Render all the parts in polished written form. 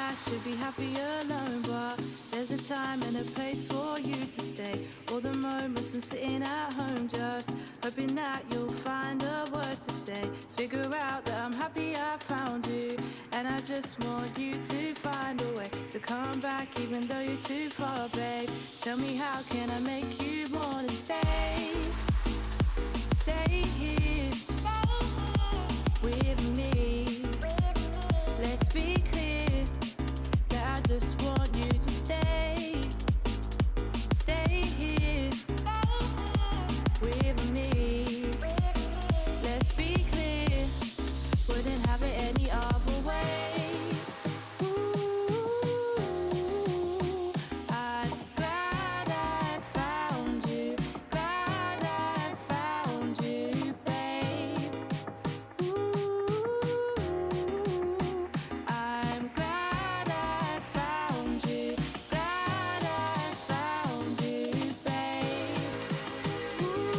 I should be happy alone, but there's a time and a place for you to stay. All the moments I'm sitting at home, just hoping that you'll find the words to say. Figure out that I'm happy I found you, and I just want you to find a way to come back even though you're too far, babe. Tell me, how can I make you want to stay? Stay here with me. Let's be clear that I just want you to stay. Stay here with me. Let's be clear, wouldn't have it any other way. Ooh, I'm glad I found you. Glad I found you, babe. Ooh, I'm glad I found you. Glad I found you, babe. Ooh,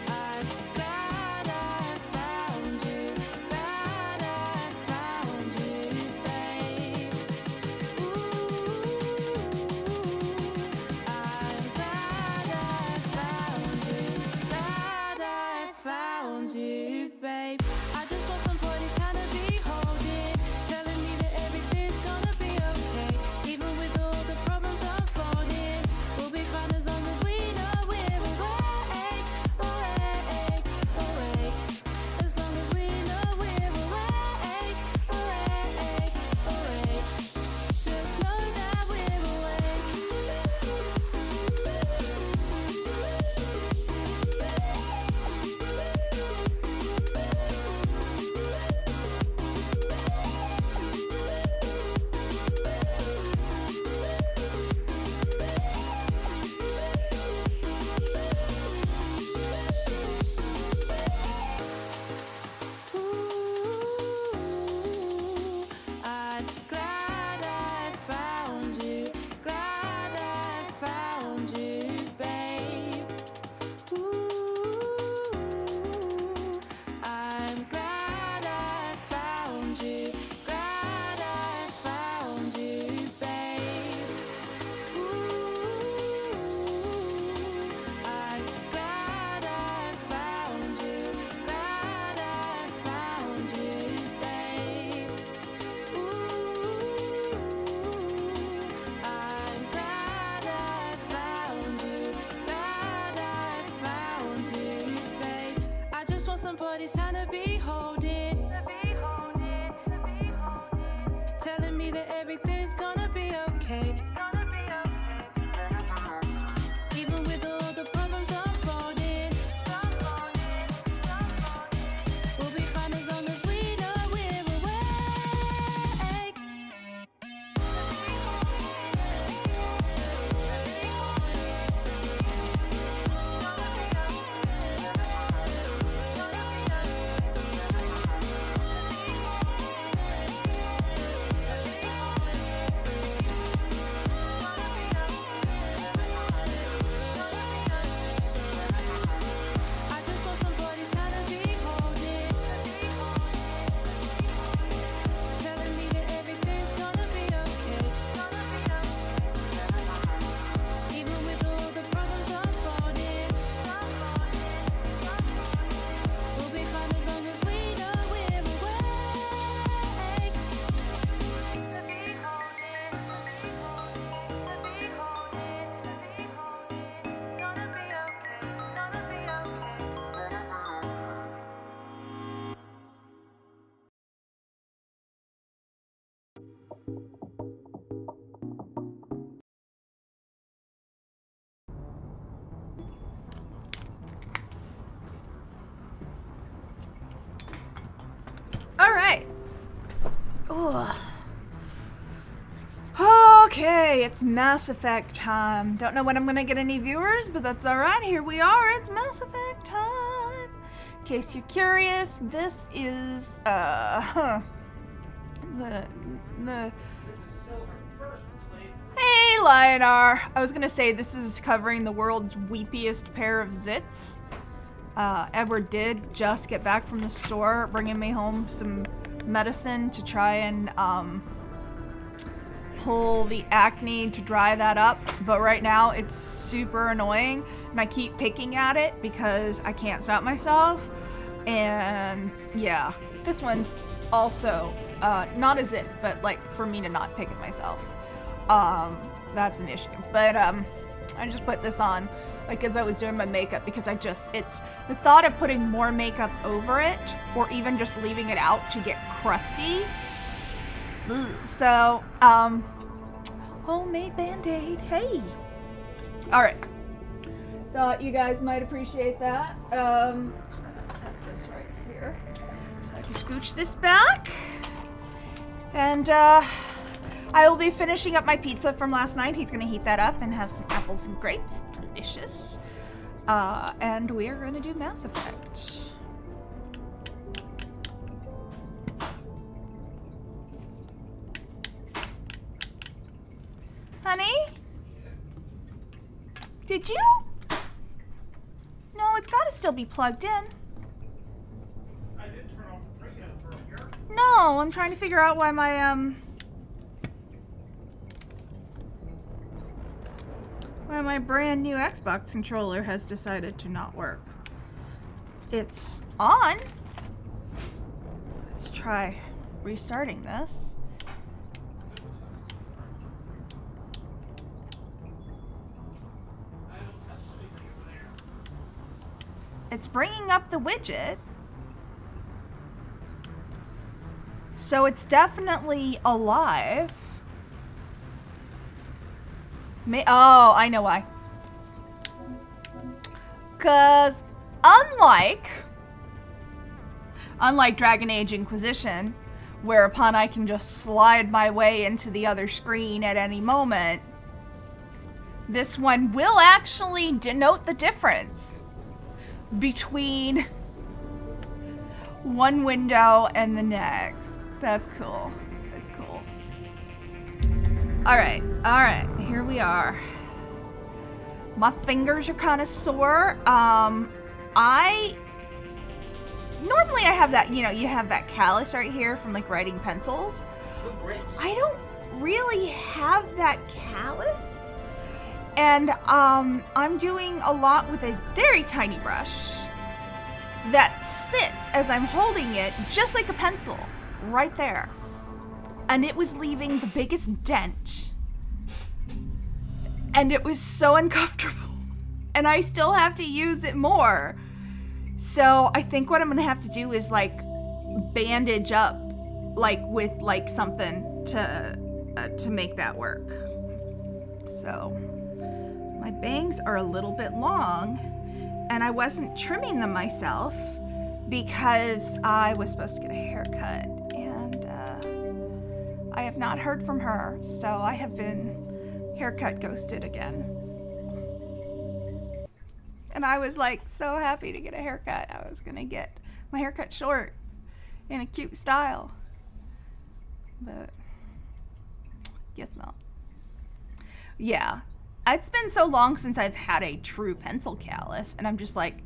I'm glad I found you. Glad I found you, babe. Ooh, I'm glad I found you. Glad I found you, babe. I just want somebody's hand to be holding, telling me that everything's gonna be okay. Even with all the problems unfolding, we'll be fine as long as we know we're away, away, away. As long as we know we're away, away, away. Just know that we're away. Ooh, I'm glad I found you. Glad I found you, babe. Ooh, I'm glad I found you. Glad I found you, babe. Ooh, I'm glad I found you. Glad I found you, babe. Ooh, I'm glad I found you. Glad I found you, babe. I just want somebody's hand to be holding, telling me that everything's gonna be okay. Even with all the problems unfolding, we'll be fine as long as we know we're awake. I just want somebody's hand to be holding, telling me that everything's gonna be okay. Even with all the problems unfolding, we'll be fine as long as we know we're awake. Gonna be okay, gonna be okay. All right. Ooh. Okay, it's Mass Effect time. Don't know when I'm gonna get any viewers, but that's all right. Here we are. It's Mass Effect time. In case you're curious, this is the Hey, Lionar. I was gonna say this is covering the world's weepiest pair of zits. Edward did just get back from the store, bringing me home some medicine to try and pull the acne to dry that up, but right now it's super annoying and I keep picking at it because I can't stop myself. And yeah, this one's also not a zit, but like for me to not pick at myself, that's an issue. But I just put this on like as I was doing my makeup because it's the thought of putting more makeup over it or even just leaving it out to get crusty. Ugh. So homemade band-aid. Hey, all right, thought you guys might appreciate that. I'll have this right here so I can scooch this back. And I will be finishing up my pizza from last night. He's gonna heat that up and have some apples and grapes. Delicious. And we are gonna do Mass Effect. Honey? Did you? No, it's gotta still be plugged in. I did turn off the radio earlier. No, I'm trying to figure out why my brand new Xbox controller has decided to not work. It's on. Let's try restarting this. It's bringing up the widget. So it's definitely alive. Oh, I know why. Because unlike Dragon Age Inquisition, whereupon I can just slide my way into the other screen at any moment, this one will actually denote the difference between one window and the next. That's cool. That's cool. All right, here we are. My fingers are kind of sore. Normally I have that, you know, you have that callus right here from like writing pencils. I don't really have that callus. And I'm doing a lot with a very tiny brush that sits as I'm holding it just like a pencil right there. And it was leaving the biggest dent. And it was so uncomfortable. And I still have to use it more. So I think what I'm gonna have to do is like bandage up like with like something to make that work. So my bangs are a little bit long and I wasn't trimming them myself because I was supposed to get a haircut and I have not heard from her, so I have been haircut ghosted again. And I was like so happy to get a haircut. I was gonna get my haircut short in a cute style, but guess not. Yeah, it's been so long since I've had a true pencil callus, and I'm just like,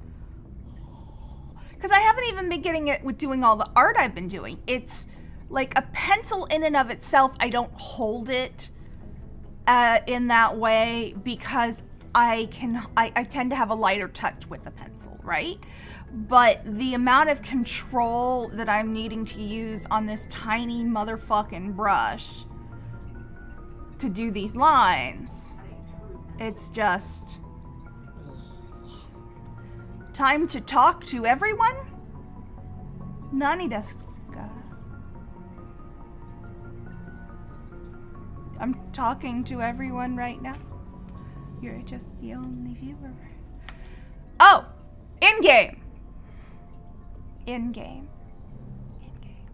because I haven't even been getting it with doing all the art I've been doing. It's like a pencil in and of itself. I don't hold it in that way because I tend to have a lighter touch with the pencil, right? But the amount of control that I'm needing to use on this tiny motherfucking brush to do these lines, it's just time to talk to everyone. Nani desu ka? I'm talking to everyone right now. You're just the only viewer. Oh, in-game. In-game. In-game.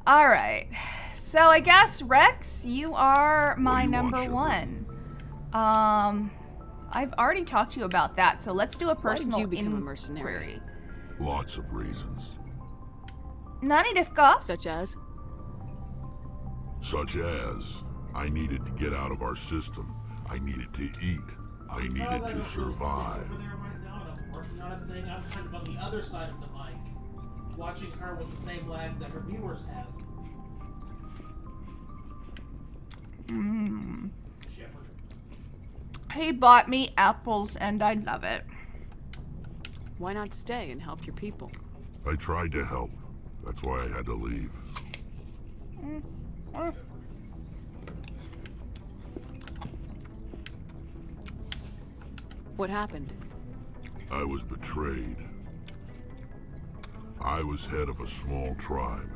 All right. So I guess, Rex, you are my number one. I've already talked to you about that, so let's do a personal Why did you become a mercenary? Lots of reasons. Nani desu ka? Such as? Such as, I needed to get out of our system. I needed to eat. I needed to survive. I'm working on a thing. I'm kind of on the other side of the mic. watching her with the same lag that her viewers have. Shepherd. He bought me apples and I love it. Why not stay and help your people? I tried to help. That's why I had to leave. What happened? I was betrayed. I was head of a small tribe.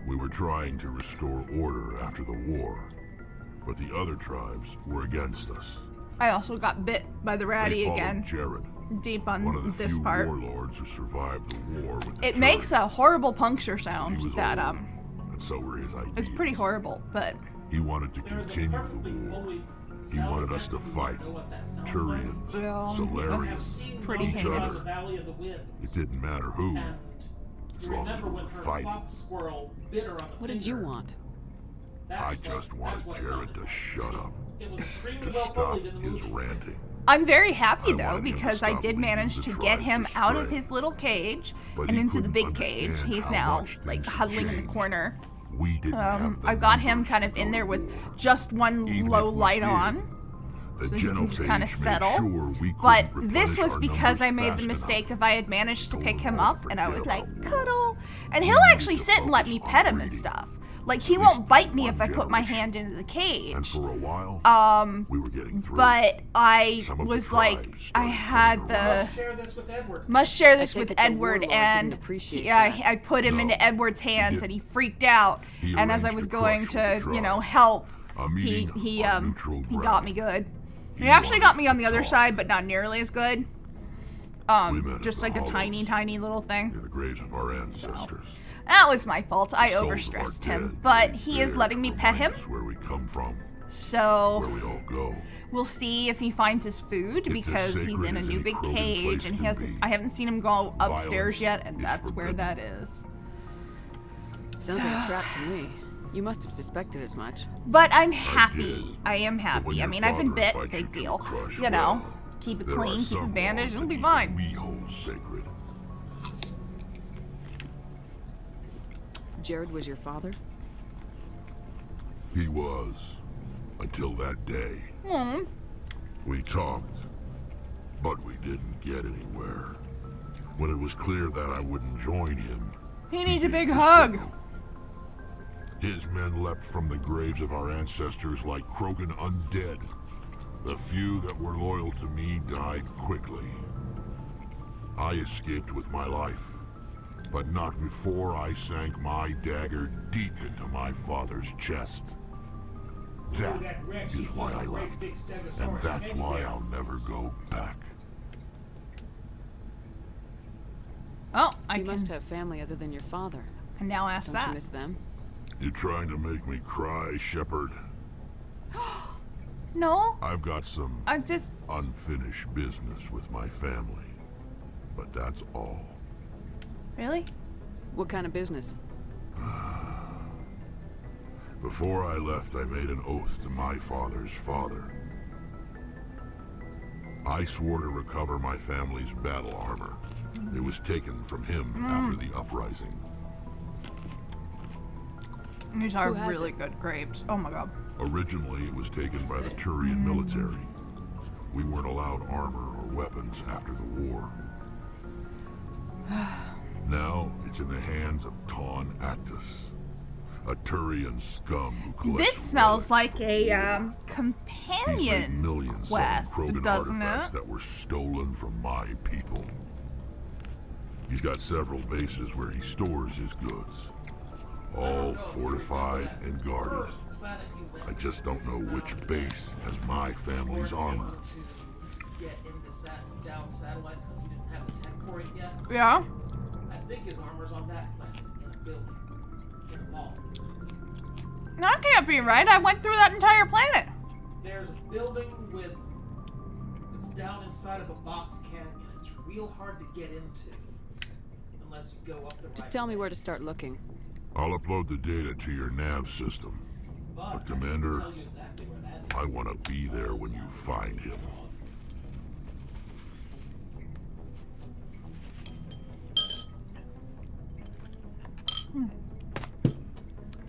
We were trying to restore order after the war, but the other tribes were against us. I also got bit by the They ratty followed again. Jared, Deep one of on the this few part. warlords who survived the war with the It makes Turk. a horrible puncture He sound was that old, and so were his ideas. it's pretty horrible, but He wanted to There is a continue perfectly the war. fully He sound wanted us effect to if you fight know what that sounds Turians, Yeah. like. I have Solarians, seen pretty those each heinous. in other. the Valley of the Wind. It didn't matter who, And as you long as remember we when were her fighting. fox squirrel bit her on the What did you finger? want? I just wanted Jared to shut up, It was extremely to well stop bullied in the his movie. ranting. I'm very happy I though wanted him to because I stop did leading manage the to get tribes him out of astray. his little cage But and he into the couldn't big cage. understand He's how now much like things had huddling in the changed. corner. We didn't have the I got him numbers kind to of go in to there with war. just one Even low if we light did, on. The So he can just genophage kind of made settle. sure we But couldn't this replenish was our because I numbers made the fast mistake enough. of I had managed to Told pick him him all up to and I was forget like, about war. cuddle. And We he'll needed actually to sit and let focus me on pet him and breeding. stuff. Like he At won't least bite me one if I put my generation. hand into the And cage. for a while, we were getting through. But I Some of the was like, tribes I started had coming the around. Share this with Edward. must share this take with it the Edward, warlord and didn't appreciate yeah, that. I put him No, into Edward's hands, didn't. and he freaked out. He And as I arranged was a going crush with to, the you know, tribe. help, A he meeting he on neutral he got ground. me good. He He actually got wanted me on to the other talk. side, but not nearly as good. We met at Just the like a tiny, hollows, tiny little thing. near the graves of our ancestors. That was my fault. I Skulls of our overstressed dead him, but laid he is bare letting me to pet remind him. us where we come from, where So we all go. we'll see if he finds his food It's because as he's sacred in a as new any big Krogan cage, place and he can hasn't. be. I haven't seen him go upstairs Violence yet, and is that's where forbidden. that is. Sounds like a trap to me. You must have suspected as much. But I'm did. happy. I am when happy. I your mean, I've been father bit. invites you Big to a deal. crush, You know, well, keep it there are clean, keep some it bandaged, laws it'll be that fine. even we hold sacred. Jared was your father? He was, until that day. We talked, but we didn't get anywhere. When it was clear that I wouldn't join him, He needs a gave big the hug. signal. His men leapt from the graves of our ancestors like Krogan undead. The few that were loyal to me died quickly. I escaped with my life, but not before I sank my dagger deep into my father's chest. That is why I left, and that's why I'll never go back. Oh, I You can, must have family other than your father. can now ask Don't you that. miss them? You trying to make me cry, Shepard? No, I've got some I'm just. unfinished business with my family, but that's all. Really? What kind of business? Before I left, I made an oath to my father's father. I swore to recover my family's battle armor. It was taken from him after the uprising. These are Who has really it? good grapes. Oh my god. Originally, it was taken by the Turian military. We weren't allowed armor or weapons after the war. Now, it's in the hands of Taun Actus, a Turian scum who collects This smells relics. like a He's made companion millions selling quest, Krogan doesn't artifacts it? that were stolen from my people. He's got several bases where he stores his goods, all fortified and guarded. I just don't know which base has my family's armor. To get into down satellites because you didn't have the tech for it yet. Yeah. I think his armor's on that planet in a building, in a vault. No, that can't be right. I went through that entire planet. There's a building with it's down inside of a box canyon. It's real hard to get into unless you go up the right Just tell me way. where to start looking. I'll upload the data to your nav system. But I can Commander, tell you exactly where that is. I want to be there when you find him.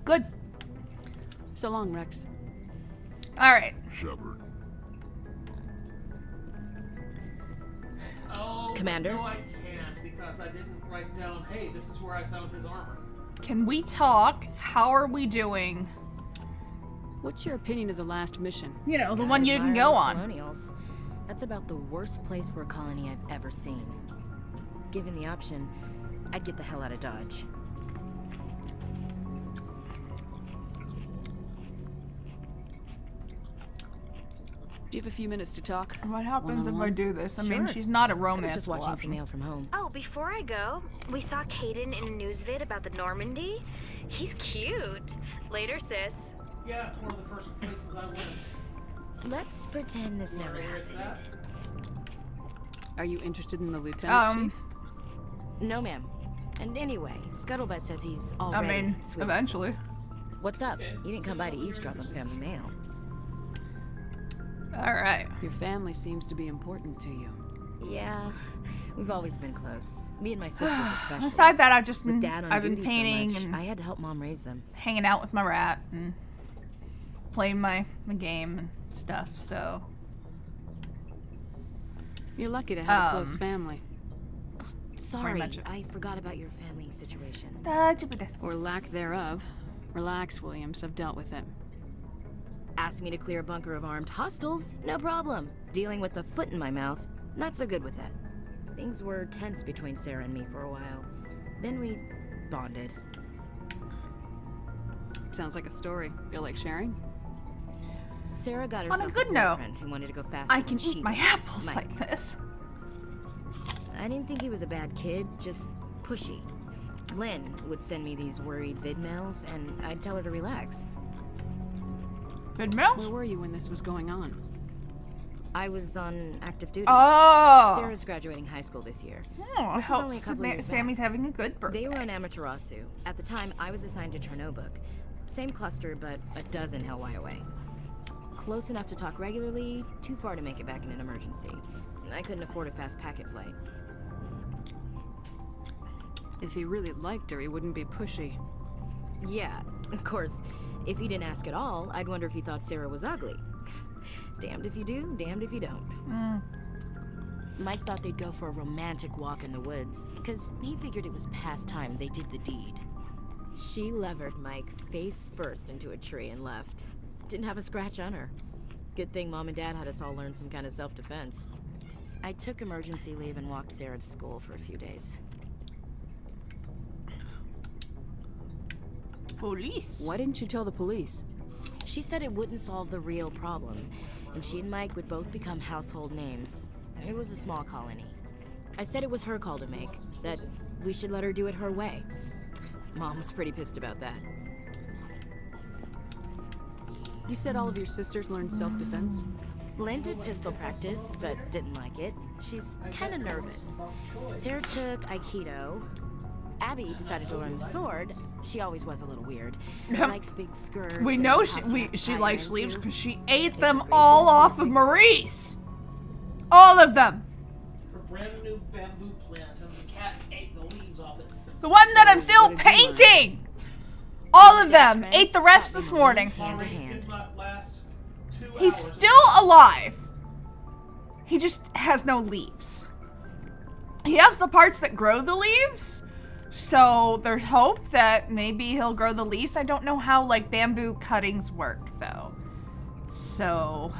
Good. So long, Rex. All right. Shepard. Oh, Commander? No, I can't because I didn't write down, hey, this is where I found his armor. Can we talk? How are we doing? What's your opinion of the last mission? You know, the Gotta one you didn't admire go those on. Colonials. That's about the worst place for a colony I've ever seen. Given the option, I'd get the hell out of Dodge. Do you have a few minutes to talk? What happens if I One-on-one? do this? I mean, Sure. she's not a I was romance just watching some option. mail from home. Oh, before I go, we saw Caden in a news vid about the Normandy. He's cute. Later, sis. Yeah, it's one of the first places I went. Let's pretend this never Wanna hear happened. that? Are you interested in the lieutenant, Chief? No, ma'am. And anyway, Scuttlebutt says he's I already mean, sweet. eventually. What's up? Okay, You didn't so come by to you're eavesdrop on interested. family mail. All right. Your family seems to be important to you. Yeah, we've always been close. Me and my sisters especially. Besides that, I've With Dad on I've been duty painting so much, and I had to help Mom raise them. hanging out with my rat and playing my game and stuff. So You're lucky to have a close Um, family. Sorry, mention. I forgot about your family situation. Or lack thereof. Relax, Williams. I've dealt with it. Asked me to clear a bunker of armed hostiles? No problem. Dealing with the foot in my mouth? Not so good with that. Things were tense between Sarah and me for a while. Then we bonded. Sounds like a story. Feel like sharing? Sarah got On a herself good note, boyfriend who wanted to go faster I than can she eat my did. apples Mike. like this. I didn't think he was a bad kid, just pushy. Lynn would send me these worried vid mails, and I'd tell her to relax. Good Where mouse. were you when this was going on? I was on active duty. Oh. Sarah's graduating high school this year. Oh, I This was hope only a couple years Sammy's back. having a good birthday. They were on Amaterasu. At the time, I was assigned to Chernobyl. Same cluster, but a dozen LY away. Close enough to talk regularly, too far to make it back in an emergency. I couldn't afford a fast packet flight. If he really liked her, he wouldn't be pushy. Yeah, of course, if he didn't ask at all, I'd wonder if he thought Sarah was ugly. Damned if you do, damned if you don't. Mike thought they'd go for a romantic walk in the woods, because he figured it was past time they did the deed. She levered Mike face first into a tree and left. Didn't have a scratch on her. Good thing Mom and Dad had us all learn some kind of self-defense. I took emergency leave and walked Sarah to school for a few days. Police. Why didn't you tell the police? She said it wouldn't solve the real problem, and she and Mike would both become household names. It was a small colony. I said it was her call to make, that we should let her do it her way. Mom was pretty pissed about that. You said all of your sisters learned self-defense? Lynn did pistol practice, but didn't like it. She's kind of nervous. Sarah took Aikido. Abby decided to learn the sword. She always was a little weird. Likes big skirts. We and know tops you have to she tie likes her sleeves into. because she ate them all off of Maurice. All of them. Her brand new bamboo plant, and the cat ate the leaves off it. The one that I'm still What did you learn? painting. All of Dad's them. friends Ate the rest taught this me morning. hand to Maurice hand. did not last 2 He's hours. still alive. He just has no leaves. He has the parts that grow the leaves. So there's hope that maybe he'll grow the leaves. I don't know how like bamboo cuttings work though. So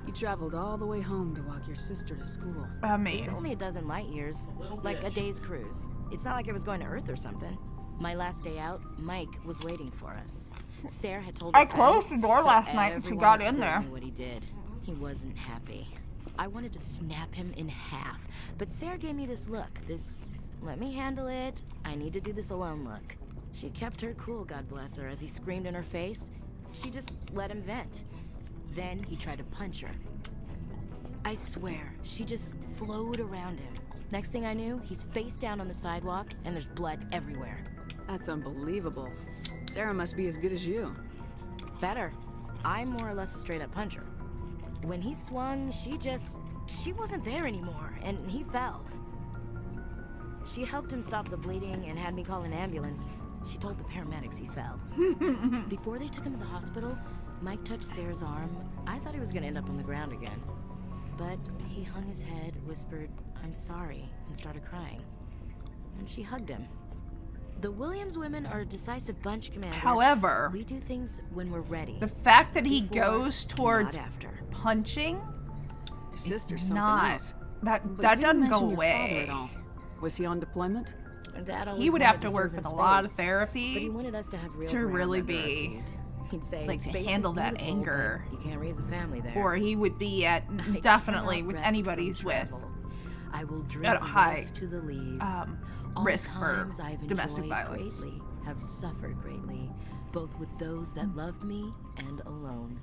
You traveled all the way home to walk your sister to school. I It's mean, only a dozen light years, like a day's cruise. It's not like I was going to Earth or something. My last day out, Mike was waiting for us. Sarah had told I her friend, closed the door so last night and she everyone got at in school there. knew what he did. He wasn't happy. I wanted to snap him in half, but Sarah gave me this look, this let me handle it, I need to do this alone look. She kept her cool, God bless her, as he screamed in her face. She just let him vent. Then he tried to punch her. I swear, she just flowed around him. Next thing I knew, he's face down on the sidewalk and there's blood everywhere. That's unbelievable. Sarah must be as good as you. Better. I'm more or less a straight-up puncher. When he swung, she wasn't there anymore, and he fell. She helped him stop the bleeding and had me call an ambulance. She told the paramedics he fell. Before they took him to the hospital, Mike touched Sarah's arm. I thought he was gonna end up on the ground again. But he hung his head, whispered, "I'm sorry," and started crying. And she hugged him. The Williams women are a decisive bunch, Commander. However, we do things when we're ready. the fact that he Before, goes towards not after. punching, Your sister's something not else. that But that you didn't doesn't mention go your father away. at all. Was he on deployment? Dad always He would wanted have to serve work in with a lot of space, but he therapy wanted us to have real to ground really under our be, feet. He'd say, like, to "Space is handle that beautiful, anger." but you can't raise a family there. or he would be at I definitely cannot with rest anybody's from with travel. I will drink at a high, life to the lees. All risk for times I've domestic enjoyed violence. greatly, have suffered greatly, both with those that loved me and alone.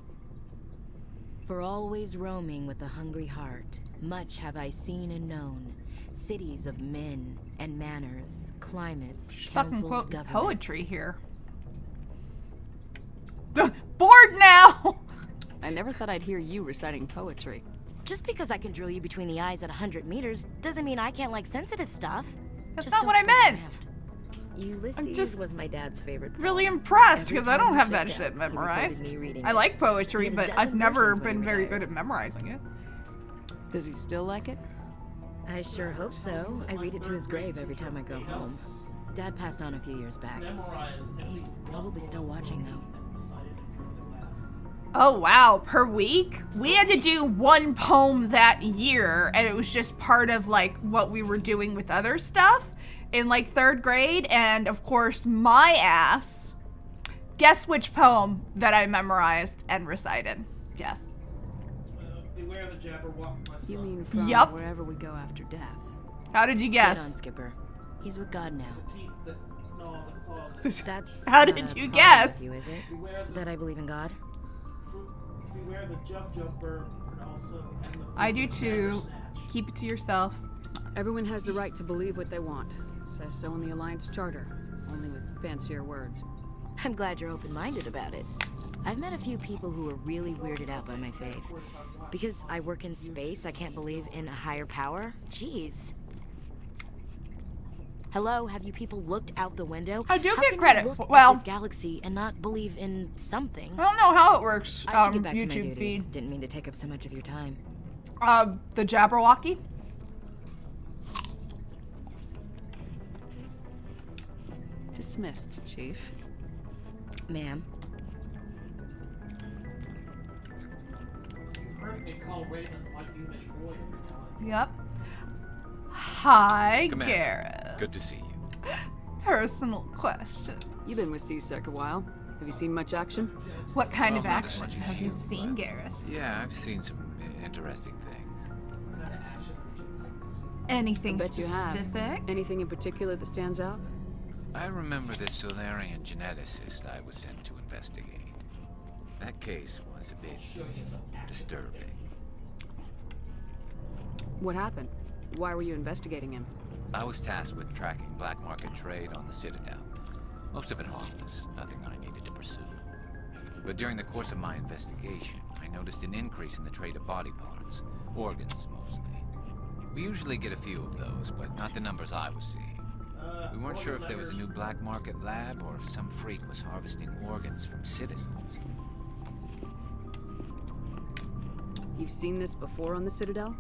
For always roaming with a hungry heart, much have I seen and known. Cities of men and manners, climates, fucking councils, quote governments. poetry here. Bored now. I never thought I'd hear you reciting poetry. Just because I can drill you between the eyes at 100 meters doesn't mean I can't like sensitive stuff. That's Just not don't what I spread it meant. around. Ulysses just was my dad's favorite poem. Really impressed Every because I time don't he have shut that down, shit he recorded memorized. me reading I it. like poetry, He had a but dozen I've never versions when been he very retired. good at memorizing it. Does he still like it? I sure hope so. I read it to his grave every time I go home. Dad passed on a few years back. Memorize at He's least probably one still poem watching, though. and recite it in front of the class. Oh wow, per week? We had to do one poem that year, and it was just part of like what we were doing with other stuff in like 3rd grade, and of course my ass. Guess which poem that I memorized and recited? Guess. Beware the Jabberwock, my son. You mean from Yup. wherever we go after death? How did you Get on, guess? Skipper. He's with God now. The teeth that gnaw the claws. That's How not did a you problem guess? with you, is it? Beware the That I believe in God? beware the jump bird, and also and the I do fruitless too. bandersnatch. Keep it to yourself. Everyone has the right to believe what they want. Says so in the Alliance Charter, only with fancier words. I'm glad you're open-minded about it. I've met a few people who are really weirded out by my faith. Because I work in space, I can't believe in a higher power? Jeez. Hello, have you people looked out the window? I do How get can credit you look for- at well- this galaxy and not believe in something? I don't know how it works. I should get back to my YouTube duties. feed. Didn't mean to take up so much of your time. The Jabberwocky. Dismissed, Chief. Ma'am. You've heard me call Raymond my Beamish boy every now and then. Yep. Hi, Commander, Gareth. good to see you. Personal question. You've been with CSEC a while. Have you seen much action? What kind of Well, not as action much as have you you, seen, but- Gareth? Yeah, I've seen some interesting things. What kind of action would you like to see? Anything Bet you have. specific? Anything in particular that stands out? I remember this Solarian geneticist I was sent to investigate. That case was a bit Show you some action. disturbing. What happened? Why were you investigating him? I was tasked with tracking black market trade on the Citadel. Most of it harmless, nothing I needed to pursue. But during the course of my investigation, I noticed an increase in the trade of body parts, organs mostly. We usually get a few of those, but not the numbers I was seeing. We weren't sure if there was a new black market lab or if some freak was harvesting organs from citizens. You've seen this before on the Citadel?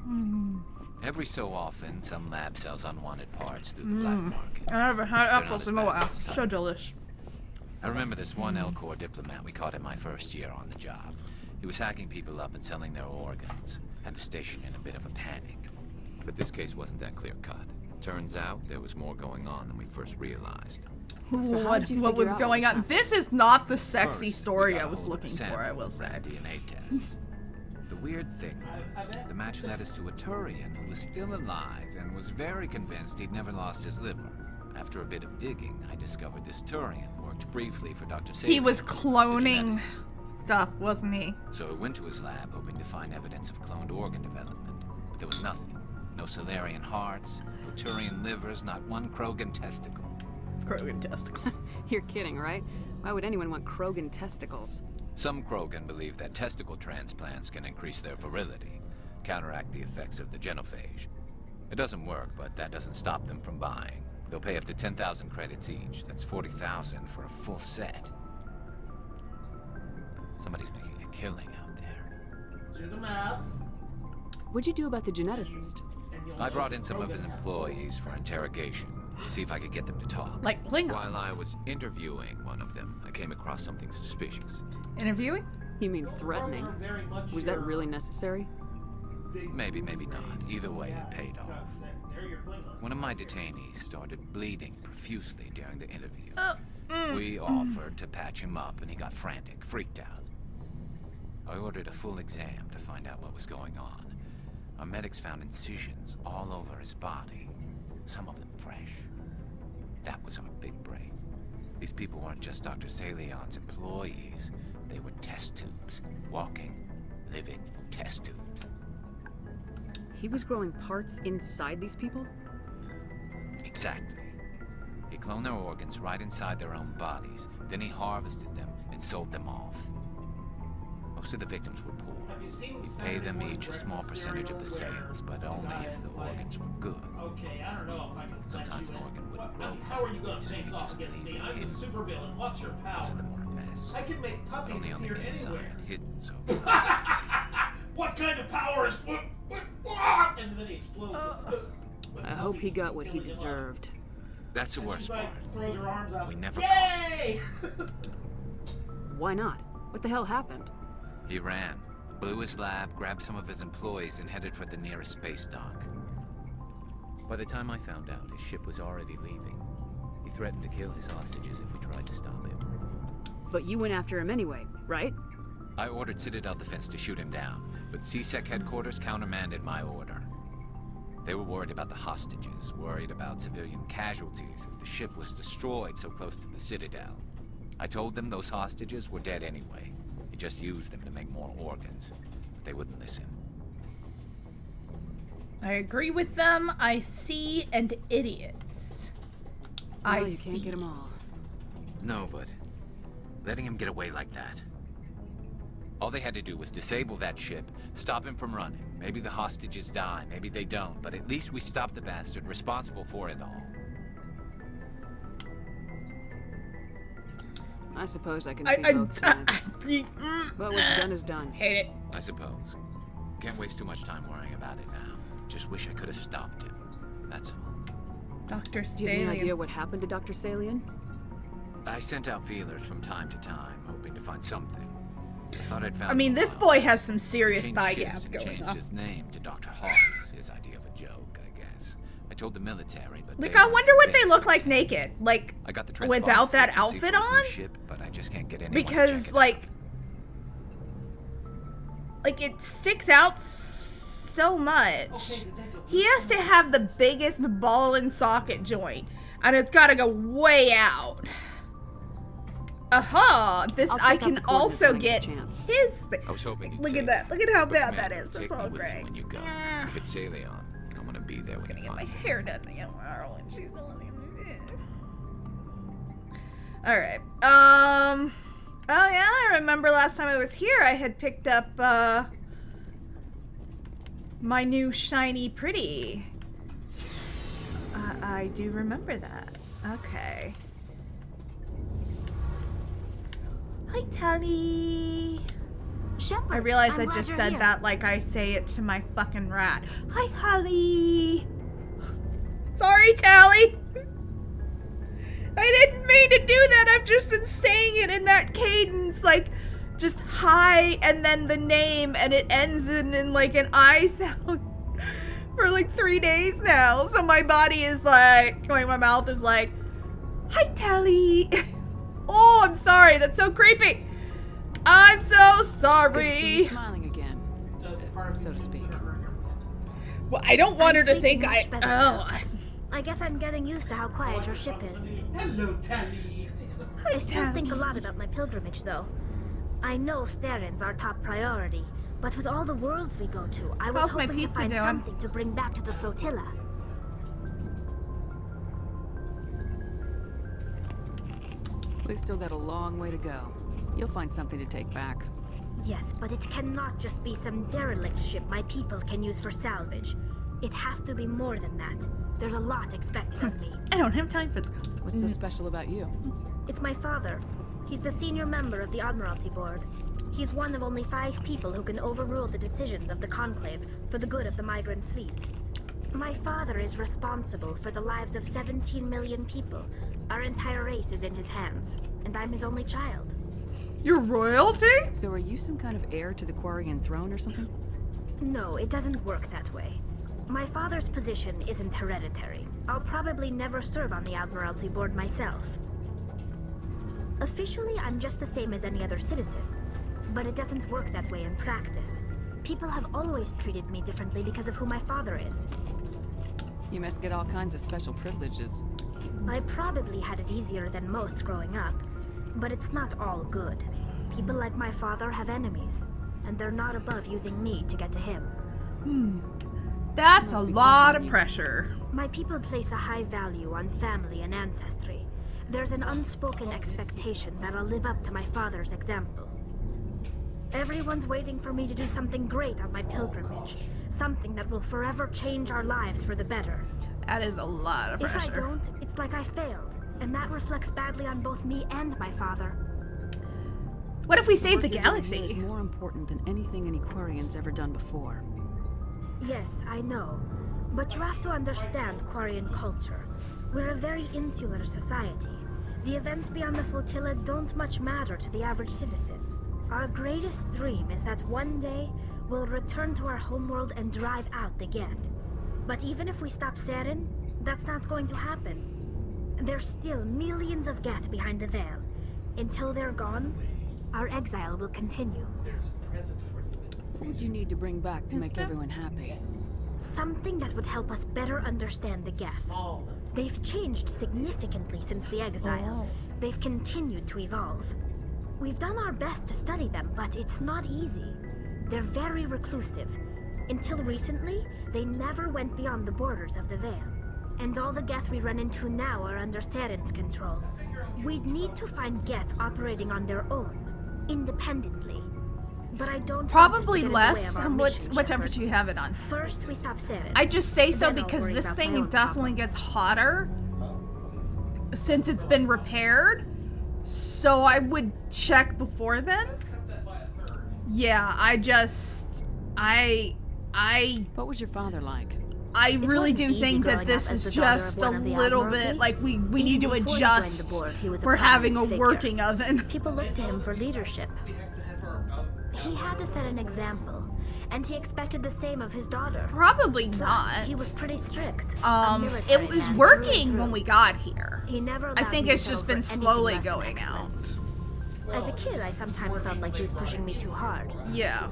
Every so often, some lab sells unwanted parts through the black market. I haven't had They're not apples as in a bad while. as some. So delish. I remember this one L-Corps diplomat we caught in my first year on the job. He was hacking people up and selling their organs. Had the station in a bit of a panic. But this case wasn't that clear-cut. Turns out there was more going on than we first realized. So how did you What figure was out going what on? was This is not the sexy First, we story got I a was hold of a looking for, sample I will and say. ran DNA tests. The weird thing was, the match led us to a Turian who was still alive and was very convinced he'd never lost his liver. After a bit of digging, I discovered this Turian worked briefly for Dr. He Saban, was the cloning geneticist. stuff, wasn't he? So I went to his lab hoping to find evidence of cloned organ development. But there was nothing. No Solarian hearts, no Turian livers, not one Krogan testicle. Krogan testicles. You're kidding, right? Why would anyone want Krogan testicles? Some Krogan believe that testicle transplants can increase their virility, counteract the effects of the genophage. It doesn't work, but that doesn't stop them from buying. They'll pay up to 10,000 credits each. That's 40,000 for a full set. Somebody's making a killing out there. Do the math. What'd you do about the geneticist? And you'll I know brought if in some of his Krogan has employees for interrogation, to see if I could get them to talk. Like Klingons. While I was interviewing one of them, I came across something suspicious. Interviewing? You mean threatening? Krogan are very much Was that your really necessary? big Maybe, maybe not. Either way, yeah, it paid off. They're your Klingons. One of my detainees started bleeding profusely during the interview. We offered to patch him up, and he got frantic, freaked out. I ordered a full exam to find out what was going on. Our medics found incisions all over his body, some of them fresh. That was our big break. These people weren't just Dr. Salion's employees. They were test tubes. Walking, living test tubes. He was growing parts inside these people? Exactly. He cloned their organs right inside their own bodies. Then he harvested them and sold them off. Most of the victims were poor. Have you seen He'd Saturday pay them Morning each a small Breakfast percentage of the serial where sales, but only guy if the is like, organs were good. Okay, I don't know if I can Sometimes let an you organ in. wouldn't grow. How are you going to So face you off just against leave me? it I'm the hidden. supervillain. What's your Most of power? them were a mess. I can make But puppies only on the appear inside, anywhere. hidden, so you couldn't see. What kind of powers? And then he explodes. with I hope he puppies got what he filling him up. deserved. That's the And worst she's part. like, throws her arms out. We never Yay! Why not? What the hell happened? He ran, blew his lab, grabbed some of his employees, and headed for the nearest space dock. By the time I found out, his ship was already leaving. He threatened to kill his hostages if we tried to stop him. But you went after him anyway, right? I ordered Citadel Defense to shoot him down, but CSEC headquarters countermanded my order. They were worried about the hostages, worried about civilian casualties if the ship was destroyed so close to the Citadel. I told them those hostages were dead anyway. He just used them to make more organs. But they wouldn't listen. I agree with them. I see and idiots. Well, I you see. can't get them all. No, but letting him get away like that. All they had to do was disable that ship, stop him from running. Maybe the hostages die, maybe they don't, but at least we stopped the bastard responsible for it all. I suppose I can see both sides. But what's done is done. Hate it. I suppose. Can't waste too much time worrying about it now. Just wish I could have stopped him. That's all. Dr. Do you have any idea Salient. what happened to Dr. Salian? I sent out feelers from time to time, hoping to find something. I thought I'd found I mean, him a this while boy back. has some serious Changed thigh ships gap and going changed on. his name to Dr. Hart. His idea of a joke, I guess. I told the military, but Like, they I were wonder what they convinced look it like was him. naked. Like, I got the without that frequency outfit for his new on? ship, but I just can't get anyone to check because, it like, it sticks out so much. He has to have the biggest ball and socket joint, and it's got to go way out. Aha! This I'll check I out can the coordinates also when I get get a chance. his thing. I was hoping you'd Look say at that! Look at how But bad man, that is. take That's all me with you great. when you go. Yeah. If it's Salion, I'm gonna be there when Gonna you get my find him. hair done tomorrow, and she's going. All right. Oh yeah, I remember last time I was here, I had picked up my new shiny pretty. I do remember that. Okay. Hi, Tally. Shepard, I realize I I'm glad just you're said here. that like I say it to my fucking rat. Hi, Holly. Sorry, Tally. I didn't mean to do that. I've just been saying it in that cadence, like just hi and then the name, and it ends in like an I sound for like 3 days now. So my body is like, my mouth is like, hi, Tally. Oh, I'm sorry. That's so creepy. I'm so Good to see sorry. you smiling again, so to speak. Well, I don't want her to sleeping think much better now. Oh, I guess I'm getting used to how quiet your ship is. Hello, Tally. I still think a lot about my pilgrimage, though. I know Steren's our top priority, but with all the worlds we go to, I was How's my hoping to pizza find doing? something to bring back to the flotilla. We've still got a long way to go. You'll find something to take back. Yes, but it cannot just be some derelict ship my people can use for salvage. It has to be more than that. There's a lot expected of me. I don't have time for this. What's so special about you? It's my father. He's the senior member of the Admiralty Board. He's one of only 5 people who can overrule the decisions of the Conclave for the good of the migrant fleet. My father is responsible for the lives of 17 million people. Our entire race is in his hands, and I'm his only child. You're royalty? So are you some kind of heir to the Quarian throne or something? No, it doesn't work that way. My father's position isn't hereditary. I'll probably never serve on the Admiralty Board myself. Officially, I'm just the same as any other citizen. But it doesn't work that way in practice. People have always treated me differently because of who my father is. You must get all kinds of special privileges. I probably had it easier than most growing up, but it's not all good. People like my father have enemies, and they're not above using me to get to him. That's a Must be lot tough of on you. pressure. My people place a high value on family and ancestry. There's an unspoken expectation that I'll live up to my father's example. Everyone's waiting for me to do something great on my pilgrimage. Something that will forever change our lives for the better. That is a lot of If I pressure. don't, it's like I failed. And that reflects badly on both me and my father. What if we save the What you're doing here galaxy? is more important than anything any Quarian's ever done before. Yes, I know. But you have to understand Quarian culture. We're a very insular society. The events beyond the flotilla don't much matter to the average citizen. Our greatest dream is that one day we'll return to our homeworld and drive out the Geth. But even if we stop Saren, that's not going to happen. There's still millions of Geth behind the veil. Until they're gone, our exile will continue. There's a present for you. What would you need to bring back to make there? everyone happy? Something that would help us better understand the Geth. Small. They've changed significantly since the exile. They've continued to evolve. We've done our best to study them, but it's not easy. They're very reclusive. Until recently, they never went beyond the borders of the Veil. And all the Geth we run into now are under Saren's control. We'd need to find Geth operating on their own, independently. But I don't Probably want this to get in the way less. of our What mission, what Shepard. temperature you have it on? First, we stop Saren. I just say so Then I'll because worry this about my thing own definitely problems. gets hotter since it's been repaired. So I would check before then. Let's cut that by a third. Yeah, I What was your father like? really wasn't do easy think that growing this up as is the daughter of just a one of the little Admiralty. bit like we Even need to before he joined adjust the board, he was a for having a prominent figure. working oven. People looked to him for leadership. We have to have our He had to set an example, and he expected the same of his daughter. Probably Plus, not. he was pretty strict. A It military was man through working and when through. we got here. He never I allowed think me to it's just settle been for anything slowly less than going out. excellence. As a kid, I sometimes felt like he was pushing me too hard. Yeah.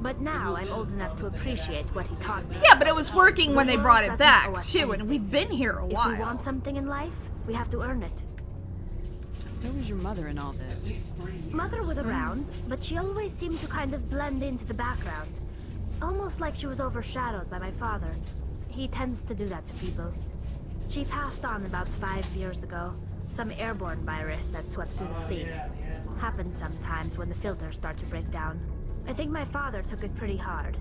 But now I'm old enough to appreciate what he taught me. Yeah, but it was working when they The brought world it doesn't owe back us too, and anything. we've been here a If we while. want something in life, we have to earn it. Where was your mother in all this? Mother was around, but she always seemed to kind of blend into the background. Almost like she was overshadowed by my father. He tends to do that to people. She passed on about 5 years ago. Some airborne virus that swept through the fleet. Happens sometimes when the filters start to break down. I think my father took it pretty hard.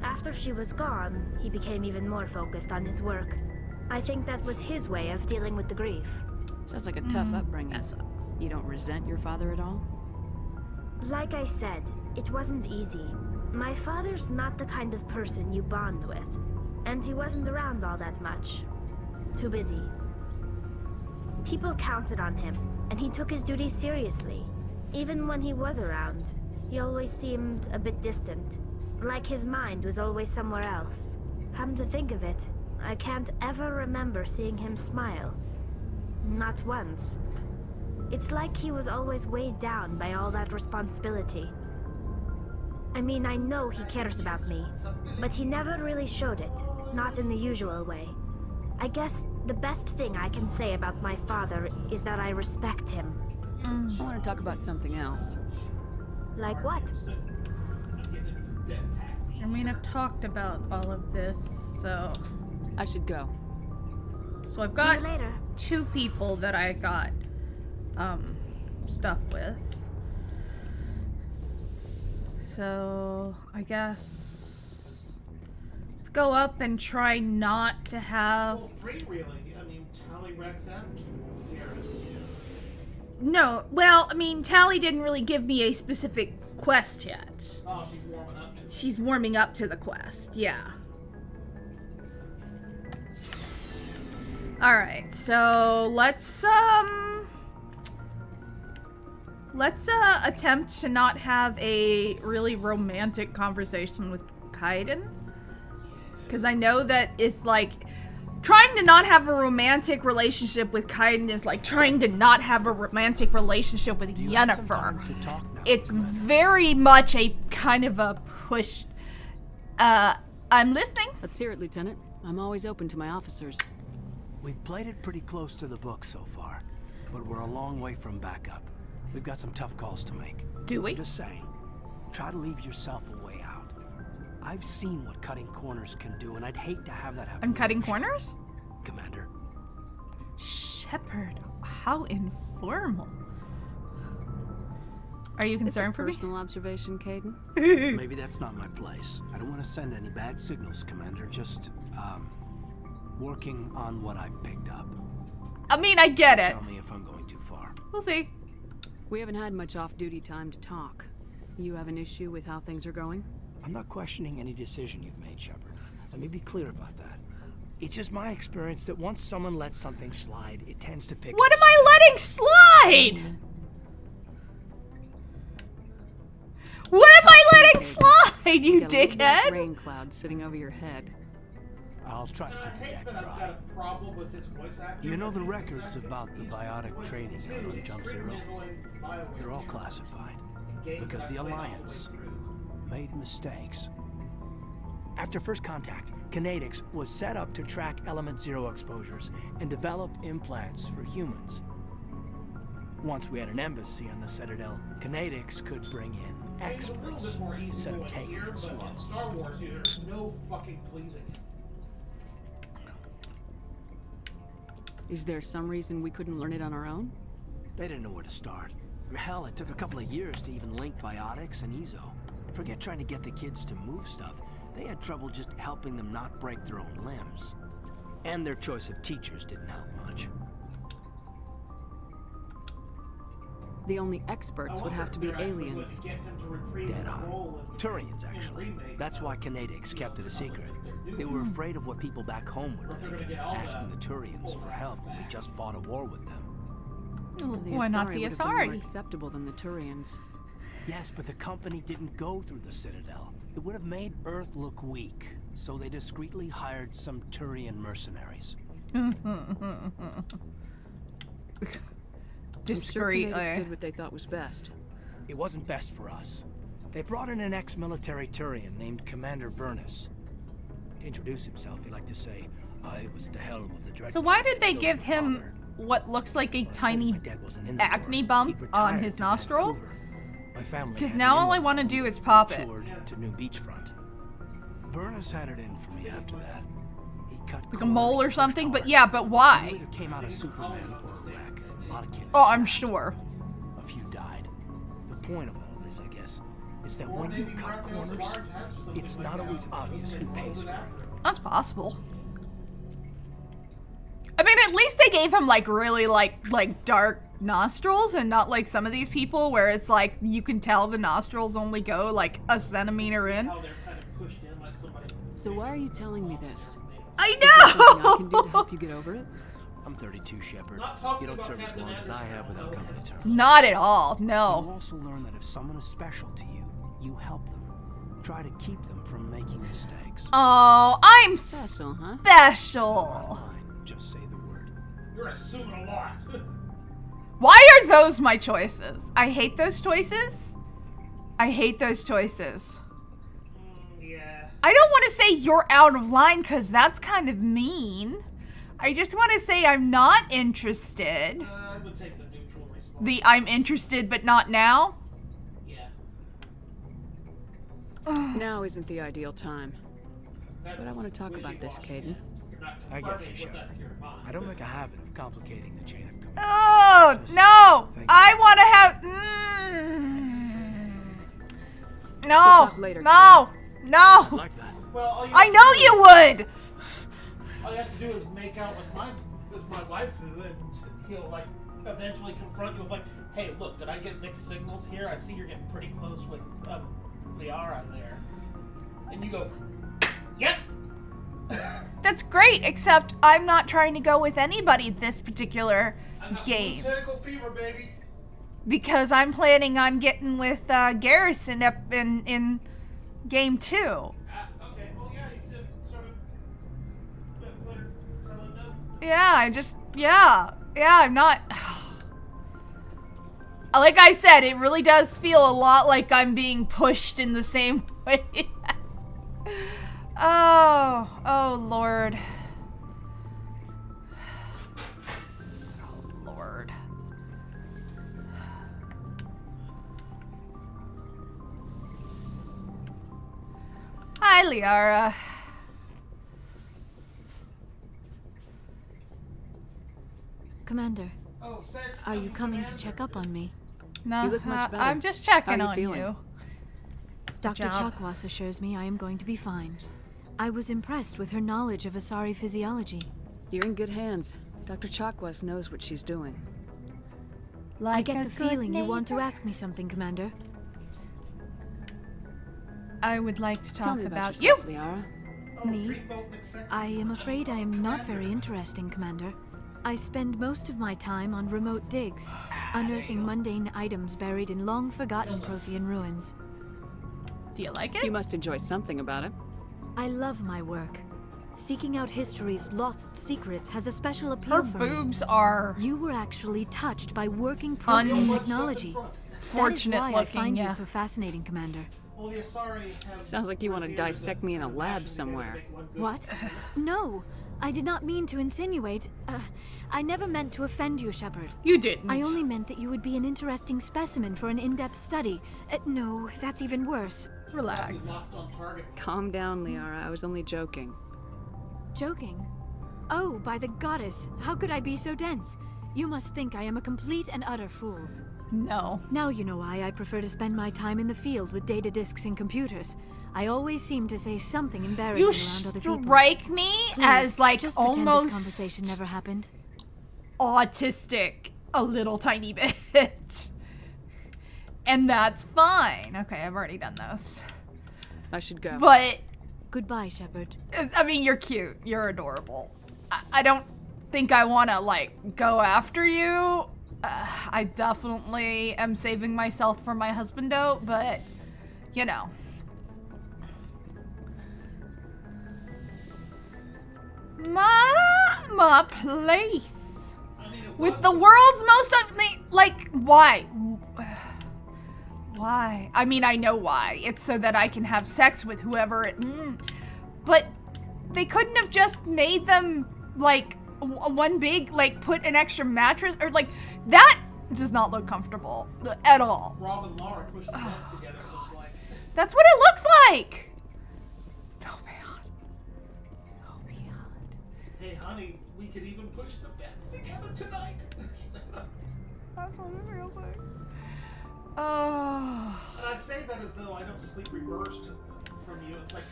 After she was gone, he became even more focused on his work. I think that was his way of dealing with the grief. Sounds like a tough upbringing. That sucks. You don't resent your father at all? Like I said, it wasn't easy. My father's not the kind of person you bond with, and he wasn't around all that much. Too busy. People counted on him, and he took his duties seriously. Even when he was around, he always seemed a bit distant, like his mind was always somewhere else. Come to think of it, I can't ever remember seeing him smile. Not once. It's like he was always weighed down by all that responsibility. I mean, I know he cares about me, but he never really showed it, not in the usual way. I guess the best thing I can say about my father is that I respect him. I want to talk about something else. Like what? I mean, I've talked about all of this, so I should go. I've See got you later. 2 people that I got stuff with. So I guess let's go up and try not to have... Well, 3 really. I mean, Tally, Rex, and Garrus. No, well, I mean, Tally didn't really give me a specific quest yet. Oh, she's warming up to it. She's warming up to the quest, yeah. Alright, so let's attempt to not have a really romantic conversation with Kaiden. Because I know that it's like, trying to not have a romantic relationship with Kaiden is like trying to not have a romantic relationship with Yennefer. It's very much a kind of a push. I'm listening. Let's hear it, Lieutenant. I'm always open to my officers. We've played it pretty close to the book so far, but we're a long way from backup. We've got some tough calls to make. Do we? I'm just saying, try to leave yourself a way out. I've seen what cutting corners can do, and I'd hate to have that happen. I'm cutting corners? Commander. Shepard, how informal. Are you concerned for me? Personal observation, Caden? Maybe that's not my place. I don't want to send any bad signals, Commander. Just, working on what I've picked up. I mean, I get it. Tell me if I'm going too far. We'll see. We haven't had much off-duty time to talk. You have an issue with how things are going? I'm not questioning any decision you've made, Shepard. Let me be clear about that. It's just my experience that once someone lets something slide, it tends to pick What up am I letting slide? What am I letting slide, you Got a little black dickhead? rain cloud sitting over your head. I'll try to I keep the hate deck that I've got dry. a problem with his voice actor. You know the but he's records second- about the he's biotic voicing training two out on Jump extremely Zero? annoying BioWare They're all characters classified in games because that the I played all the way Alliance through. made mistakes. After first contact, Kinetics was set up to track Element Zero exposures and develop implants for humans. Once we had an embassy on the Citadel, Kinetics could bring in It's a little experts bit more easy instead of going taking here, it but slow. in Star Wars, there's no fucking pleasing it. Is there some reason we couldn't learn it on our own? They didn't know where to start. Hell, it took a couple of years to even link biotics and Ezo. Forget trying to get the kids to move stuff. They had trouble just helping them not break their own limbs. And their choice of teachers didn't help much. The only experts would have to be aliens. Dead on. Turians, actually. That's why Kinetics kept it a secret. They were afraid of what people back home would think, asking the Turians for help when we just fought a war with them. Why not the would have been Asari? more acceptable than the Turians. Yes, but the company didn't go through the Citadel. It would have made Earth look weak, so they discreetly hired some Turian mercenaries. Discreetly. I'm sure Kinetics did what they thought was best. It wasn't best for us. They brought in an ex-military Turian named Commander Vernus. To introduce himself, he liked to say, I was at the helm of the Dreadnought. So why did they give him what looks like a tiny acne bump on his nostril? Because now all I want to do is pop it. To New Beachfront. Vernus had it in for me after that. He cut Like a mole or corners, something? pushed But yeah, but hard. why? He either came out of Superman or Wreck. A lot of kids. Oh, I'm snapped. sure. A few died. The point of all this, I guess, is that when you cut corners, it's not always obvious who pays for it. That's possible. I mean, at least they gave him like really like dark nostrils and not like some of these people where it's like you can tell the nostrils only go like a centimeter in. So why are you telling me this? I Is there something I can do to know! help you get over it? I'm 32, Shepard. You don't serve as long as I have without company terms. Not at all, You no. also learn that if someone is special to you, you help them. Try to keep them from making mistakes. Oh, I'm Special, huh? special. Fine, just say the word. You're assuming a lot. Why are those my choices? I hate those choices. I hate those choices. Yeah. I don't want to say you're out of line because that's kind of mean. I just want to say I'm not interested. I would take the neutral response. The I'm interested but not now. Yeah. Now isn't the ideal time. But I want to talk about this, Caden. I get you, Shepard. I don't make a habit of complicating the chain of command. Oh, no. I want to have... No. talk later, No. No. Like that. Well, all you I have know to do you would! All you have to do is make out with my waifu, and he'll like eventually confront you with like, "Hey, look, did I get mixed signals here? I see you're getting pretty close with Liara there." And you go, "Yep." That's great, except I'm not trying to go with anybody this particular I got game. tentacle fever, baby. Because I'm planning on getting with Garrison up in game 2. Okay, well, yeah, you can just sort of let her tell him no. Yeah, I'm not... Like I said, it really does feel a lot like I'm being pushed in the same way. Oh, Lord. Oh, Lord. Hi, Liara. Commander, Oh, sex. are you coming to check up on me? No, You look much better. I'm just checking How are you on feeling? you. Dr. job. Chakwas assures me I am going to be fine. I was impressed with her knowledge of Asari physiology. You're in good hands. Dr. Chakwas knows what she's doing. I get the feeling you want to ask me something, Commander. I would like to Tell talk me about yourself, you. Liara. Oh, Me? Dreamboat makes sense. I am afraid I am not very interesting, Commander. I spend most of my time on remote digs, unearthing mundane items buried in long-forgotten Prothean ruins. Do you like it? You must enjoy something about it. I love my work. Seeking out history's lost secrets has a special appeal Her for me. boobs are You were actually touched by working Prothean technology. fortunate That is why I looking, find yeah. you so fascinating, Commander. Well, the Asari have Sounds like you want to Braziers dissect that me in a can lab match somewhere. together to make one good What? No, I did not mean to insinuate. I never meant to offend you, Shepard. You didn't. I only meant that you would be an interesting specimen for an in-depth study. No, that's even worse. Relax. locked on target. Calm down, Liara. I was only joking. Joking? Oh, by the goddess, how could I be so dense? You must think I am a complete and utter fool. No. Now you know why I prefer to spend my time in the field with data disks and computers. I always seem to say something embarrassing You around other people. strike me Please, as like just pretend almost this conversation never happened. autistic a little tiny bit. And that's fine. Okay, I've already done those. I should go. But, Goodbye, Shepard. I mean, you're cute. You're adorable. I don't think I want to, like, go after you. I definitely am saving myself for my husbando, but, you know. My place. I mean, it With was the world's most, like, why? Why? I mean, I know why. It's so that I can have sex with whoever it... But they couldn't have just made them, like, one big, like, put an extra mattress, or, like, that does not look comfortable at all. Rob and Laura pushed the beds together, it looks like. That's what it looks like! So bad. So bad. Hey, honey, we could even push the beds together tonight. That's what it feels like. Oh. And I say that as though I don't sleep reversed from you. It's like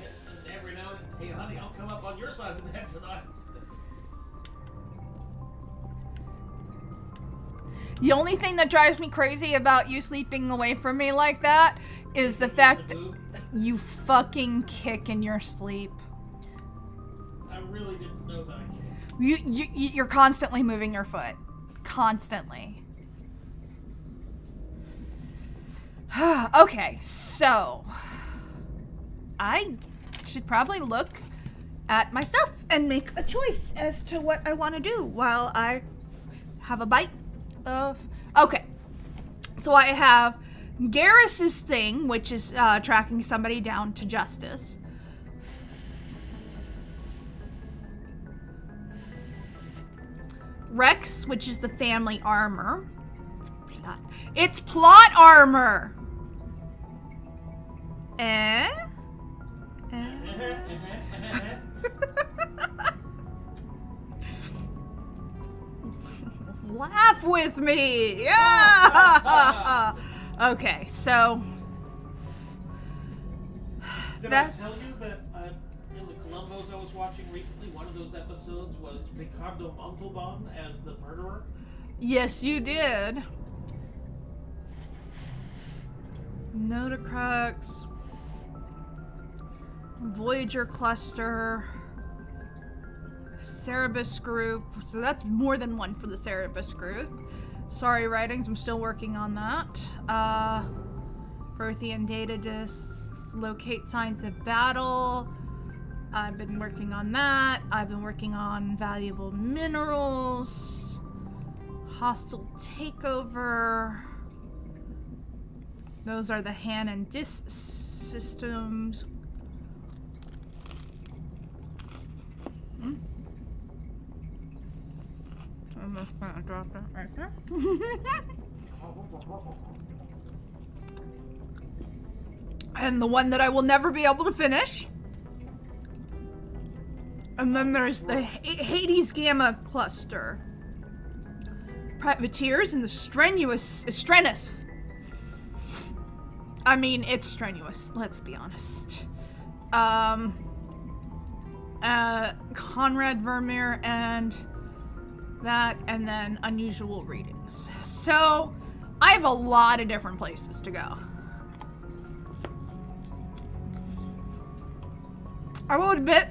every now and then, hey, honey, I'll come up on your side of the bed tonight. The only thing that drives me crazy about you sleeping away from me like that is the fact that you fucking kick in your sleep. I really didn't know that I kicked. You're constantly moving your foot. Constantly. Okay, so I should probably look at my stuff and make a choice as to what I want to do while I have a bite of... Okay, so I have Garrus's thing, which is tracking somebody down to justice. Rex, which is the family armor. It's plot armor! Laugh with me! Yeah! Okay, so... Did I tell you that recently one of those episodes was Ricardo Montalban as the murderer? Yes, you did. Notocrux. Voyager Cluster. Cerebus Group. So that's more than one for the Cerebus Group. Sorry, Writings, I'm still working on that. Prothean Data Disks. Locate Signs of Battle. I've been working on that. I've been working on Valuable Minerals. Hostile Takeover. Those are the Han and Dis systems. I'm just gonna drop that right there. And the one that I will never be able to finish. And then there's the Hades Gamma Cluster. Privateers and the Strenuous. I mean, it's strenuous, let's be honest. Conrad Vermeer and that, and then Unusual Readings. So, I have a lot of different places to go. I will admit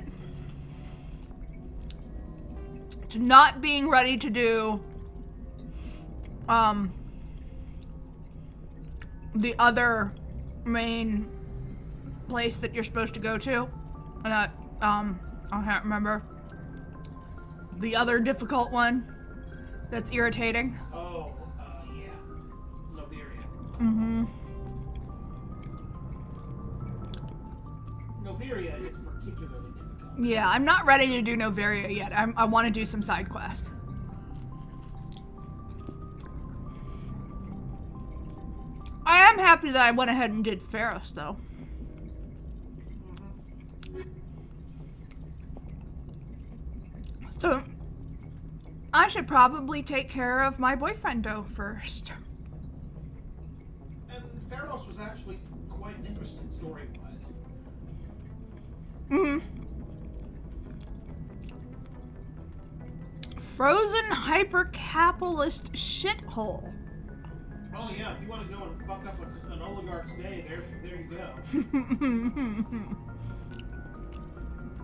to not being ready to do the other main place that you're supposed to go to. And I can't remember. The other difficult one that's irritating. Oh, yeah. Noveria. Mm-hmm. Noveria is particularly difficult. Yeah, I'm not ready to do Noveria yet. I want to do some side quests. I am happy that I went ahead and did Pharos, though. So, I should probably take care of my boyfriendo first. And Pharos was actually quite interesting story-wise. Mm-hmm. Frozen hyper-capitalist shithole. Oh yeah, if you want to go and fuck up an oligarch's day, there you go.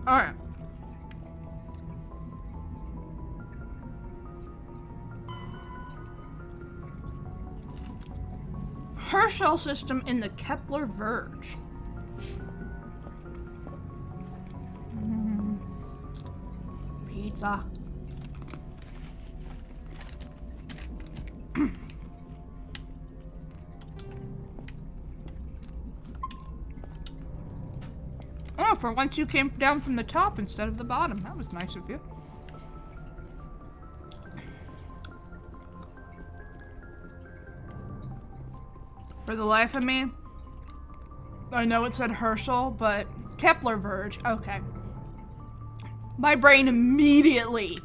Alright. Herschel system in the Kepler Verge. Pizza. Oh, for once you came down from the top instead of the bottom. That was nice of you. For the life of me, I know it said Herschel, but Kepler Verge, okay. My brain immediately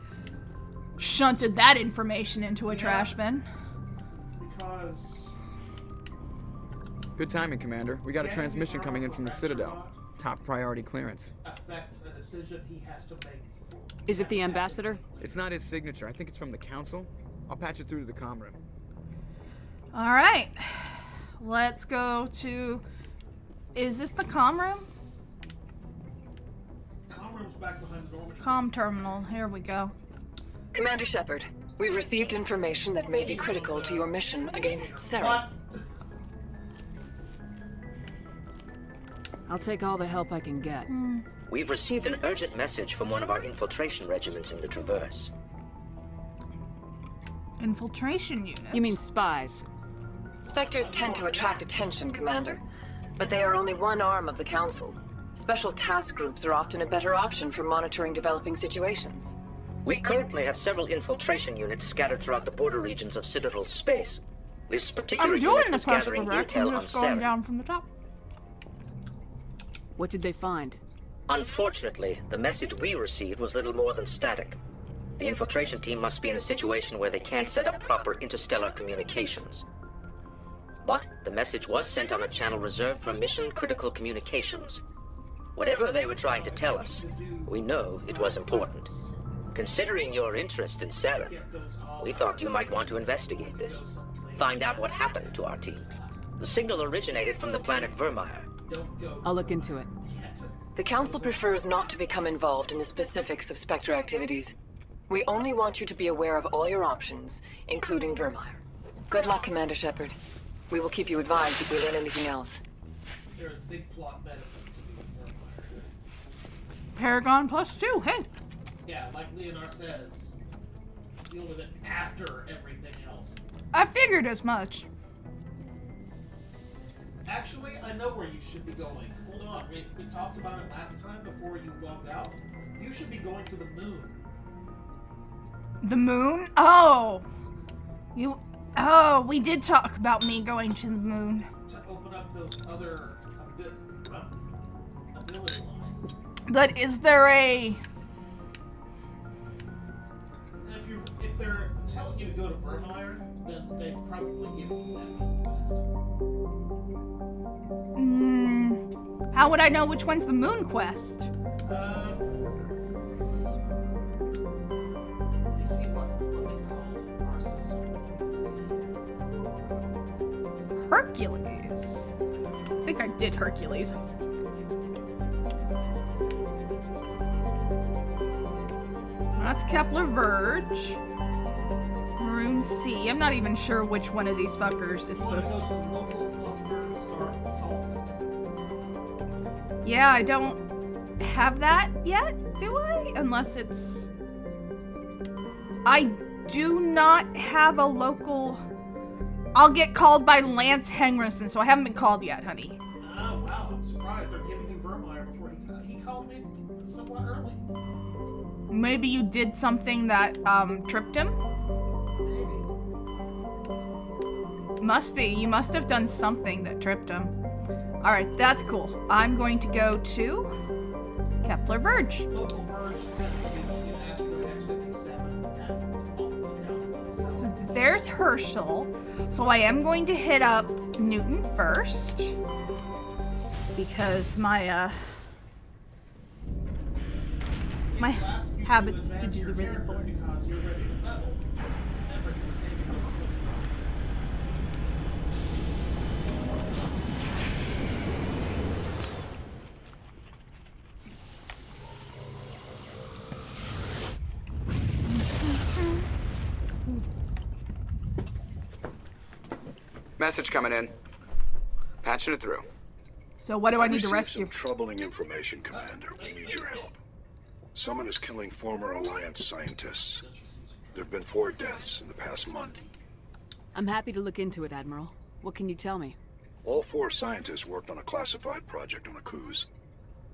shunted that information into a trash bin. Because... Good timing, Commander. We got a transmission coming in from the Citadel. Top priority clearance. Affects a decision he has to make. Is it the ambassador? It's not his signature. I think it's from the council. I'll patch it through to the comm room. All right. Let's go to... Is this the comm room? Comm room's back behind the Normandy. Comm terminal. Here we go. Commander Shepard, we've received information that may be critical to your mission against Sarah. I'll take all the help I can get. We've received an urgent message from one of our infiltration regiments in the Traverse. Infiltration units? You mean spies? Spectres tend to attract attention, Commander, but they are only one arm of the Council. Special task groups are often a better option for monitoring developing situations. We currently have several infiltration units scattered throughout the border regions of Citadel space. This particular I'm doing unit the is gathering partial direct. intel I'm on just going Sarah. down from the top. What did they find? Unfortunately, the message we received was little more than static. The infiltration team must be in a situation where they can't set up proper interstellar communications. But the message was sent on a channel reserved for mission-critical communications. Whatever they were trying to tell us, we know it was important. Considering your interest in Sarah, we thought you might want to investigate this. Find out what happened to our team. The signal originated from the planet Vermeer. I'll look into it. The Council prefers not to become involved in the specifics of Spectre activities. We only want you to be aware of all your options, including Vermeer. Good luck, Commander Shepard. We will keep you advised if we learn anything else. There's big plot medicine to do with Vermeer. Paragon +2, hey. Yeah, like Leonard says, deal with it after everything else. I figured as much. Actually, I know where you should be going. Hold on, we talked about it last time before you logged out. You should be going to the moon. The moon? Oh. We did talk about me going to the moon. To open up those other ability lines. But is there a... If they're telling you to go to Vermeer, then they probably give you that quest. How would I know which one's the moon quest? You see what they call our system. Hercules. I think I did Hercules. That's Kepler Verge. Maroon Sea. I'm not even sure which one of these fuckers is supposed to. Local cluster star sol system. Yeah, I don't have that yet, do I? Unless it's... I do not have a local... I'll get called by Lance Henrison, so I haven't been called yet, honey. Oh, wow. I'm surprised they're giving you Vermeer before he called me somewhat early. Maybe you did something that, tripped him? Maybe. Must be. You must have done something that tripped him. Alright, that's cool. I'm going to go to Kepler Verge. Local Verge tends to be an asteroid X-57. So there's Herschel. So I am going to hit up Newton first. Because my habits to do the really boring. Message coming in. Patching it through. So what do I need to rescue? Some troubling information, Commander. We need your help. Someone is killing former Alliance scientists. There have been 4 deaths in the past month. I'm happy to look into it, Admiral. What can you tell me? All 4 scientists worked on a classified project on Akuz.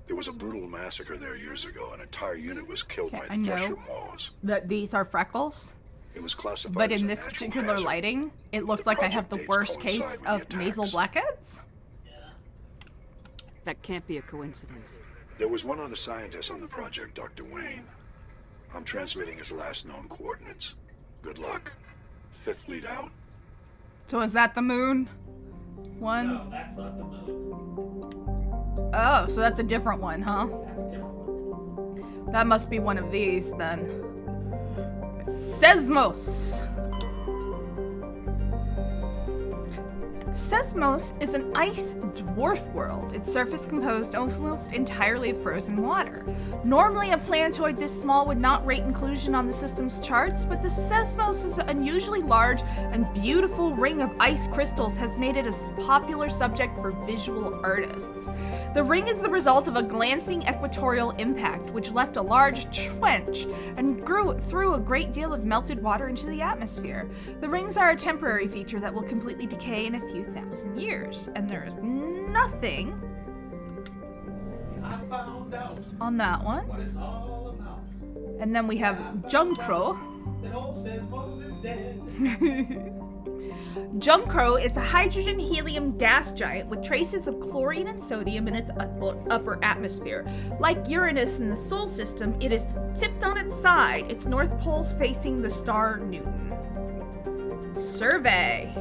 There was a brutal massacre there years ago. An entire unit was killed by I know Thresher Maws. that these are freckles. It was classified But as in a this natural particular hazard. lighting, it looks The like I project have the dates worst coincide case with the of nasal attacks. blackheads. That can't be a coincidence. There was one other scientist on the project, Dr. Wayne. I'm transmitting his last known coordinates. Good luck. 5th fleet out. So is that the moon? One? No, that's not the moon. Oh, so that's a different one, huh? That's a different one. That must be one of these, then. Sesmos! Sesmos is an ice dwarf world. Its surface composed almost entirely of frozen water. Normally, a planetoid this small would not rate inclusion on the system's charts, but the Sesmos' unusually large and beautiful ring of ice crystals has made it a popular subject for visual artists. The ring is the result of a glancing equatorial impact, which left a large trench and threw a great deal of melted water into the atmosphere. The rings are a temporary feature that will completely decay in a few thousand years, and there is nothing I found out on that one. what it's all about. And then we have Junkro. It all says Moses dead. Junkro is a hydrogen-helium gas giant with traces of chlorine and sodium in its upper atmosphere. Like Uranus in the Sol system, it is tipped on its side, its north poles facing the star Newton. Survey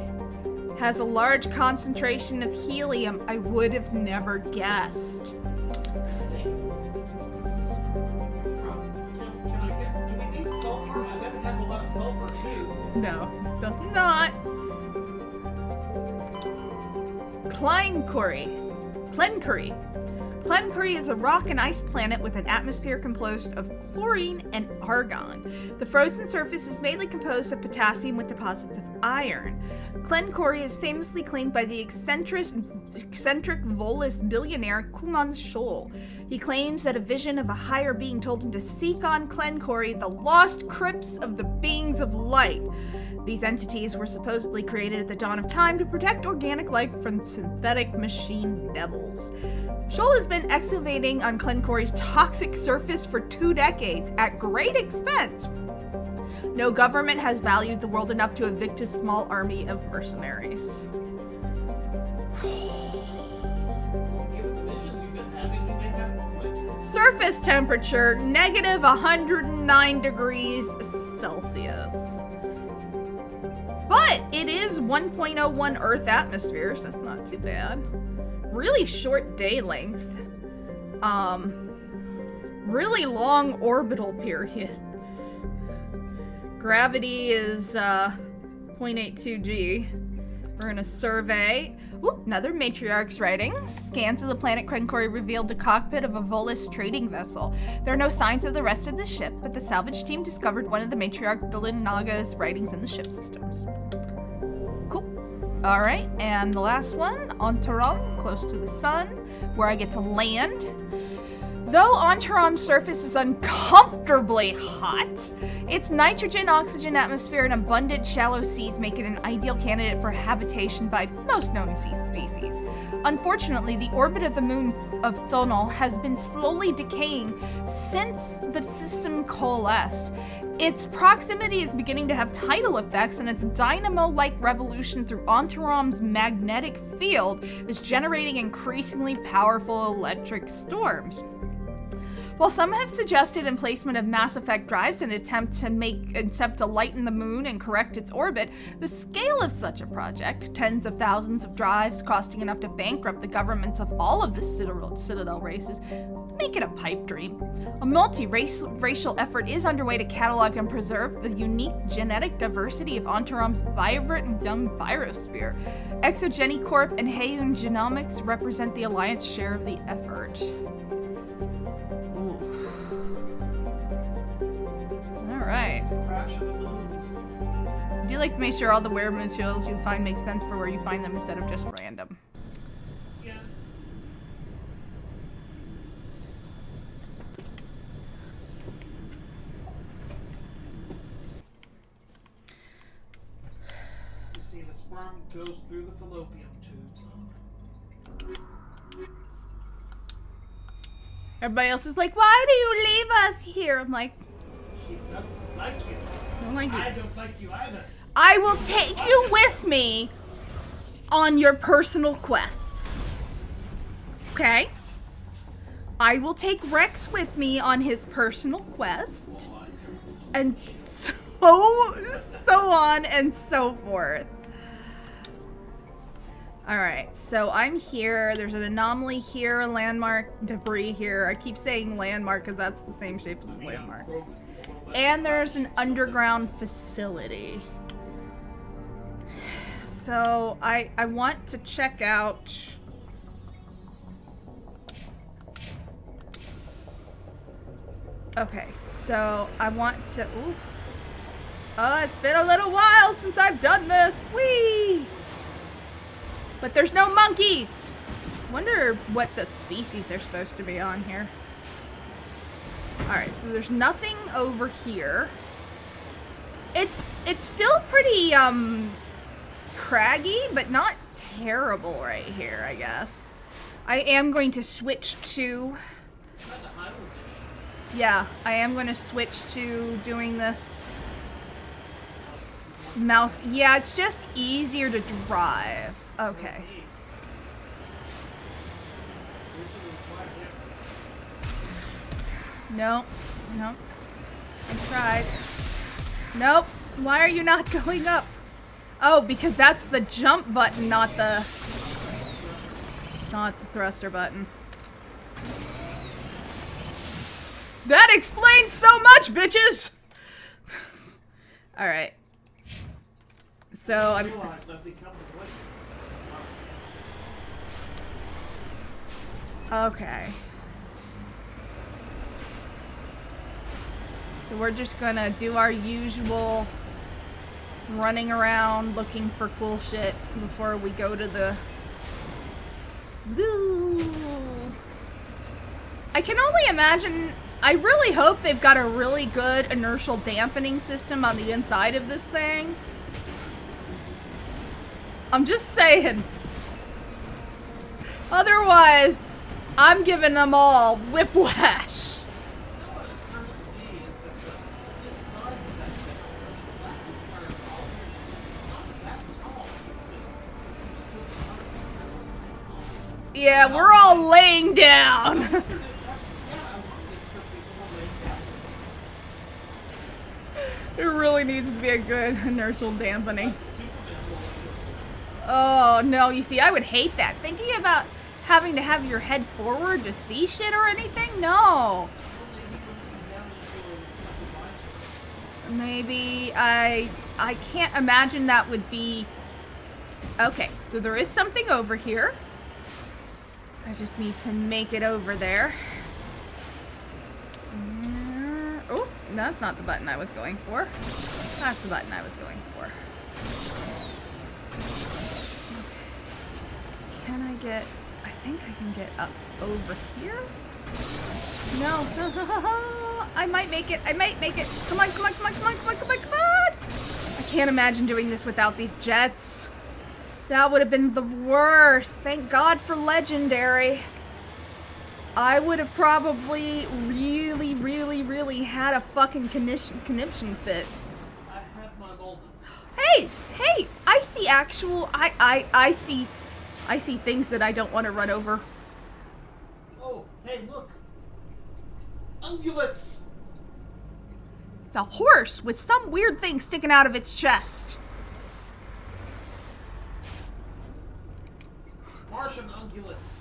has a large concentration of helium. I would have never guessed. No, it does not. Clencury. Clencury is a rock and ice planet with an atmosphere composed of chlorine and argon. The frozen surface is mainly composed of potassium with deposits of iron. Clencury is famously claimed by the eccentric Volus billionaire Kuman Shoal. He claims that a vision of a higher being told him to seek on Clencury the lost crypts of the beings of light. These entities were supposedly created at the dawn of time to protect organic life from synthetic machine devils. Shoal has been excavating on Clencury's toxic surface for 2 decades at great expense. No government has valued the world enough to evict a small army of mercenaries. Surface temperature, negative 109 degrees Celsius. But it is 1.01 Earth atmosphere, so that's not too bad. Really short day length. Really long orbital period. Gravity is 0.82 G. We're gonna survey. Ooh, another Matriarch's writing. Scans of the planet Clencury revealed the cockpit of a Volus trading vessel. There are no signs of the rest of the ship, but the salvage team discovered one of the Matriarch Dylan Naga's writings in the ship systems. Cool. Alright, and the last one, Antaram, close to the sun, where I get to land. Though Antaram's surface is uncomfortably hot, its nitrogen, oxygen atmosphere, and abundant shallow seas make it an ideal candidate for habitation by most known sea species. Unfortunately, the orbit of the moon of Thonal has been slowly decaying since the system coalesced. Its proximity is beginning to have tidal effects, and its dynamo-like revolution through Antaram's magnetic field is generating increasingly powerful electric storms. While some have suggested emplacement of Mass Effect drives in an attempt to lighten the moon and correct its orbit, the scale of such a project, tens of thousands of drives costing enough to bankrupt the governments of all of the Citadel races, make it a pipe dream. A multi-racial effort is underway to catalog and preserve the unique genetic diversity of Antaram's vibrant and young biosphere. ExogeniCorp and Heun Genomics represent the Alliance share of the effort. Alright. I do like to make sure all the wear materials you find make sense for where you find them instead of just random. Yeah. You see, the sperm goes through the fallopian tubes. Everybody else is like, why do you leave us here? I'm like, She doesn't like you. I don't like you. I don't like you either. I will take you with me on your personal quests. Okay? I will take Rex with me on his personal quest. And so on and so forth. Alright, so I'm here. There's an anomaly here, a landmark, debris here. I keep saying landmark because that's the same shape as a landmark. And there's an underground facility. So I want to check out... Okay, so I want to... Oof. Oh, it's been a little while since I've done this. Whee! But there's no monkeys. Wonder what the species are supposed to be on here. Alright, so there's nothing over here. It's still pretty, craggy, but not terrible right here, I guess. I am going to switch to... Yeah, I am going to switch to doing this mouse. Yeah, it's just easier to drive. Okay. Nope. Nope. I tried. Nope. Why are you not going up? Oh, because that's the jump button, not the thruster button. That explains so much, bitches! Alright. So I'm. Okay. So we're just gonna do our usual running around looking for cool shit before we go to the... I can only imagine... I really hope they've got a really good inertial dampening system on the inside of this thing. I'm just saying. Otherwise, I'm giving them all whiplash. Yeah, we're all laying down. There really needs to be a good inertial dampening. Oh, no. You see, I would hate that. Thinking about having to have your head forward to see shit or anything? No. Maybe I can't imagine that would be... Okay, so there is something over here. I just need to make it over there. Oh, that's not the button I was going for. That's the button I was going for. Can I get... I think I can get up over here? No. I might make it. I might make it. Come on, come on, come on, come on, come on, come on, come on! I can't imagine doing this without these jets. That would have been the worst. Thank God for Legendary. I would have probably really had a fucking conniption fit. I had my moments. Hey, hey! I see actual. I see things that I don't want to run over. Oh, hey, look. Ungulates. It's a horse with some weird thing sticking out of its chest. Martian ungulates.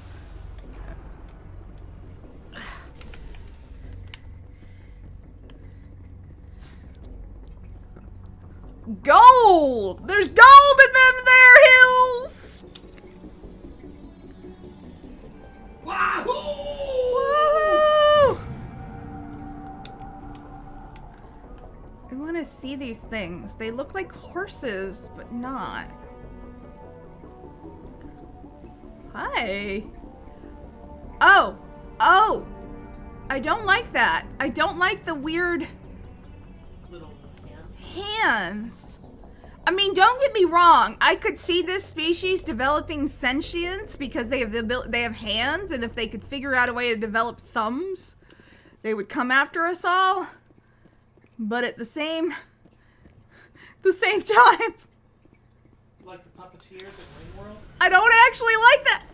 Gold! There's gold in them there hills! Wahoo! Woohoo! I want to see these things. They look like horses, but not. Hi. Oh. Oh. I don't like that. I don't like the weird Little hands. I mean, don't get me wrong. I could see this species developing sentience because they have hands, and if they could figure out a way to develop thumbs, they would come after us all. But at the same time, like the puppeteers in Ringworld? I don't actually like that.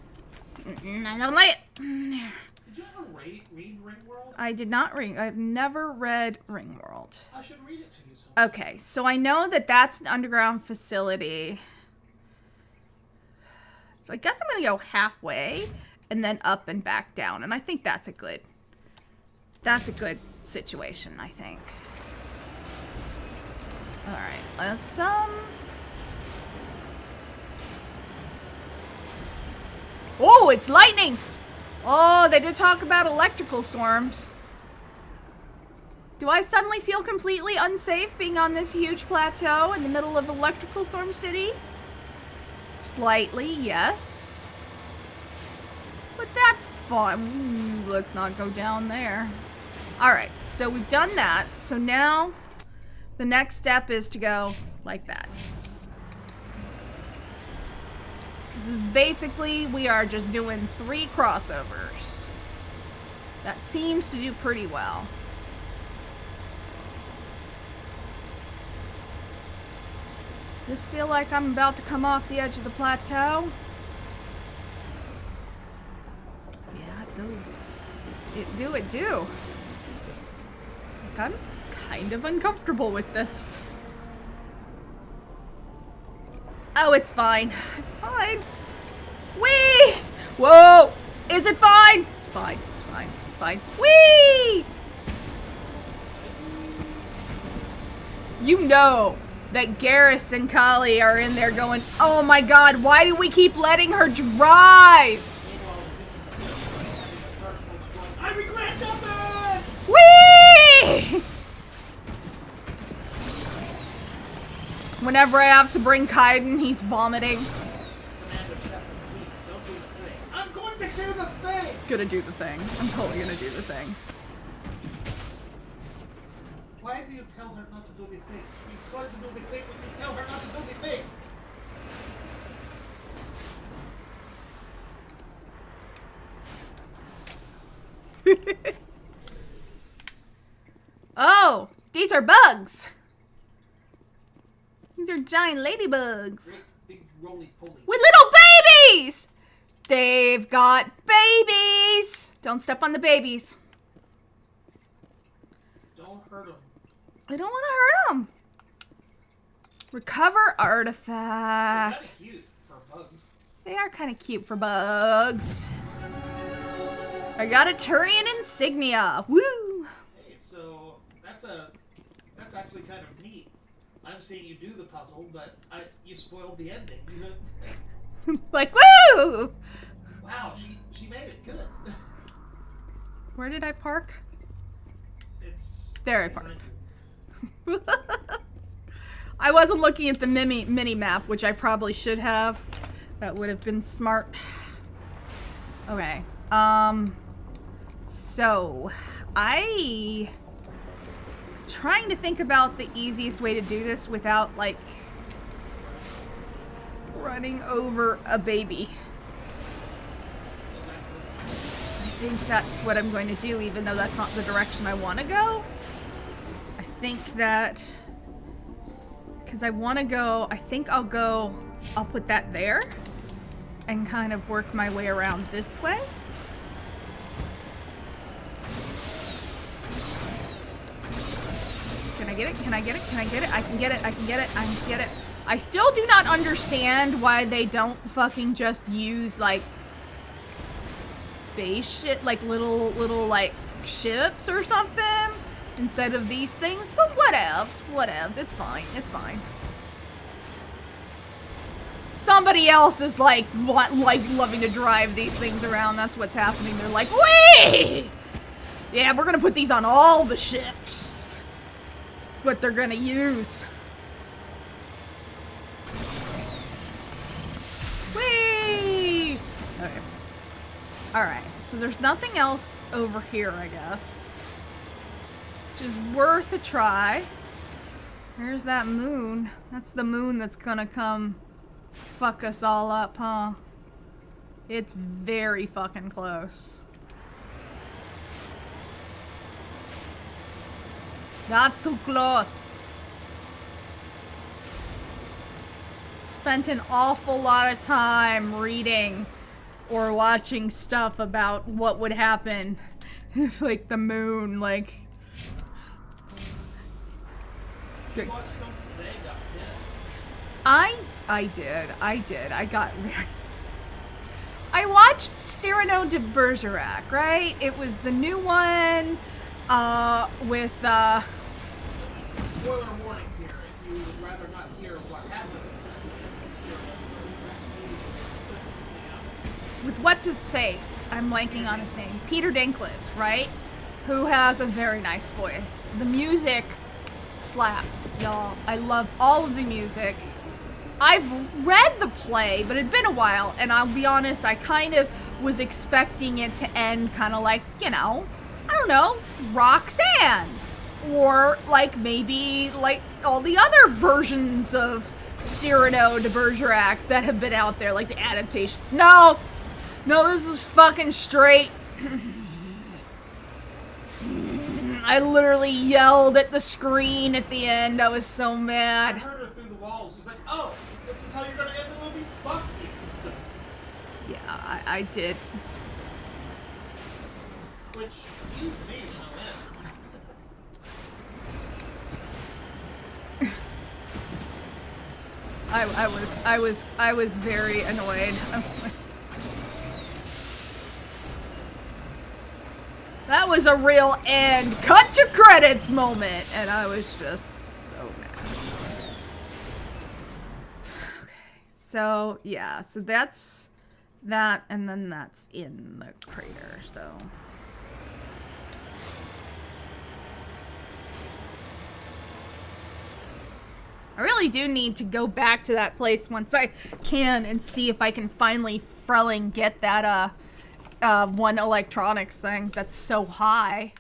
I don't like it. Did you ever read Ringworld? I did not read. I've never read Ringworld. I should read it to you sometime. Okay, so I know that that's an underground facility. So I guess I'm going to go halfway and then up and back down. And I think that's a good situation, I think. All right, let's, Oh, it's lightning! Oh, they did talk about electrical storms. Do I suddenly feel completely unsafe being on this huge plateau in the middle of electrical storm city? Slightly, yes. But that's fun. Ooh, let's not go down there. Alright, so we've done that. So now the next step is to go like that. Because basically we are just doing 3 crossovers. That seems to do pretty well. Does this feel like I'm about to come off the edge of the plateau? Yeah, it do. Like, I'm kind of uncomfortable with this. Oh, it's fine. It's fine. Whee! Whoa! Is it fine? It's fine. It's fine. It's fine. Whee! You know that Garrus and Kali are in there going, oh my god, why do we keep letting her drive? I regret nothing! Whee! Whenever I have to bring Kaiden, he's vomiting. I'm going to do the thing! Gonna do the thing. I'm totally gonna do the thing. Why do you tell her not to do the thing? She's going to do the thing when you tell her not to do the thing! Oh, these are bugs. These are giant ladybugs. Big roly-poly. With little babies! They've got babies! Don't step on the babies. Don't hurt them. I don't want to hurt them. Recover artifact. They're kind of cute for bugs. They are kind of cute for bugs. I got a Turian insignia. Woo! Hey, so that's actually kind of neat. I'm seeing you do the puzzle, but you spoiled the ending. Like, woo! Wow, she made it good. Where did I park? It's there. I parked. I wasn't looking at the mini map, which I probably should have. That would have been smart. Okay. So I'm trying to think about the easiest way to do this without like running over a baby. I think that's what I'm going to do, even though that's not the direction I want to go. I think that because I want to go, I think I'll put that there and kind of work my way around this way. Can I get it? Can I get it? Can I get it? I can get it. I can get it. I can get it. I still do not understand why they don't fucking just use like spaceship, like little like ships or something instead of these things. But whatevs. It's fine. It's fine. Somebody else is like loving to drive these things around. That's what's happening. They're like, wait! Yeah, we're gonna put these on all the ships. That's what they're gonna use. Whee! Okay. Alright, so there's nothing else over here, I guess. Which is worth a try. Here's that moon. That's the moon that's gonna come fuck us all up, huh? It's very fucking close. Not too close. Spent an awful lot of time reading or watching stuff about what would happen if, like, the moon, like... You watched something today, got pissed. I did. I got very... I watched Cyrano de Bergerac, right? It was the new one, with, Spoiler warning here, if you would rather not hear what happens. With what's his face? I'm blanking on his name. Peter Dinklage, right? Who has a very nice voice. The music slaps, y'all. I love all of the music. I've read the play, but it'd been a while, and I'll be honest, I kind of was expecting it to end kind of like, you know, I don't know, Roxanne. Or like maybe like all the other versions of Cyrano de Bergerac that have been out there, like the adaptation. No, this is fucking straight. I literally yelled at the screen at the end. I was so mad. I heard her through the walls. It was like, oh, this is how you're gonna end the movie? Fuck you. Yeah, I did. Which, you me, no I was very annoyed. That was a real end, cut to credits moment, and I was just so mad. So, yeah. So that's that, and then that's in the crater, so... I really do need to go back to that place once I can and see if I can finally frelling get that, one electronics thing that's so high.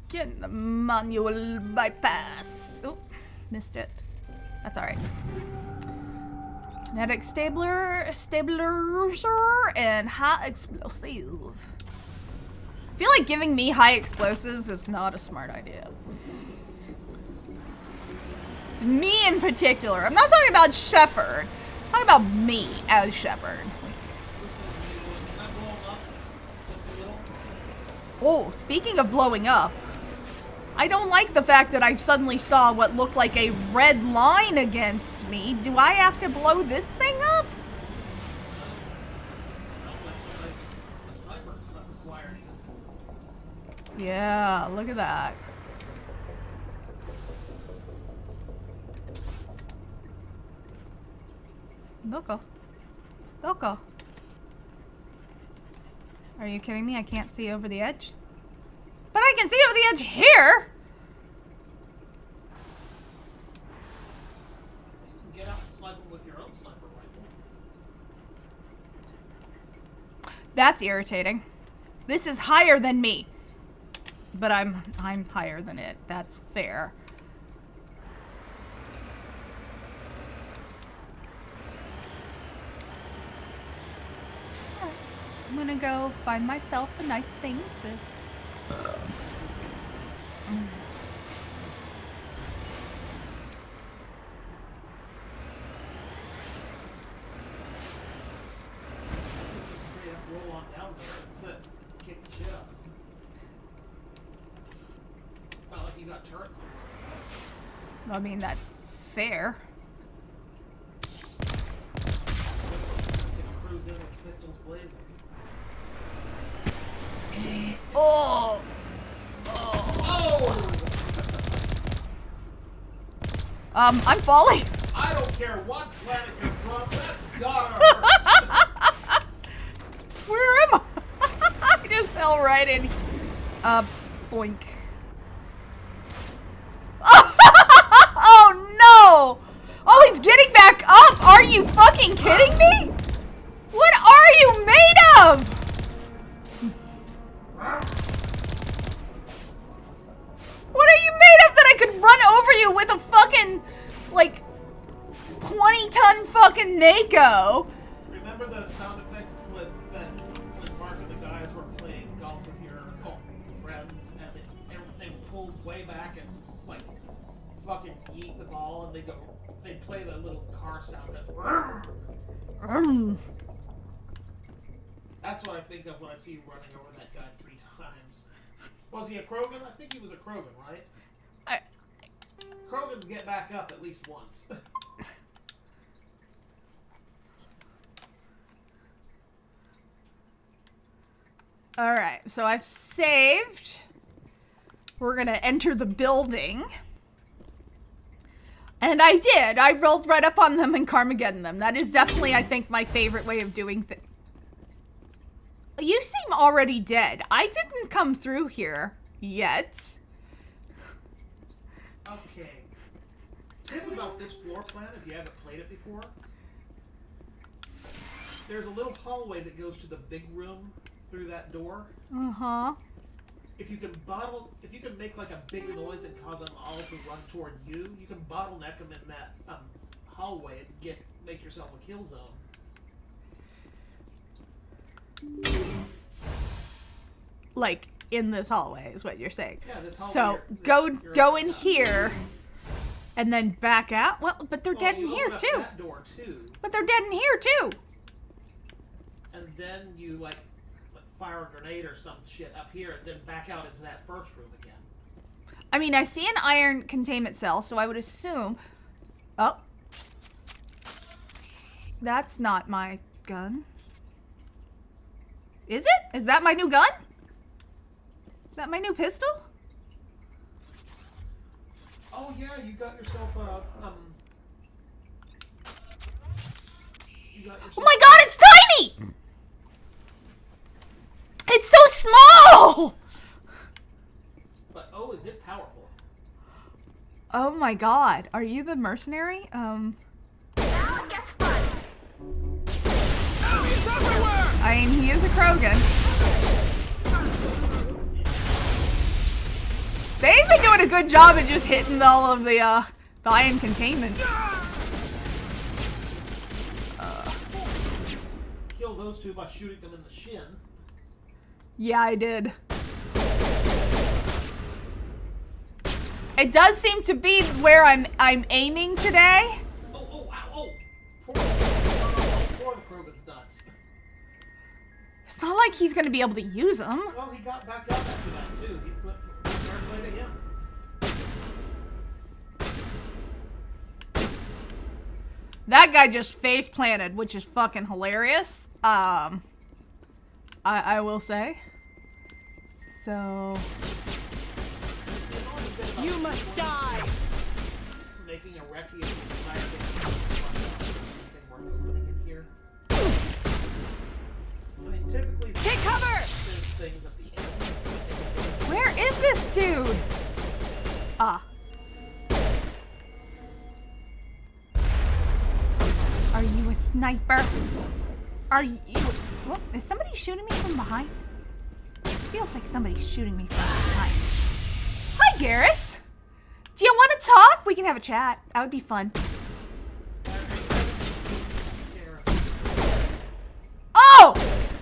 Begin the manual bypass. Oh, missed it. That's alright. Kinetic stabilizer, and high explosive. I feel like giving me high explosives is not a smart idea. It's me in particular. I'm not talking about Shepard. I'm talking about me as Shepard. Oh, speaking of blowing up, I don't like the fact that I suddenly saw what looked like a red line against me. Do I have to blow this thing up? Yeah, look at that. Loco. Loco. Are you kidding me? I can't see over the edge? But I can see over the edge here! You can get out and snipe them with your own sniper rifle. That's irritating. This is higher than me. But I'm higher than it. That's fair. I'm gonna go find myself a nice thing to... Roll on down there and kick the shit up. It's not like you got turrets on. I mean, that's fair. Cruise in with pistols blazing. Oh! Oh! I'm falling. I don't care what planet you're from, that's gotta hurt. Where am I? I just fell right in. Boink. Oh no! Oh, he's getting back up! Are you fucking kidding me? What are you made of? What are you made of that I could run over you with a fucking, like, 20-ton fucking Mako? Remember the sound effects when Mark and the guys were playing golf with your friends, and they pulled way back and like fucking eat the ball, and they'd play the little car sound. That's what I think of when I see you running over that guy 3 times. Was he a Krogan? I think he was a Krogan, right? Krogans get back up at least once. Alright, so I've saved. We're gonna enter the building. And I did. I rolled right up on them and Carmageddon them. That is definitely, I think, my favorite way of doing things. You seem already dead. I didn't come through here yet. Okay. Tip about this floor plan, if you haven't played it before. There's a little hallway that goes to the big room through that door. Uh-huh. If you can make like a big noise and cause them all to run toward you, you can bottleneck them in that hallway and make yourself a kill zone. Like, in this hallway is what you're saying. Yeah, this hallway. So, go in here, and then back out? Well, but they're dead in here, too. That door, too. But they're dead in here, too. And then you, like fire a grenade or some shit up here, and then back out into that first room again. I mean, I see an iron containment cell, so I would assume... Oh. That's not my gun. Is it? Is that my new gun? that my new pistol? Oh yeah, you got yourself a Oh my god, it's tiny! It's so small! But oh, is it powerful? Oh my god, are you the mercenary? Now it gets fun. I mean, he is a Krogan. They've been doing a good job at just hitting all of the ion containment. Kill those two by shooting them in the shin. Yeah, I did. It does seem to be where I'm aiming today. Oh, ow, oh! Poor the Krogan's nuts. It's not like he's gonna be able to use them. Well, he got back up after that too. He started playing to him. That guy just face planted, which is fucking hilarious. I will say. So You must die! Making a recce of the entire thing. Anything worth opening in here? I mean, typically, Take cover! there's things at the end. where is this dude? Ah. Are you a sniper? Are you? What? Is somebody shooting me from behind? It feels like somebody's shooting me from behind. Hi, Garrus. Do you want to talk? We can have a chat. That would be fun. Oh!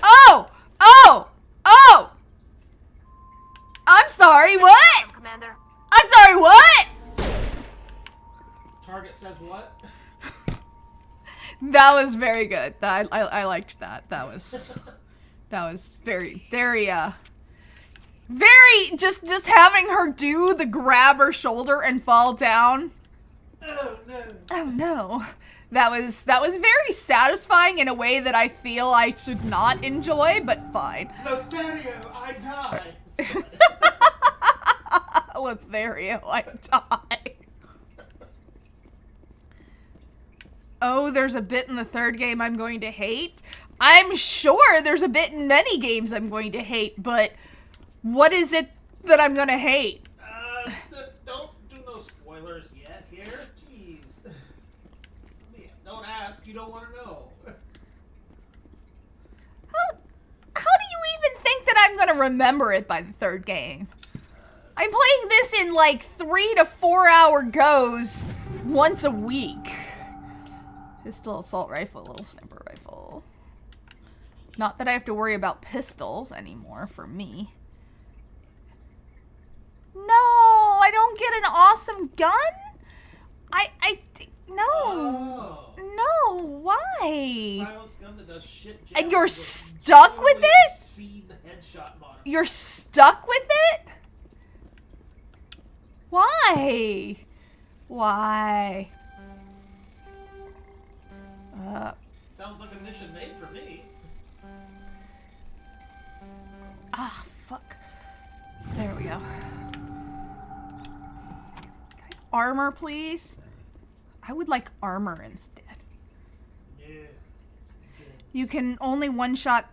Oh! Oh! Oh! I'm sorry, what? Commander. I'm sorry, what? Target says what? That was very good. I liked that. That was very just having her do the grab her shoulder and fall down. Oh no. Oh no. That was very satisfying in a way that I feel I should not enjoy, but fine. Lothario, I die. Lothario, I die. Oh, there's a bit in the third game I'm going to hate. I'm sure there's a bit in many games I'm going to hate, but what is it that I'm going to hate? Don't do no spoilers yet here. Jeez. Don't ask, you don't want to know. How do you even think that I'm going to remember it by the third game? I'm playing this in like 3 to 4 hour goes once a week. Pistol, assault rifle, little sniper rifle. Not that I have to worry about pistols anymore for me. No, I don't get an awesome gun? No. Oh. No, why? Silence gun that does shit And you're stuck with it? See the headshot modifier. You're stuck with it? Why? Why? Sounds like a mission made for me. Ah, fuck. There we go. Armor, please? I would like armor instead. Yeah, it's good. You can only one-shot...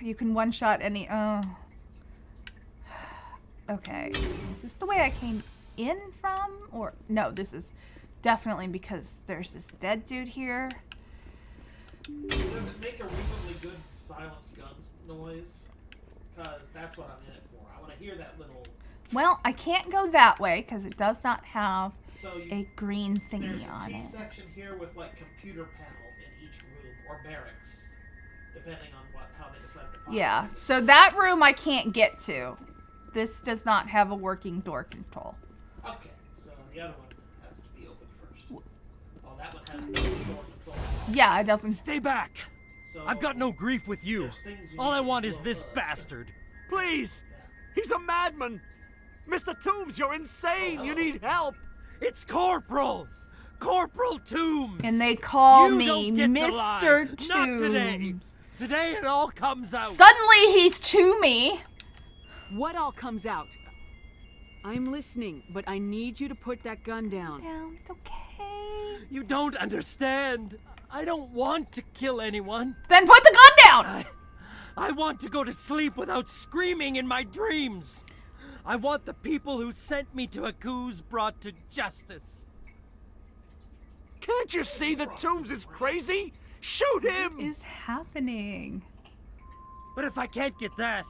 You can one-shot any... Oh. Okay. Is this the way I came in from? Or... No, this is definitely because there's this dead dude here. Does it make a reasonably good silenced guns noise? Because that's what I'm in it for. I want to hear that little... Well, I can't go that way because it does not have a green thingy there's on a it. T-section here with like computer panels in each room, or barracks, depending on how they decide to populate. Yeah, so that room I can't get to. This does not have a working door control. Okay, so the other one has to be open first. Oh, that one has no door control. Yeah, it doesn't. Stay back! So I've got no grief with you. All I want is this bastard. Please! He's a madman! Mr. Toombs, you're insane! You need help! It's Corporal! Corporal Toombs! And they call You me don't get to Mr. lie. Not today. Toombs. Today it all comes out. Suddenly he's to me. what all comes out? I'm listening, but I need you to put that gun down. Down, it's okay. You don't understand. I don't want to kill anyone. Then put the gun down! I want to go to sleep without screaming in my dreams. I want the people who sent me to Aku's brought to justice. Can't you see that Toombs is crazy? Shoot him! What is happening? But if I can't get that,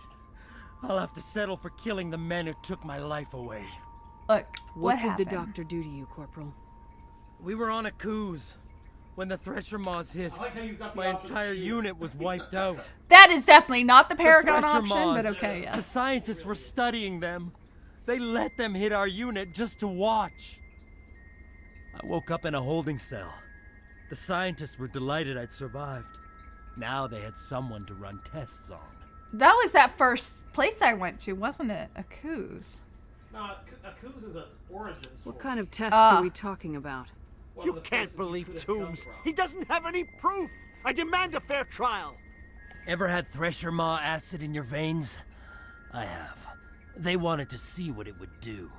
I'll have to settle for killing the men who took my life away. Look, what did happened? the doctor do to you, Corporal? We were on Aku's when the Thresher Maws hit. I like how you got the My option to entire shoot. unit was wiped out. That is definitely not the Paragon Thresher option, Maws, but okay, The yes. scientists were studying them. They let them hit our unit just to watch. I woke up in a holding cell. The scientists were delighted I'd survived. Now they had someone to run tests on. That was that first place I went to, wasn't it? Aku's. No, Aku's is an origin story. What kind of tests are we talking about? You can't believe Toombs. He doesn't have any proof. I demand a fair trial. Ever had Thresher Maw acid in your veins? I have. They wanted to see what it would do.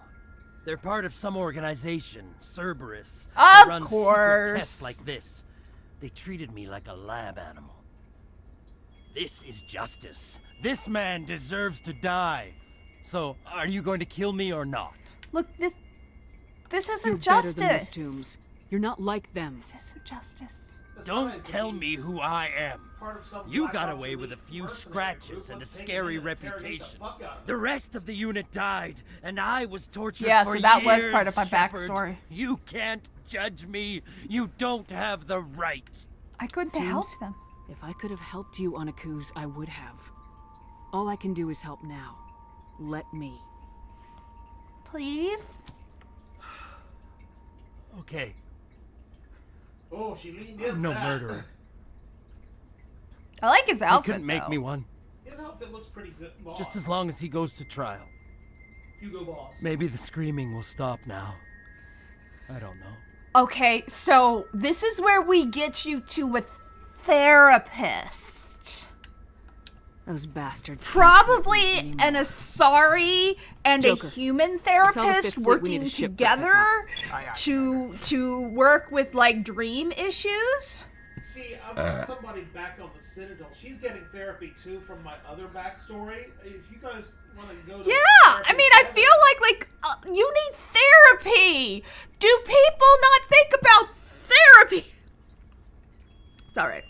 They're part of some organization, Cerberus, that runs secret tests like this. They treated me like a lab animal. This is justice. This man deserves to die. So, are you going to kill me or not? Look, this isn't You're justice. better than this, Toombs. You're not like them. This isn't justice. Don't tell me who I am. Part of some You black got ops away with a elite few mercenary scratches group. and a Let's take scary them in and interrogate reputation. the fuck out of The them. rest of the unit died, and I was tortured Yeah, for so that was years, part of my Shepard. backstory. You can't judge me. You don't have the right. I couldn't help them. If I could have helped you on Aku's, I would have. All I can do is help now. Let me. Please? Okay, Oh, she leaned in. I'm no for that. murderer. I like his He outfit, couldn't make though. me one. His outfit looks pretty good, boss. Just as long as he goes to trial. Hugo Boss. Maybe the screaming will stop now. I don't know. Okay, so this is where we get you to a therapist. Those bastards. Probably an Asari and Joker, a human tell the therapist Fifth Fleet we working need a ship for together pickup. to work with like dream issues. See, I've got somebody back on the Citadel. She's getting therapy too from my other backstory. If you guys want to go to Yeah, therapy I mean, I together- feel like you need therapy. Do people not think about therapy? It's all right.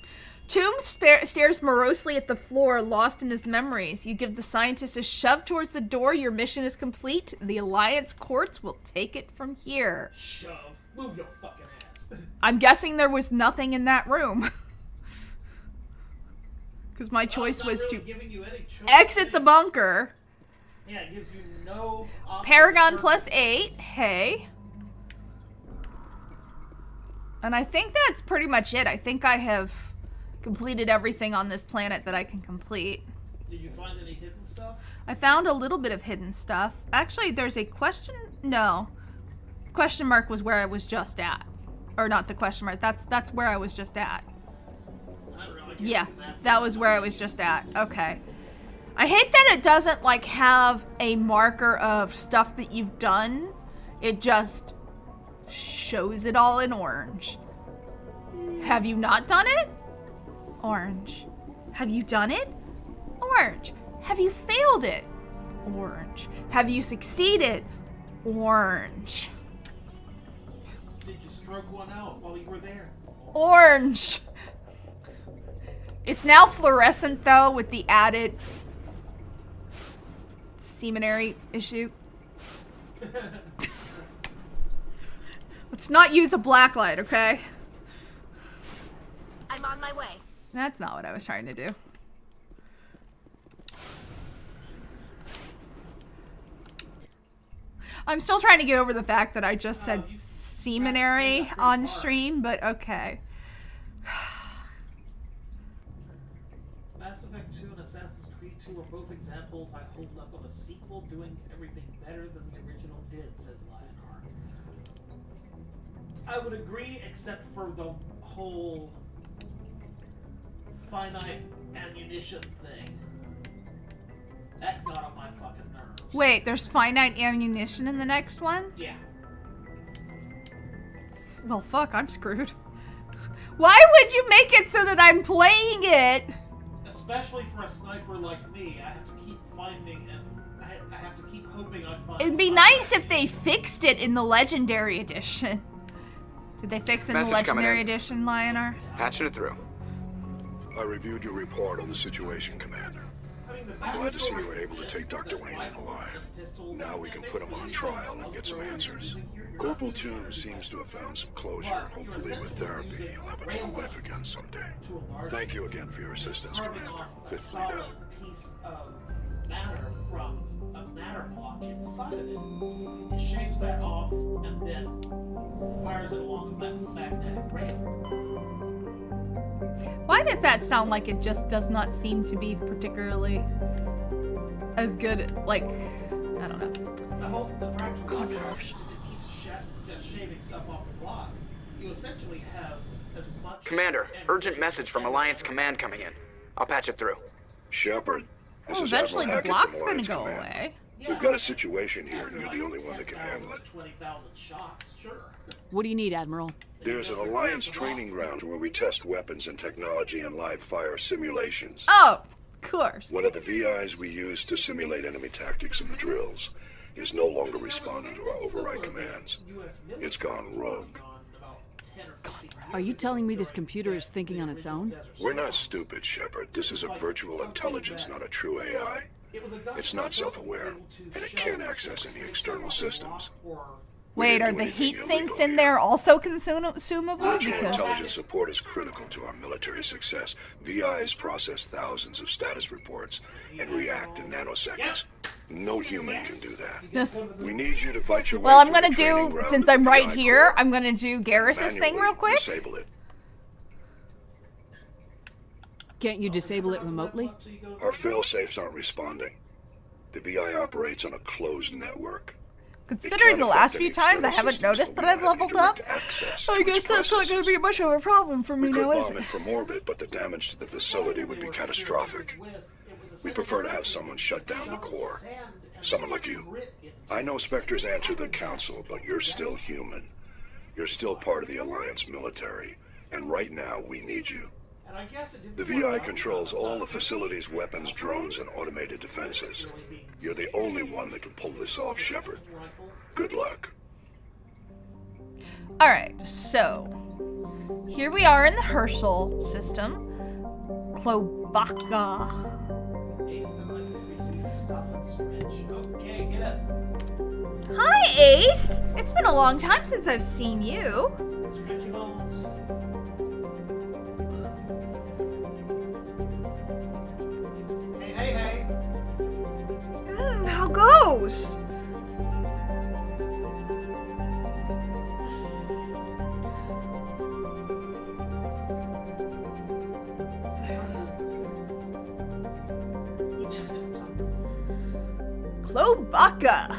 Toombs stares morosely at the floor, lost in his memories. You give the scientist a shove towards the door. Your mission is complete. The Alliance courts will take it from here. Shove. Move your fucking ass. I'm guessing there was nothing in that room. Because my choice was really to giving you any choice. exit the bunker. Yeah, it gives you no option Paragon for- plus 8. Hey. And I think that's pretty much it. I think I have completed everything on this planet that I can complete. Did you find any hidden stuff? I found a little bit of hidden stuff. Actually, there's a question. No. Question mark was where I was just at. Or not the question mark. That's where I was just at. Yeah, that was where I was just at. Okay. I hate that it doesn't like have a marker of stuff that you've done. It just shows it all in orange. Have you not done it? Orange. Have you done it? Orange. Have you failed it? Orange. Have you succeeded? Orange. Did you stroke one out while you were there? Orange. It's now fluorescent though with the added seminary issue. Let's not use a black light, okay? I'm on my way. That's not what I was trying to do. I'm still trying to get over the fact that I just said seminary on stream, but okay. Mass Effect 2 and Assassin's Creed 2 are both examples I hold up of a sequel doing everything better than the original did, says Lionheart. I would agree, except for the whole finite ammunition thing. That got on my fucking nerves. Wait, there's finite ammunition in the next one? Yeah. Well, fuck, I'm screwed. Why would you make it so that I'm playing it? Especially for a sniper like me, I have to keep finding and I have to keep hoping I find. It'd be nice if they fixed it in the Legendary Edition. Did they fix it in the Message coming Legendary in. Edition, Lionar? Patching it through. I reviewed your report on the situation, Commander. I'm glad to see you were able to take Dr. Wayne alive. Now we can put him on trial and get some answers. Corporal Toombs seems to have found some closure. Hopefully with therapy, he'll have a new life again someday. Thank you again for your assistance, Commander. Fifth Fleet out. Piece of matter from a matter block inside of it. It shaves that off and then fires it along a magnetic rail. Why does that sound like it just does not seem to be particularly as good, like, I don't know. The whole practical option is if it keeps just shaving stuff off the block, you essentially have as much... Commander, urgent message from Alliance Command coming in. I'll patch it through. Shepard, this Oh, is eventually Admiral the Hackett block's from gonna Alliance go Command. away. We've got a situation here, and you're the only one that can handle it. 20,000 shots, sure. What do you need, Admiral? There's an Alliance training ground where we test weapons and technology in live fire simulations. Oh, of course. One of the VIs we use to simulate enemy tactics in the drills is no longer responding to our override commands. It's gone rogue. Are you telling me this computer is thinking on its own? We're not stupid, Shepard. This is a virtual intelligence, not a true AI. It's not self-aware, and it can't access any external systems. Wait, are the heat sinks in there also consumable? Virtual Because intelligence support is critical to our military success. VIs process thousands of status reports and react in nanoseconds. No human can do that. This- We need you to fight your way well, I'm through gonna the training do, ground since of I'm the right VI here, core. I'm gonna do Garrus's thing real Manually quick. Disable it. Can't you disable it remotely? Our fail-safes aren't responding. The VI operates on a closed network. Considering the last few times I haven't noticed that I've leveled up, I guess that's not gonna be much of a problem for me We could now, is bomb it? it from orbit, but the damage to the facility would be catastrophic. We prefer to have someone shut down the core. Someone like you. I know Spectres answer the Council, but you're still human. You're still part of the Alliance military, and right now we need you. The VI controls all the facility's weapons, drones, and automated defenses. You're the only one that can pull this off, Shepard. Good luck. Alright, so here we are in the Herschel system. Klobaka. Okay, get up. Hi, Ace! It's been a long time since I've seen you. Stretchy bones. Hey. How goes? Klobaka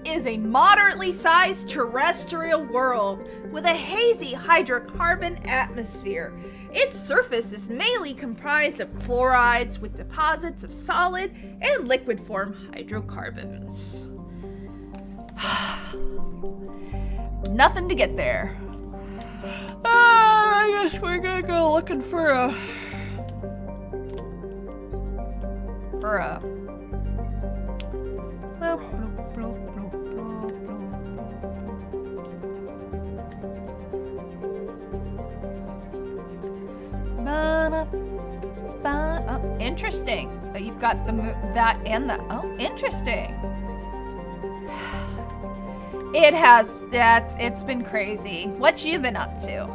is a moderately sized terrestrial world with a hazy hydrocarbon atmosphere. Its surface is mainly comprised of chlorides with deposits of solid and liquid form hydrocarbons. Nothing to get there. I guess we're gonna go looking for a oh, interesting. Oh, you've got the that and the oh, interesting. It's been crazy. What you been up to?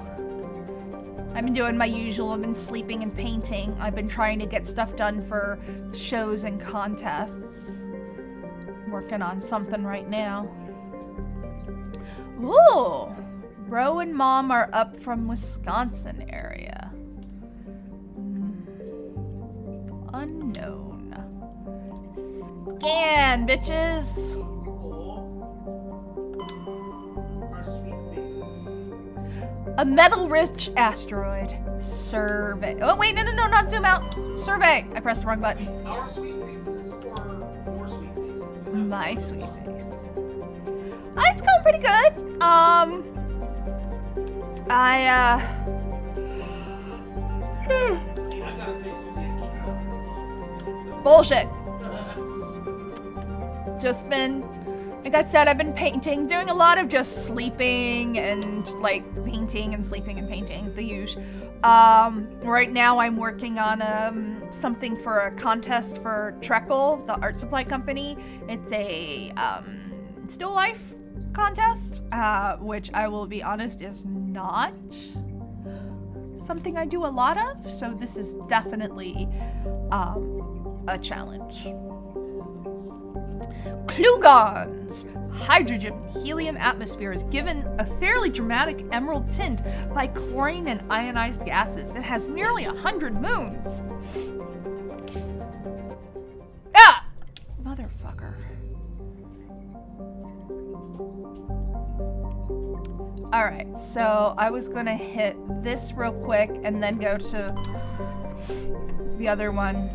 I've been doing my usual. I've been sleeping and painting. I've been trying to get stuff done for shows and contests. Working on something right now. Ooh! Ro and Mom are up from Wisconsin area. Unknown. Scan, bitches! A metal-rich asteroid. Survey. Oh, wait, no, not zoom out. Survey. I pressed the wrong button. Our sweet faces or my sweet face. It's going pretty good. Bullshit. Just been, like I said, I've been painting, doing a lot of just sleeping and like painting and sleeping and painting, the usual. Right now I'm working on something for a contest for Treckle, the art supply company. It's a still life contest, which I will be honest is not something I do a lot of, so this is definitely a challenge. Klugon's hydrogen helium atmosphere is given a fairly dramatic emerald tint by chlorine and ionized gases. It has nearly 100 moons. Ah! Motherfucker. Alright, so I was gonna hit this real quick and then go to the other one.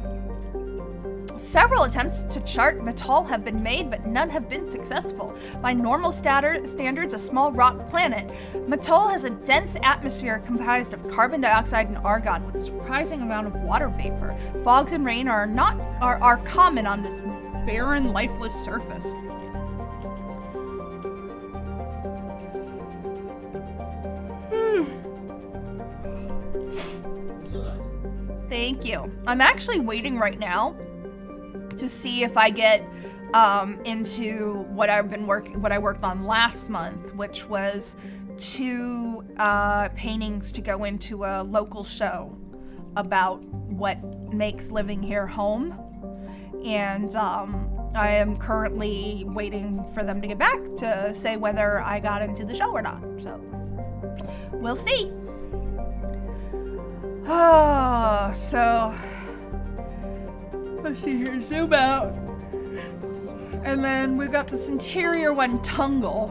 Several attempts to chart Matal have been made, but none have been successful. By normal standards, a small rock planet, Matal has a dense atmosphere comprised of carbon dioxide and argon with a surprising amount of water vapor. Fogs and rain are common on this barren, lifeless surface. Thank you. I'm actually waiting right now to see if I get into what I worked on last month, which was 2 paintings to go into a local show about what makes living here home. And I am currently waiting for them to get back to say whether I got into the show or not. So we'll see. So let's see here, zoom out. And then we've got this interior one, Tungle,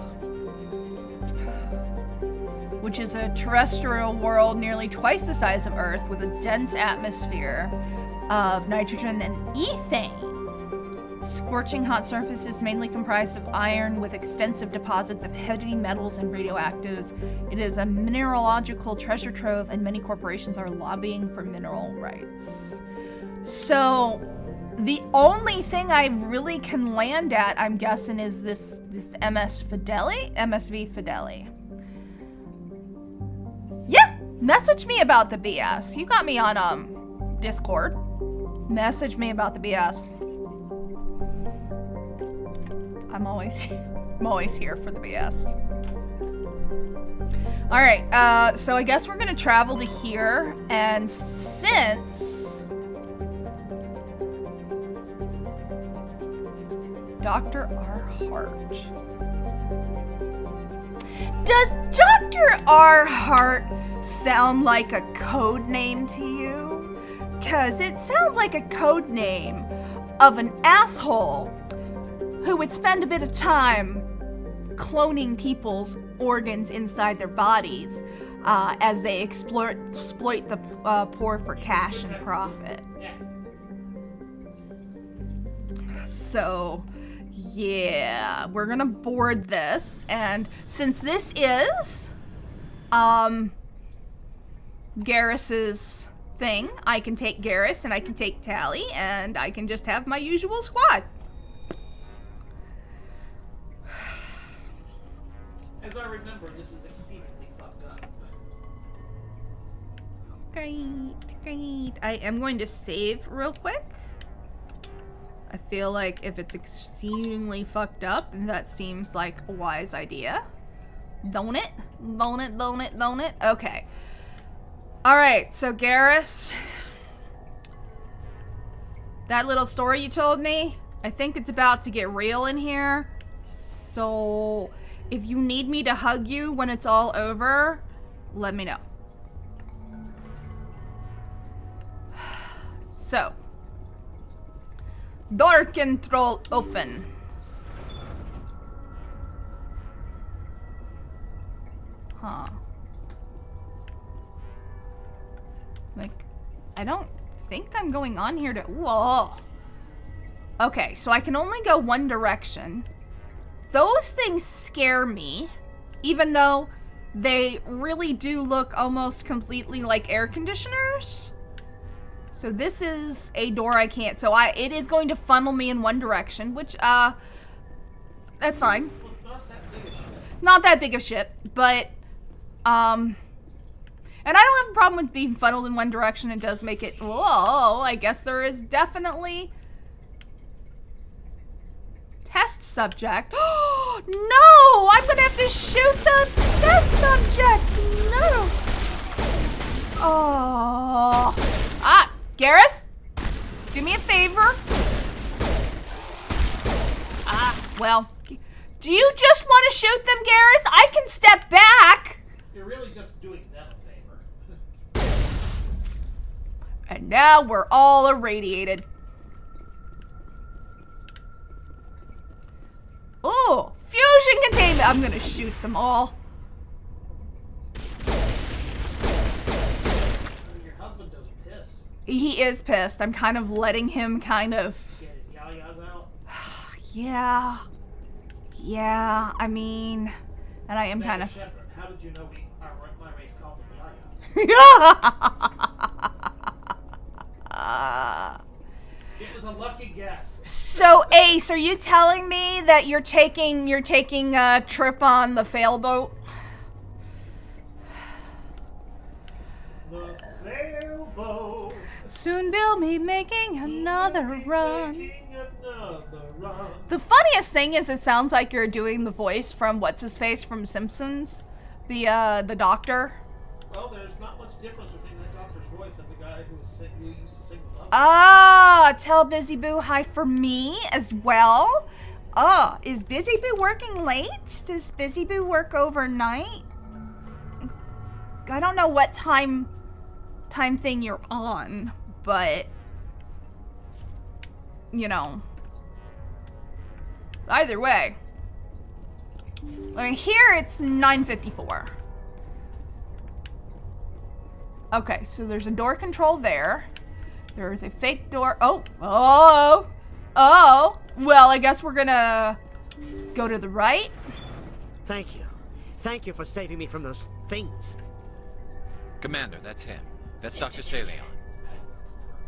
which is a terrestrial world nearly twice the size of Earth with a dense atmosphere of nitrogen and ethane. Scorching hot surface is mainly comprised of iron with extensive deposits of heavy metals and radioactives. It is a mineralogical treasure trove and many corporations are lobbying for mineral rights. So the only thing I really can land at, I'm guessing, is this MSV Fideli. Yeah, message me about the BS. You got me on Discord. Message me about the BS. I'm always here for the BS. All right, so I guess we're gonna travel to here, and since Dr. R. Hart. Does Dr. R. Hart sound like a code name to you? 'Cause it sounds like a code name of an asshole who would spend a bit of time cloning people's organs inside their bodies as they exploit the poor for cash and profit. So, yeah, we're gonna board this, and since this is Garrus's thing, I can take Garrus and I can take Tally and I can just have my usual squad. As I remember, this is exceedingly fucked up. Great. I am going to save real quick. I feel like if it's exceedingly fucked up, that seems like a wise idea. Don't it? Okay. Alright, so Garrus. That little story you told me, I think it's about to get real in here. So if you need me to hug you when it's all over, let me know. So, door control open. Huh. Like, I don't think I'm going on here to... Whoa. Okay, so I can only go one direction. Those things scare me, even though they really do look almost completely like air conditioners. So this is a door I can't, so it is going to funnel me in one direction, which, that's fine. Well, it's not that big a ship. Not that big of shit, but, and I don't have a problem with being funneled in one direction. It does make it, whoa, I guess there is definitely test subject. No, I'm gonna have to shoot the test subject. No. Oh. Garrus, do me a favor. Well, do you just want to shoot them, Garrus? I can step back. You're really just doing them a favor. And now we're all irradiated. Oh, fusion containment. I'm gonna shoot them all. Your husband is pissed. He is pissed. I'm kind of letting him kind of... Get his yayas out. Yeah. Yeah, I mean... And I am kind of... Shepherd, how did you know my race called them yayas? It was a lucky guess. So, Ace, are you telling me that you're taking a trip on the failboat? The failboat. Soon Bill be making another run. The funniest thing is it sounds like you're doing the voice from what's-his-face from Simpsons. The doctor. Well, there's not much difference between that doctor's voice and the guy who used to sing the love. Ah, tell Busy Boo hi for me as well. Oh, is Busy Boo working late? Does Busy Boo work overnight? I don't know what time thing you're on, but you know, either way. I mean, here it's 9:54. Okay, so there's a door control there. There is a fake door. Oh. Well, I guess we're gonna go to the right. Thank you. Thank you for saving me from those things. Commander, that's him. That's Dr. Saleon.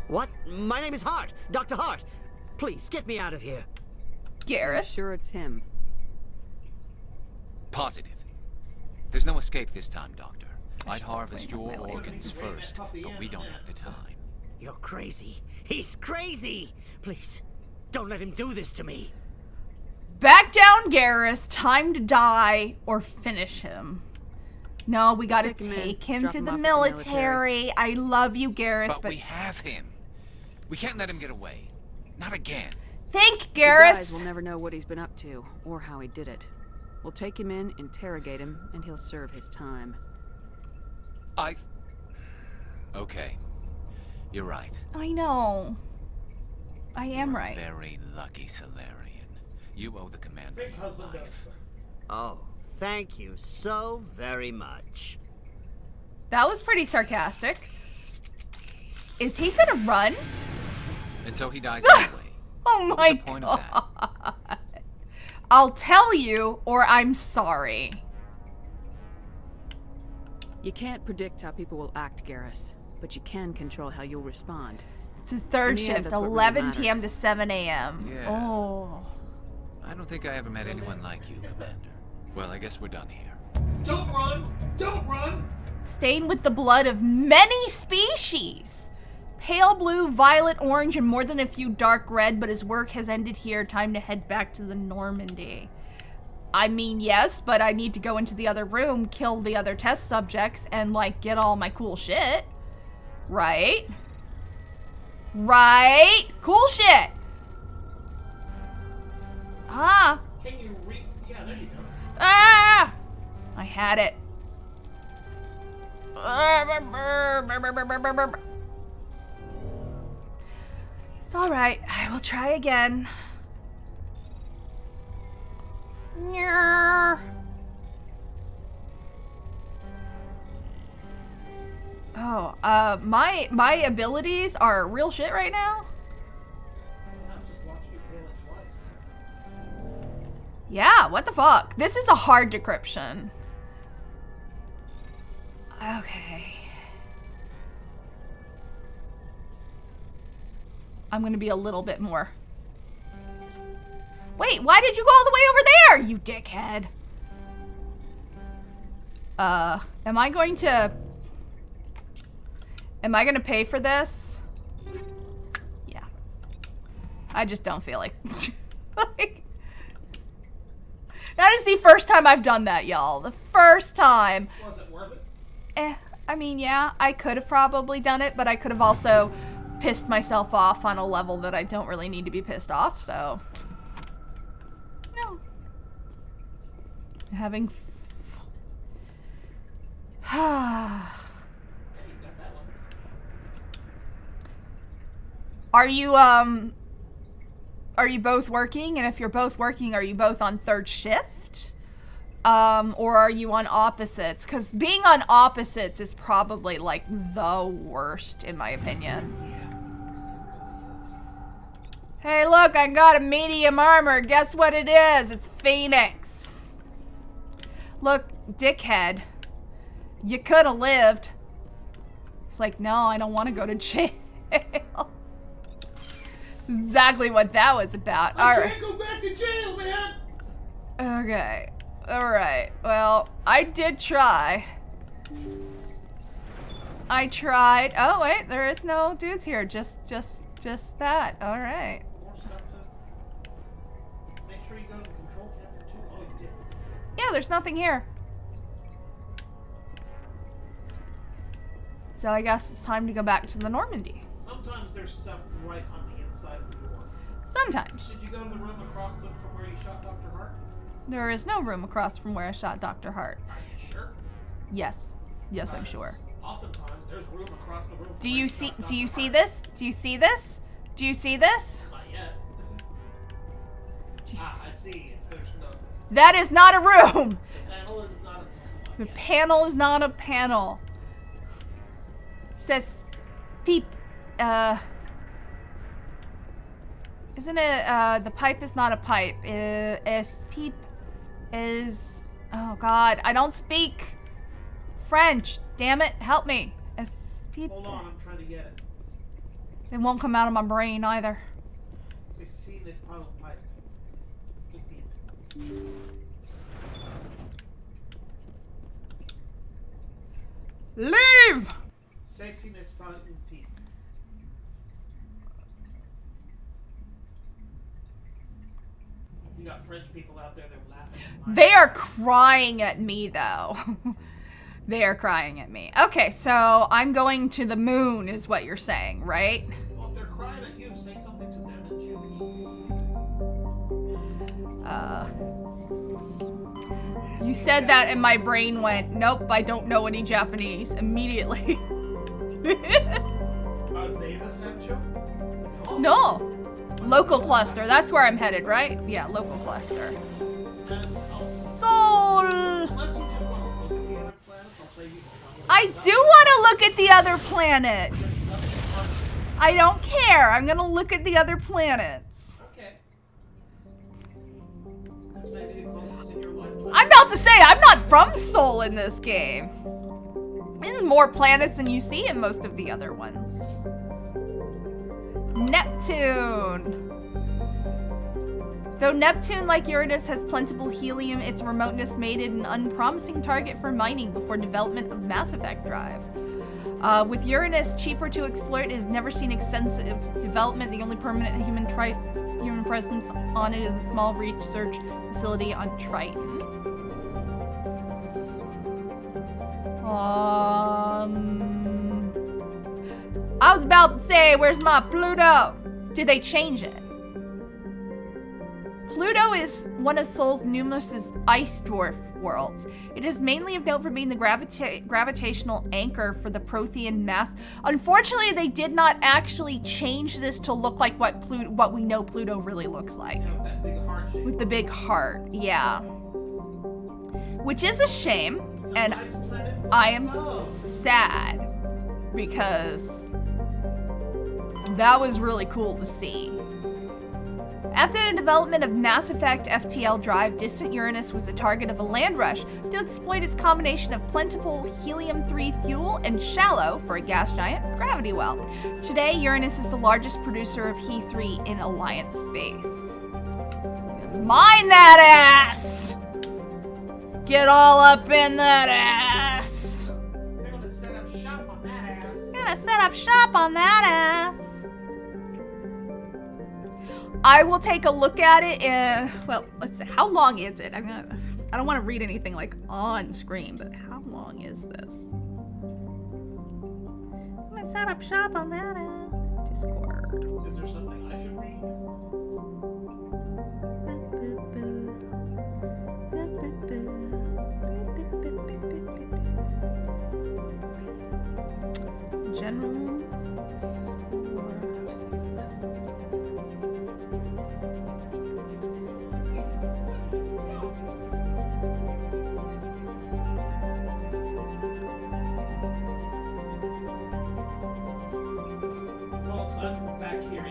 What? My name is Hart. Dr. Hart. Please, get me out of here. Garrus? Sure it's him. Positive. There's no escape this time, Doctor. I'd harvest your organs first, but we don't have the time. You're crazy. He's crazy. Please, don't let him do this to me. Back down, Garrus. Time to die or finish him. No, we gotta take him to the military. I love you, Garrus, but we have him. We can't let him get away. Not again. Think, The Garrus. guys will never know what he's been up to or how he did it. We'll take him in, interrogate him, and he'll serve his time. Okay. You're right. I know. I am You're right. A very lucky Solarian. You owe the commander your life. Oh, thank you so very much. That was pretty sarcastic. Is he gonna run? And so he dies anyway. Oh my What's the point of god. I'll tell you, or I'm sorry. You can't predict how people will act, Garrus, but you can control how you'll respond. It's a third In the end, shift, that's what 11 really p.m. to matters. 7 a.m. Yeah. Oh. I don't think I ever met anyone like you, Commander. Well, I guess we're done here. Don't run! Don't run! Stained with the blood of many species. Pale blue, violet, orange, and more than a few dark red, but his work has ended here. Time to head back to the Normandy. I mean, yes, but I need to go into the other room, kill the other test subjects, and, like, get all my cool shit. Right? Right? Cool shit! Ah! Can you yeah, there you go. Ah! I had it. It's alright. I will try again. Oh, my abilities are real shit right now? Just watch you Yeah, what the fuck? This is a hard decryption. Okay. I'm gonna be a little bit more. Wait, why did you go all the way over there, you dickhead? Am I gonna pay for this? Yeah. I just don't feel like... like... That is the first time I've done that, y'all. The first time. Was it worth it? I mean, yeah, I could have probably done it, but I could have also pissed myself off on a level that I don't really need to be pissed off, so... No. Having... Are you both working? And if you're both working, are you both on third shift? Or are you on opposites? Because being on opposites is probably, like, the worst, in my opinion. Hey, look, I got a medium armor. Guess what it is? It's Phoenix. Look, dickhead. You could have lived. It's like, no, I don't want to go to jail. Exactly what that was about. I can't go back to jail, man. Okay. Alright. Well, I did try. I tried. Oh, wait. There is no dudes here. Just that. Alright. More stuff to... Make sure you go to the control cabinet, too. Oh, you did. Yeah, there's nothing here. So I guess it's time to go back to the Normandy. Sometimes there's stuff right on the inside of the door. Sometimes. Did you go to the room across from where you shot Dr. Hart? There is no room across from where I shot Dr. Hart. Are you sure? Yes. Yes, I'm sure. Oftentimes there's room across the room. Do you see this? Do you see this? Do you see this? Not yet. I see. There's no... That is not a room! The panel is not a panel. The panel is not a panel. Says peep. Isn't it, the pipe is not a pipe. Es peep is... Oh, God. I don't speak French. Damn it. Help me. Es peep. Hold on. I'm trying to get it. It won't come out of my brain, either. See this panel pipe. Leave! Ceci n'est pas une pipe. You got French people out there that are laughing. They are crying at me, though. They are crying at me. Okay, so I'm going to the moon, is what you're saying, right? Well, if they're crying at you, say something to them in Japanese. You said that and my brain went, nope, I don't know any Japanese, immediately. Are they the Sancho? No. Local cluster, that's where I'm headed, right? Yeah, local cluster. Soul! I do want to look at the other planets. I don't care. I'm going to look at the other planets. Okay. This may be the closest in your lifetime. I'm about to say, I'm not from Sol in this game. There's more planets than you see in most of the other ones. Neptune. Though Neptune, like Uranus, has plentiful helium, its remoteness made it an unpromising target for mining before development of Mass Effect drive. With Uranus cheaper to exploit, it has never seen extensive development. The only permanent human presence on it is a small research facility on Triton. I was about to say, where's my Pluto? Did they change it? Pluto is one of Sol's numerous ice dwarf worlds. It is mainly of note for being the gravitational anchor for the Prothean mass. Unfortunately, they did not actually change this to look like what we know Pluto really looks like. Yeah, with that big heart shape. With the big heart, yeah. Which is a shame, and I am sad because that was really cool to see. After the development of Mass Effect FTL Drive, distant Uranus was the target of a land rush to exploit its combination of plentiful helium-3 fuel and shallow, for a gas giant, gravity well. Today, Uranus is the largest producer of He-3 in Alliance space. Mine that ass! Get all up in that ass! They're gonna set up shop on that ass. Gonna set up shop on that ass. I will take a look at it. Well, let's see. How long is it? I don't want to read anything like on screen, but how long is this? I'm gonna set up shop on that ass. Discord. Is there something I should read? General.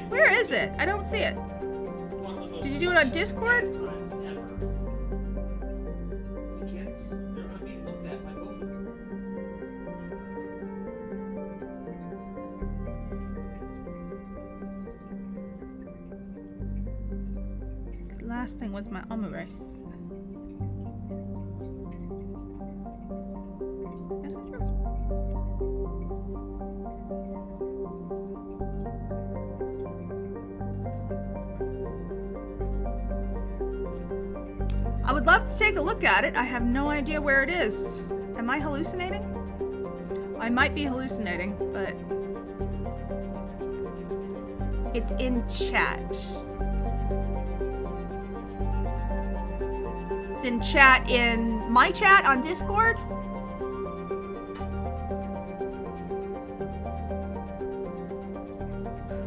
Where is it? I don't see it. Did you do it on Discord? The last thing was my omurice. I would love to take a look at it. I have no idea where it is. Am I hallucinating? I might be hallucinating, but it's in chat. It's in chat in my chat on Discord.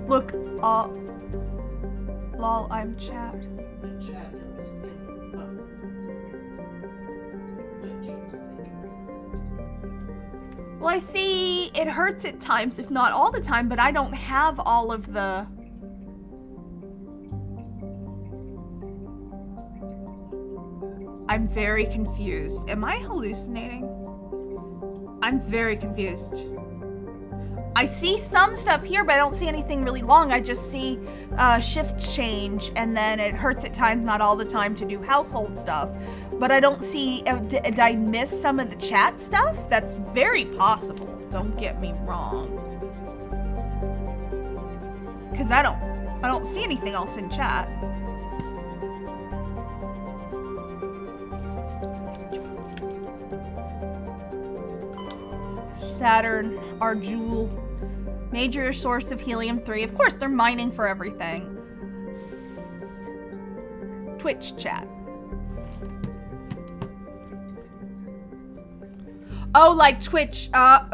Look, lol, I'm chat. Well, I see it hurts at times, if not all the time, but I don't have all of the... I'm very confused. Am I hallucinating? I'm very confused. I see some stuff here, but I don't see anything really long. I just see shift change, and then it hurts at times, not all the time, to do household stuff. But I don't see, did I miss some of the chat stuff? That's very possible, don't get me wrong. Because I don't see anything else in chat. Saturn, our jewel. Major source of helium-3. Of course, they're mining for everything. Twitch chat. Oh, like Twitch. Oh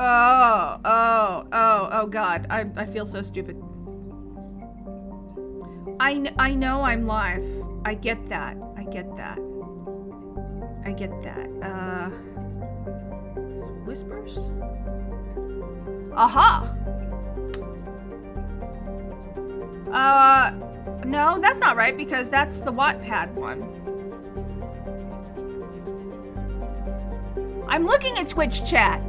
God. I feel so stupid. I know I'm live. I get that. I get that. I get that. Whispers? Aha! No, that's not right because that's the Wattpad one. I'm looking at Twitch chat.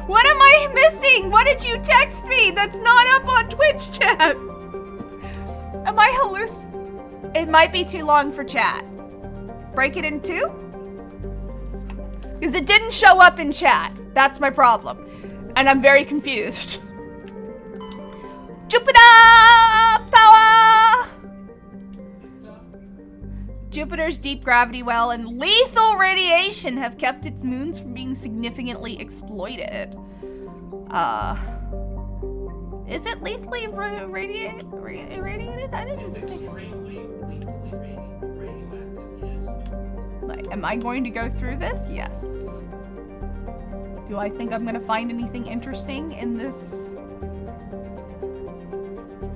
What am I missing? What did you text me that's not up on Twitch chat? Am I It might be too long for chat. Break it in two? Because it didn't show up in chat. That's my problem. And I'm very confused. Jupiter power! Jupiter's deep gravity well and lethal radiation have kept its moons from being significantly exploited. Is it lethally irradiated? I didn't think. Extremely lethally radioactive, yes. Like, am I going to go through this? Yes. Do I think I'm going to find anything interesting in this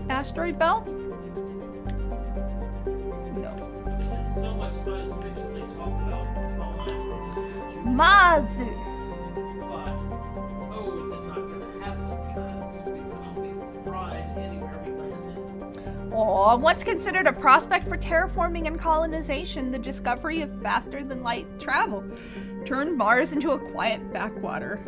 asteroid belt? No. I mean, in so much science fiction they talk about Mazu. But, oh, is it not going to happen? Because we will be fried anywhere we landed. Well, Oh, once considered a prospect for terraforming and colonization, the discovery of faster-than-light travel turned Mars into a quiet backwater.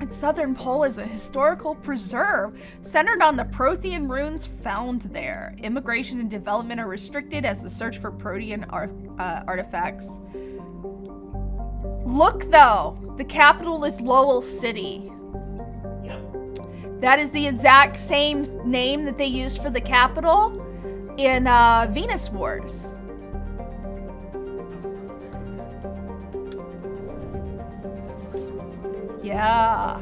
Its southern pole is a historical preserve centered on the Prothean runes found there. Immigration and development are restricted as the search for Protean artifacts. Look, though, the capital is Lowell City. That is the exact same name that they used for the capital in Venus Wars. Yeah.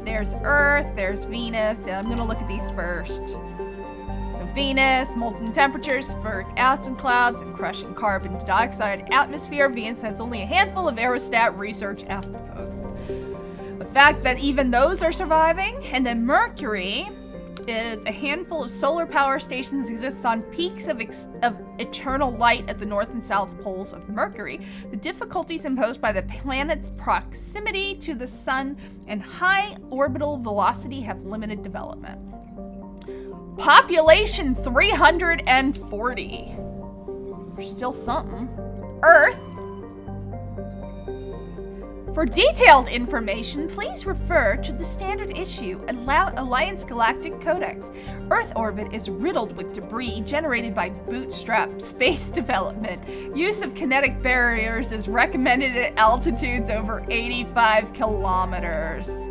There's Earth, there's Venus, and I'm gonna look at these first. So Venus, molten temperatures, sulfuric acid clouds, and crushing carbon dioxide atmosphere. Venus has only a handful of aerostat research outposts. The fact that even those are surviving, and then Mercury is a handful of solar power stations exists on peaks of eternal light at the north and south poles of Mercury. The difficulties imposed by the planet's proximity to the sun and high orbital velocity have limited development. Population 340. There's still something. Earth. For detailed information, please refer to the standard issue Alliance Galactic Codex. Earth orbit is riddled with debris generated by bootstrap space development. Use of kinetic barriers is recommended at altitudes over 85 kilometers.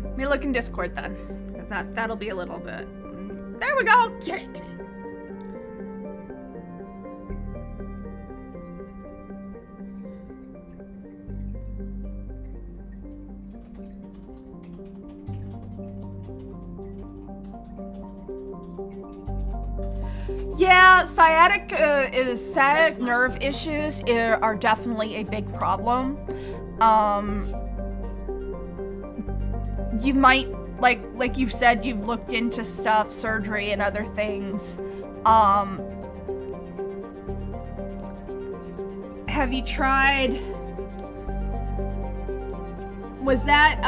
Let me look in Discord then, because that'll be a little bit. There we go. Get it. Yeah, sciatic nerve issues are definitely a big problem. You might, like you've said, you've looked into stuff, surgery and other things. Have you tried, was that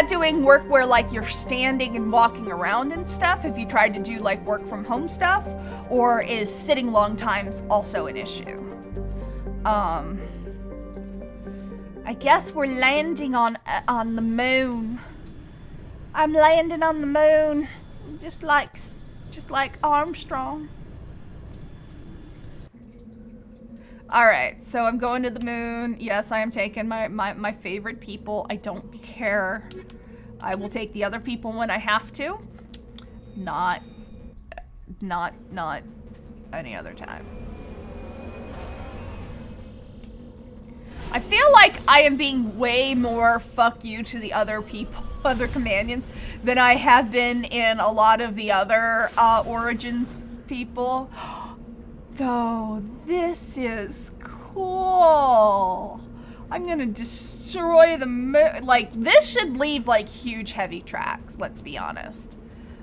doing work where like you're standing and walking around and stuff? Have you tried to do like work from home stuff? Or is sitting long times also an issue? I guess we're landing on the moon. I'm landing on the moon, just like Armstrong. All right, so I'm going to the moon. Yes, I am taking my favorite people. I don't care. I will take the other people when I have to. Not any other time. I feel like I am being way more fuck you to the other people, other companions, than I have been in a lot of the other Origins people. Though, this is cool. I'm gonna destroy the moon. Like, this should leave, like, huge heavy tracks, let's be honest.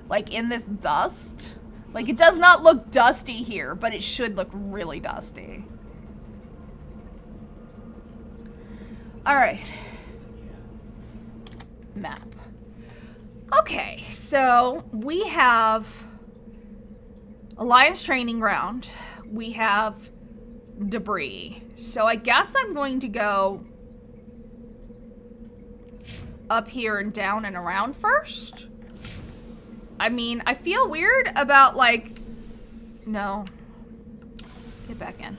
Like, in this dust. Like, it does not look dusty here, but it should look really dusty. Alright. Map. Okay, so we have Alliance Training Ground. We have debris. So I guess I'm going to go up here and down and around first. I mean, I feel weird about like, no, get back in.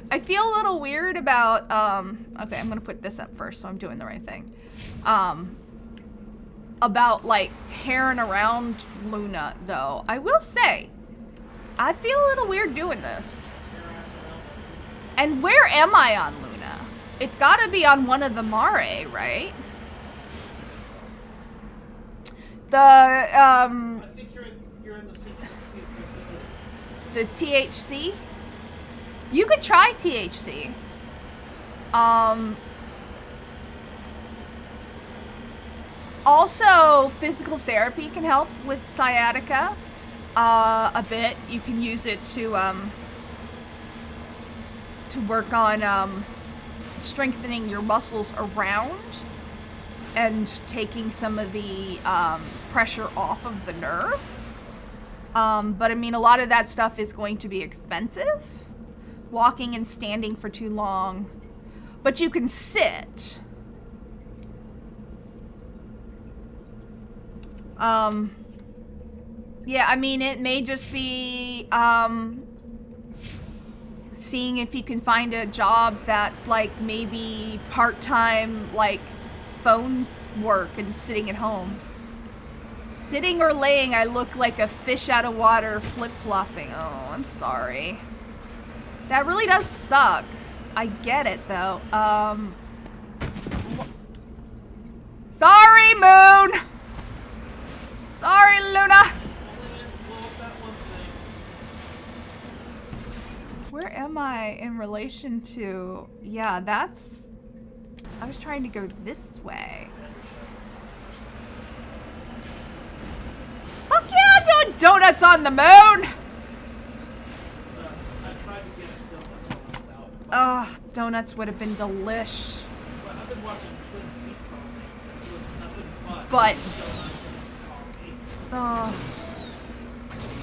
I feel a little weird about, okay, I'm gonna put this up first so I'm doing the right thing. About like tearing around Luna though. I will say, I feel a little weird doing this. And where am I on Luna? It's gotta be on one of the Mare, right? I think you're in the THC? You could try THC. Also, physical therapy can help with sciatica. a bit. You can use it to work on strengthening your muscles around and taking some of the pressure off of the nerve. But I mean, a lot of that stuff is going to be expensive. Walking and standing for too long. But you can sit. Yeah, I mean, it may just be, seeing if you can find a job that's, like, maybe part-time, like, phone work and sitting at home. Sitting or laying, I look like a fish out of water flip-flopping. Oh, I'm sorry. That really does suck. I get it, though. Sorry, Moon! Sorry, Luna! Where am I in relation to... Yeah, that's... I was trying to go this way. Fuck yeah, doing donuts on the moon! Oh, donuts would have been delish. But...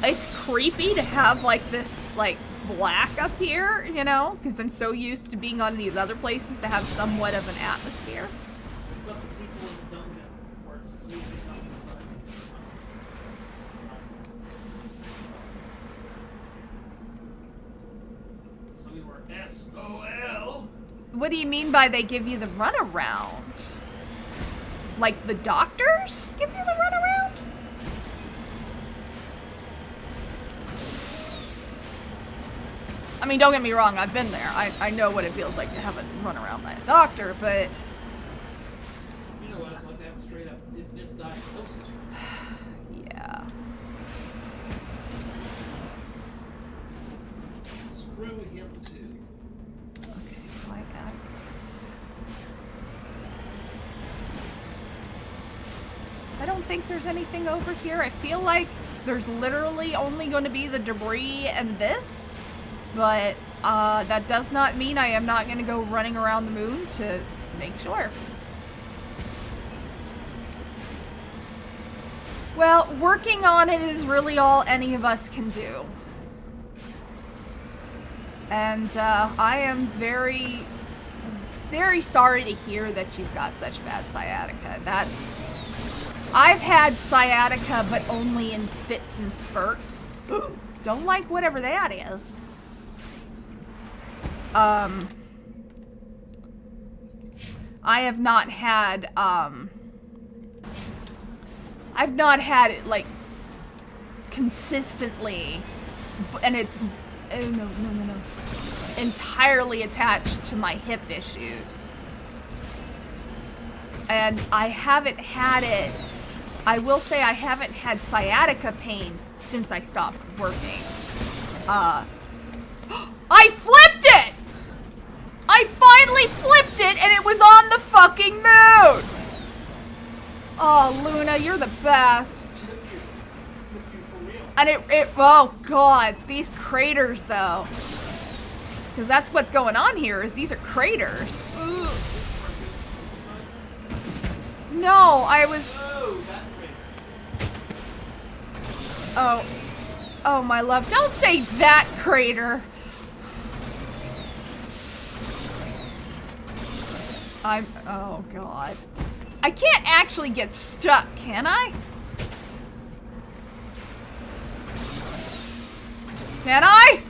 it's creepy to have, like, this, like, black up here, you know? Because I'm so used to being on these other places to have somewhat of an atmosphere. So we were SOL. What do you mean by they give you the runaround? Like the doctors give you the runaround? I mean, don't get me wrong, I've been there. I know what it feels like to have a runaround by a doctor, but... You know what it's like to have a straight up misdiagnosis. Yeah. Screw him too. Okay, so I don't think there's anything over here. I feel like there's literally only going to be the debris and this. But that does not mean I am not going to go running around the moon to make sure. Well, working on it is really all any of us can do. And I am very, very sorry to hear that you've got such bad sciatica. I've had sciatica, but only in fits and spurts. Don't like whatever that is. I have not had, I've not had it, like, consistently, and it's, oh, no, entirely attached to my hip issues. And I haven't had it, I will say I haven't had sciatica pain since I stopped working. I flipped it! I finally flipped it and it was on the fucking moon! Oh, Luna, you're the best. And oh god, these craters though. Because that's what's going on here, is these are craters. Ugh. No, I was... Oh, my love, don't say that crater. Oh god. I can't actually get stuck, can I? Can I?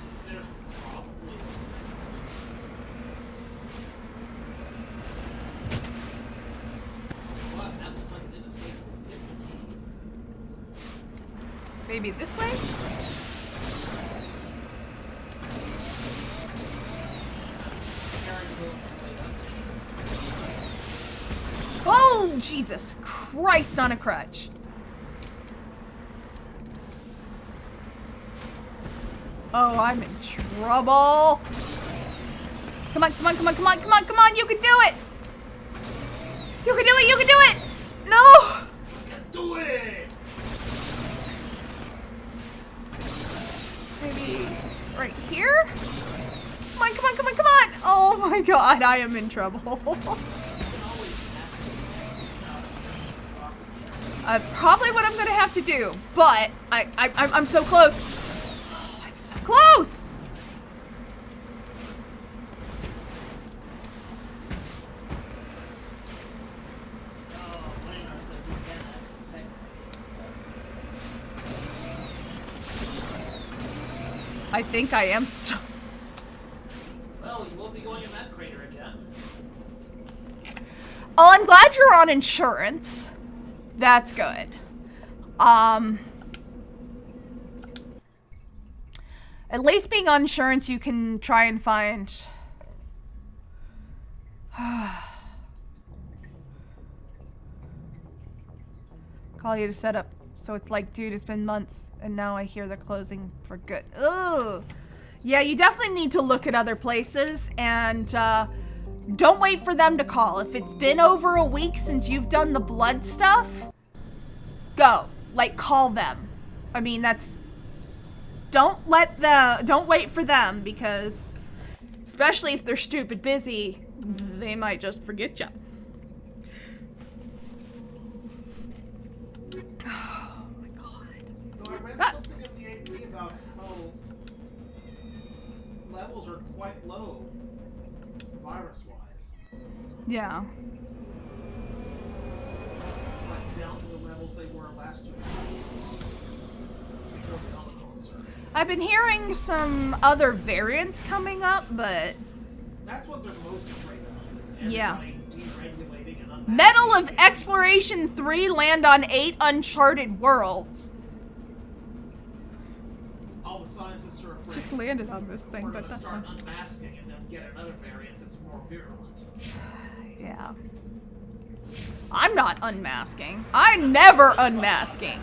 Maybe this way? Oh, Jesus Christ on a crutch. Oh, I'm in trouble. Come on, come on, come on, come on, come on, come on, you can do it. You can do it, you can do it. No. You can do it. my god, I am in trouble. That's probably what I'm gonna have to do, but I'm so close. Oh, I'm so close. I think I am still. Well, you will be going in that crater again. Oh, I'm glad you're on insurance. That's good. At least being on insurance, you can try and find. Call you to set up. So it's like, dude, it's been months, and now I hear they're closing for good. Ugh. Yeah, you definitely need to look at other places, and don't wait for them to call. If it's been over a week since you've done the blood stuff, go. Like, call them. I mean, that's... Don't wait for them, because especially if they're stupid busy, they might just forget you. I read something in the AP about how levels are quite low, virus-wise. Yeah. Like down to the levels they were last year. Before the Omicron surge. I've been hearing some other variants coming up, but... That's what they're most afraid of. Is yeah. Deregulating and Medal of Exploration 3 land on 8 uncharted worlds. All the scientists are afraid. Just landed on this thing, but that's start fine. unmasking and then get another variant that's more virulent. Yeah. I'm not unmasking. I'm never unmasking.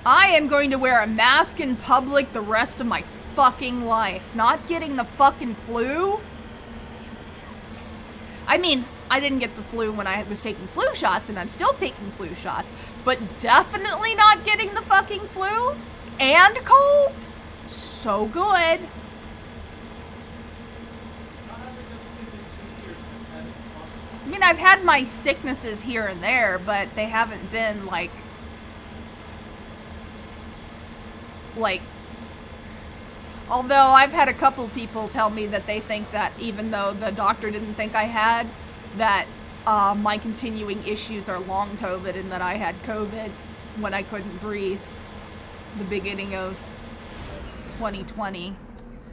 I am going to wear a mask in public the rest of my fucking life. Not getting the fucking flu? I mean, I didn't get the flu when I was taking flu shots, and I'm still taking flu shots, but definitely not getting the fucking flu and colds? So good. I mean, I've had my sicknesses here and there, but they haven't been like, although I've had a couple people tell me that they think that even though the doctor didn't think I had, that my continuing issues are long COVID, and that I had COVID when I couldn't breathe the beginning of 2020.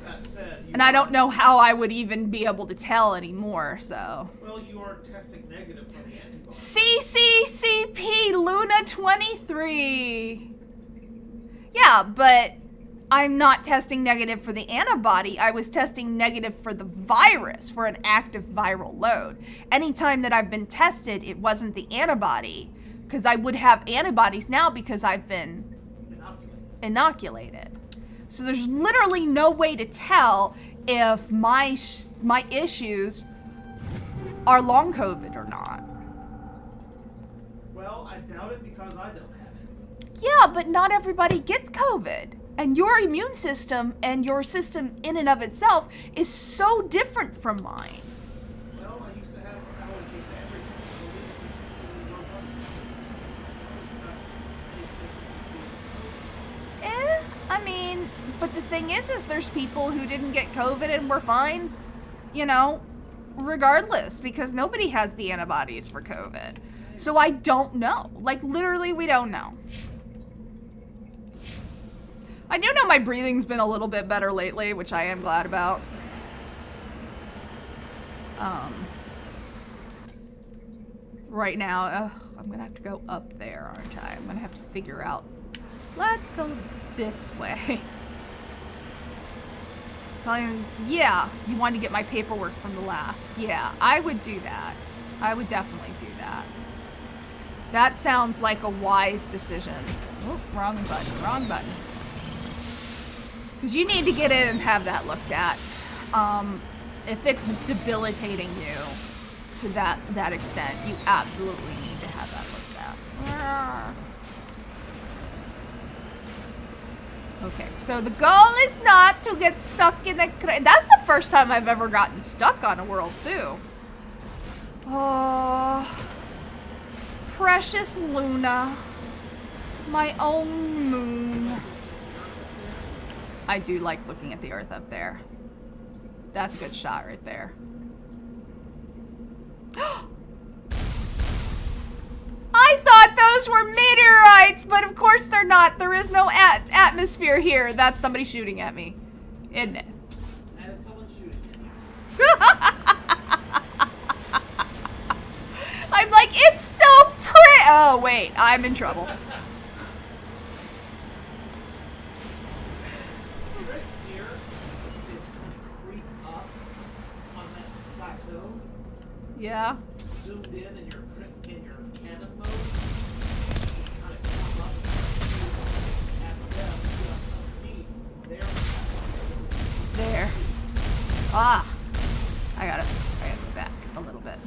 That said, And I don't know how I would even be able to tell anymore, so. Well, you are testing negative for the antibodies. CCCP Luna 23. Yeah, but I'm not testing negative for the antibody. I was testing negative for the virus, for an active viral load. Anytime that I've been tested, it wasn't the antibody, because I would have antibodies now because I've been inoculated. So there's literally no way to tell if my issues are long COVID or not. Well, I doubt it because I don't have it. Yeah, but not everybody gets COVID. And your immune system and your system in and of itself is so different from mine. Well, I used to have allergies to everything. I mean, but the thing is there's people who didn't get COVID and were fine, you know, regardless, because nobody has the antibodies for COVID. So I don't know. Like, literally, we don't know. I do know my breathing's been a little bit better lately, which I am glad about. Right now, I'm gonna have to go up there, aren't I? I'm gonna have to figure out. Let's go this way. Yeah, you want to get my paperwork from the last. Yeah, I would do that. I would definitely do that. That sounds like a wise decision. Oh, wrong button, wrong button. Because you need to get in and have that looked at. If it's debilitating you to that extent, you absolutely need to have that looked at. Okay, So the goal is not to get stuck in a crate. That's the first time I've ever gotten stuck on a world, too. Oh, precious Luna. My own moon. I do like looking at the Earth up there. That's a good shot right there. I thought those were meteorites, but of course they're not. There is no atmosphere here. That's somebody shooting at me, isn't it? That is someone shooting I'm like, it's so pretty. Oh, wait, I'm in trouble. The trick here is kind of creep up on that plateau. Yeah. Zoomed in your cannon mode. Kind of come up at them just underneath There. Ah. I gotta move back a little bit.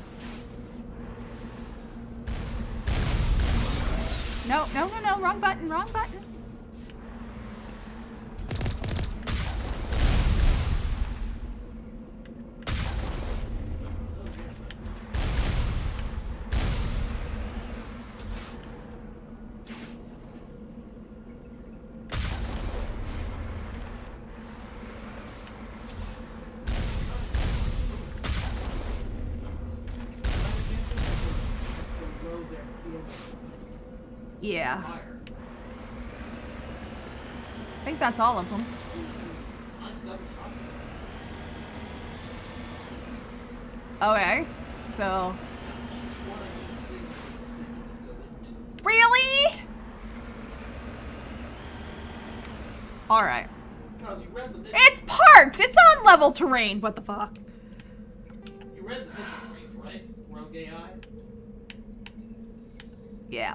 No, no, no, no. Wrong button, wrong button. Yeah. I think that's all of them. Okay. So. Really? Alright. It's parked! It's on level terrain. What the fuck? You read the mission brief, right? Rogue AI? Yeah.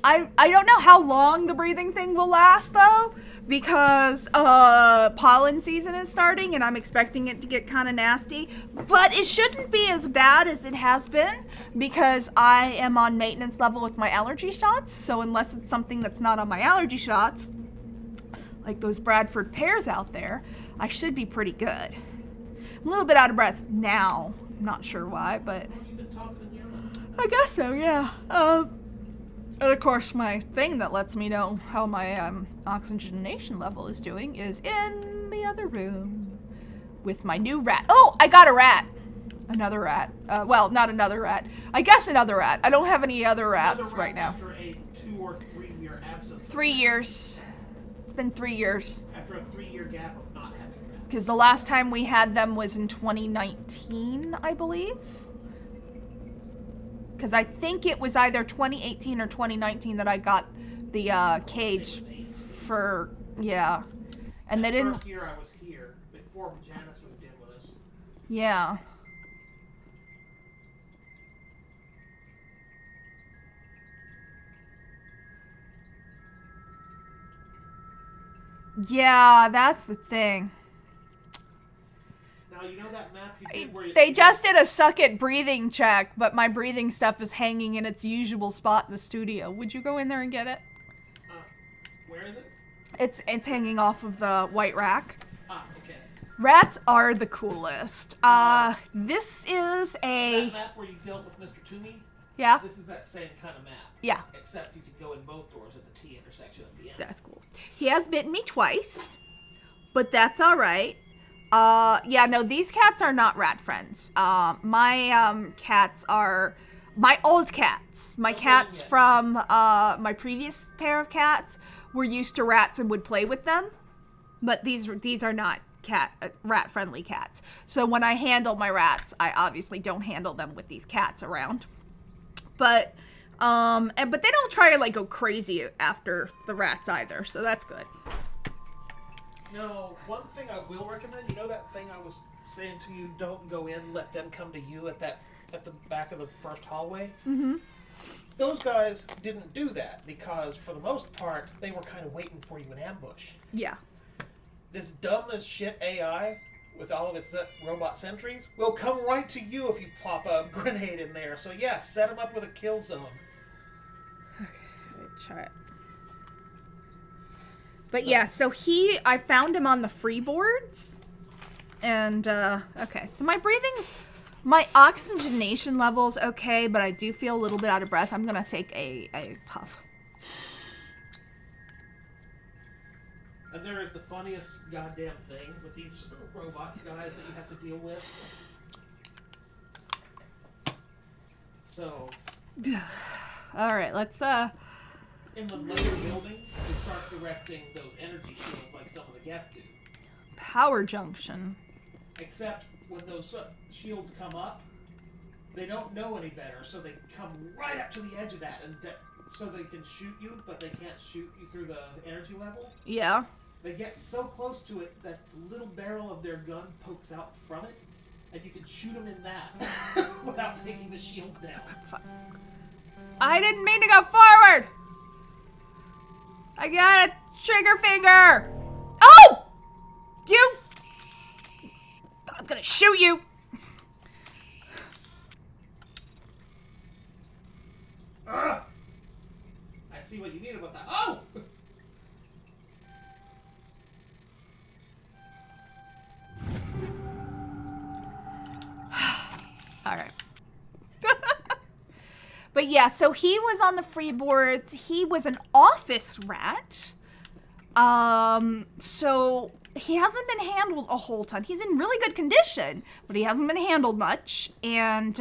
I don't know how long the breathing thing will last though, because pollen season is starting and I'm expecting it to get kind of nasty, but it shouldn't be as bad as it has been because I am on maintenance level with my allergy shots. So unless it's something that's not on my allergy shots, like those Bradford pears out there, I should be pretty good. I'm a little bit out of breath now. I'm not sure why, but I guess so, yeah. And of course, my thing that lets me know how my oxygenation level is doing is in the other room with my new rat. Oh, I got a rat. Another rat. Well, not another rat. I guess another rat. I don't have any other rats right now. After a 2 or 3 year absence. 3 years. It's been 3 years. After a 3-year gap of not having rats. Because the last time we had them was in 2019, I believe. Because I think it was either 2018 or 2019 that I got the cage for, yeah. And they didn't. First year I was here, before Janice moved in with us. Yeah. Yeah, that's the thing. Now, you know that map you did where They just did a suck it breathing check, but my breathing stuff is hanging in its usual spot in the studio. Would you go in there and get it? Where is it? It's hanging off of the white rack. Ah, okay. Rats are the coolest. This is a... That map where you dealt with Mr. Toomey? Yeah. This is that same kind of map. Yeah. Except you could go in both doors at the T intersection at the end. That's cool. He has bitten me twice, but that's all right. Yeah, no, these cats are not rat friends. My cats are my old cats. My cats from my previous pair of cats were used to rats and would play with them, but these are not rat friendly cats. So when I handle my rats, I obviously don't handle them with these cats around. But but they don't try to like go crazy after the rats either, so that's good. No, one thing I will recommend, you know that thing I was saying to you, don't go in, let them come to you at the back of the first hallway? Mm-hmm. Those guys didn't do that because, for the most part, they were kind of waiting for you in ambush. Yeah. This dumb as shit AI, with all of its robot sentries, will come right to you if you plop a grenade in there. So yeah, set them up with a kill zone. Okay, try it. But yeah, so I found him on the freeboards. And, okay, so my oxygenation level's okay, but I do feel a little bit out of breath. I'm gonna take a puff. And there is the funniest goddamn thing with these robot guys that you have to deal with. So... Alright, let's, in the later buildings, they start erecting those energy shields like some of the Geth do. Power junction. Except when those shields come up, they don't know any better, so they come right up to the edge of that, and so they can shoot you, but they can't shoot you through the energy level. Yeah. They get so close to it that the little barrel of their gun pokes out from it, and you can shoot them in that without taking the shield down. I didn't mean to go forward! I got a trigger finger! Oh! You! I'm gonna shoot you! I see what you mean about that. Oh! Alright. But yeah, so he was on the freeboards. He was an office rat. So he hasn't been handled a whole ton. He's in really good condition, but he hasn't been handled much. And,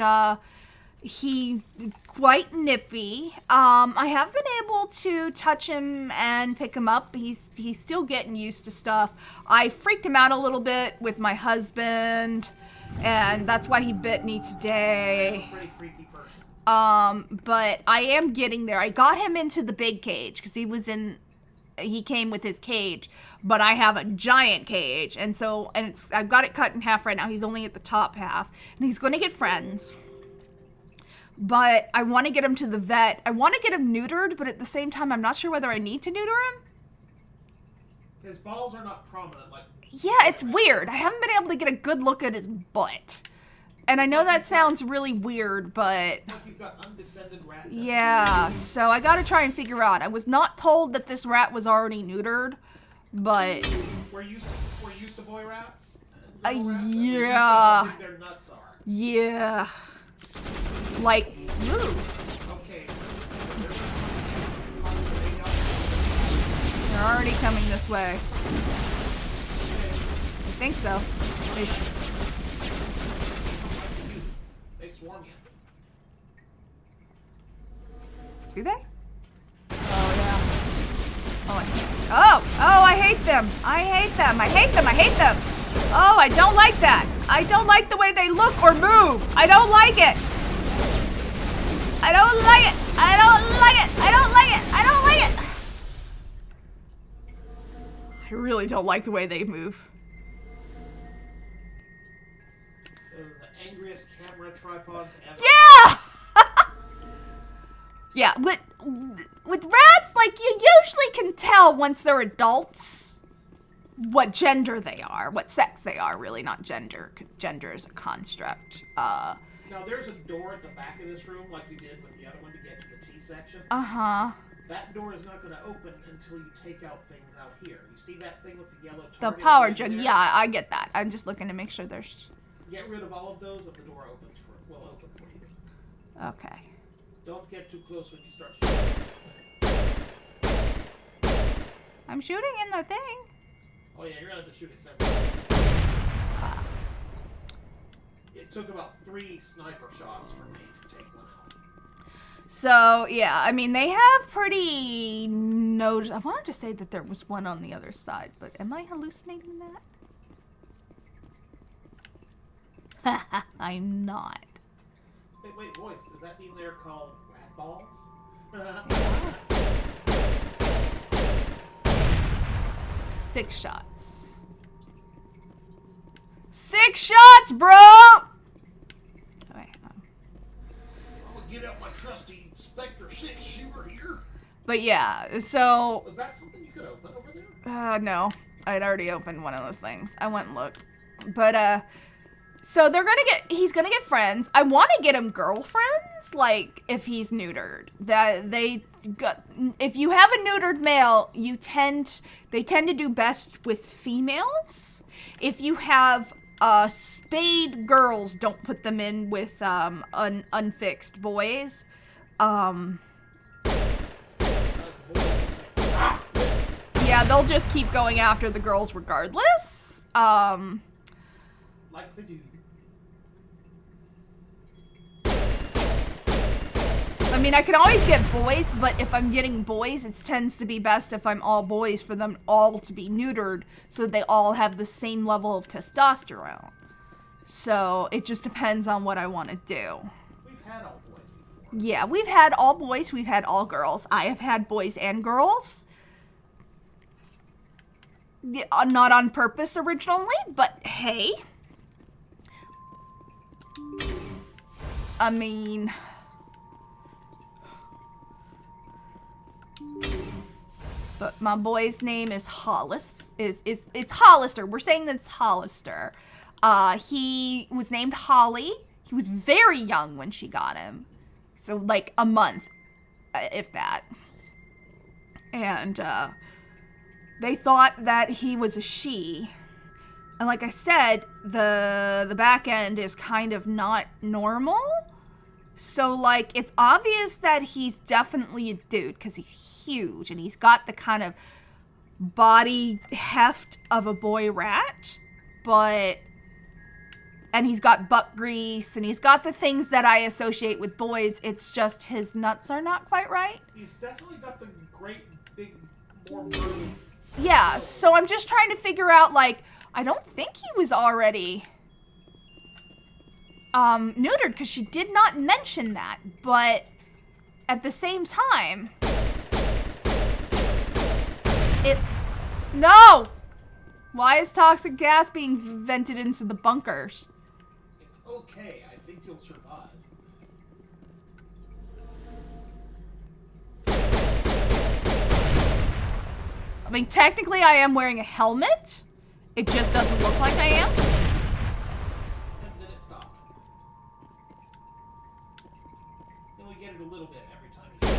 he's quite nippy. I have been able to touch him and pick him up. He's still getting used to stuff. I freaked him out a little bit with my husband, and that's why he bit me today. I'm a pretty freaky person. But I am getting there. I got him into the big cage because he came with his cage, but I have a giant cage, and I've got it cut in half right now. He's only at the top half, and he's going to get friends. But I want to get him to the vet. I want to get him neutered, but at the same time, I'm not sure whether I need to neuter him. His balls are not prominent. Yeah, it's weird. I haven't been able to get a good look at his butt. And I know that sounds really weird, but... Like he's got undescended rat. Yeah, so I gotta try and figure out. I was not told that this rat was already neutered, but... We're used to boy rats? Yeah. How big their nuts are. Yeah. Like, ooh. Okay. They're already coming this way. I think so. They swarm you. Do they? Oh, yeah. Oh, I can't. Oh, I hate them. I hate them. I hate them. I hate them. Oh, I don't like that. I don't like the way they look or move. I don't like it. I don't like it. I don't like it. I don't like it. I don't like it. I really don't like the way they move. Those are the angriest camera tripods ever. Yeah! Yeah, with rats, like, you usually can tell once they're adults what gender they are, what sex they are, really, not gender. Gender is a construct. Now, there's a door at the back of this room, like you did with the other one to get to the T section. Uh-huh. That door is not going to open until you take out things out here. You see that thing with the yellow target? The power jug, yeah, I get that. I'm just looking to make sure there's... Get rid of all of those, and the door will open for you. Okay. Don't get too close when you start shooting. I'm shooting in the thing. Oh yeah, you're going to have to shoot it separately. It took about 3 sniper shots for me to take one out. So, yeah, I mean, they have pretty I wanted to say that there was one on the other side, but am I hallucinating that? I'm not. Wait, boys, does that mean they're called rat balls? 6 shots. 6 shots, bro! Okay. I'm gonna get out my trusty Spectre 6 shooter here. But yeah, so... Was that something you could open over there? No. I'd already opened one of those things. I went and looked. But, so he's gonna get friends. I want to get him girlfriends, like, if he's neutered. if you have a neutered male, they tend to do best with females. If you have spayed girls, don't put them in with unfixed boys. Yeah, they'll just keep going after the girls regardless. Like they do. I mean, I can always get boys, but if I'm getting boys, it tends to be best if I'm all boys for them all to be neutered so they all have the same level of testosterone. So it just depends on what I want to do. We've had all boys before. Yeah, we've had all boys, we've had all girls. I have had boys and girls. Yeah, not on purpose originally, but hey. I mean... But my boy's name is Hollis. It's Hollister. We're saying that it's Hollister. He was named Holly. He was very young when she got him. So like a month, if that. And they thought that he was a she. And like I said, the back end is kind of not normal. So, like, it's obvious that he's definitely a dude because he's huge and he's got the kind of body heft of a boy rat, and he's got butt grease and he's got the things that I associate with boys. It's just his nuts are not quite right. He's definitely got the great, big, more burly. Yeah, so I'm just trying to figure out, like, I don't think he was already... neutered, because she did not mention that, but at the same time, no! Why is toxic gas being vented into the bunkers? It's okay, I think you'll survive. I mean, technically I am wearing a helmet, it just doesn't look like I am. Get it a little bit every time you shoot.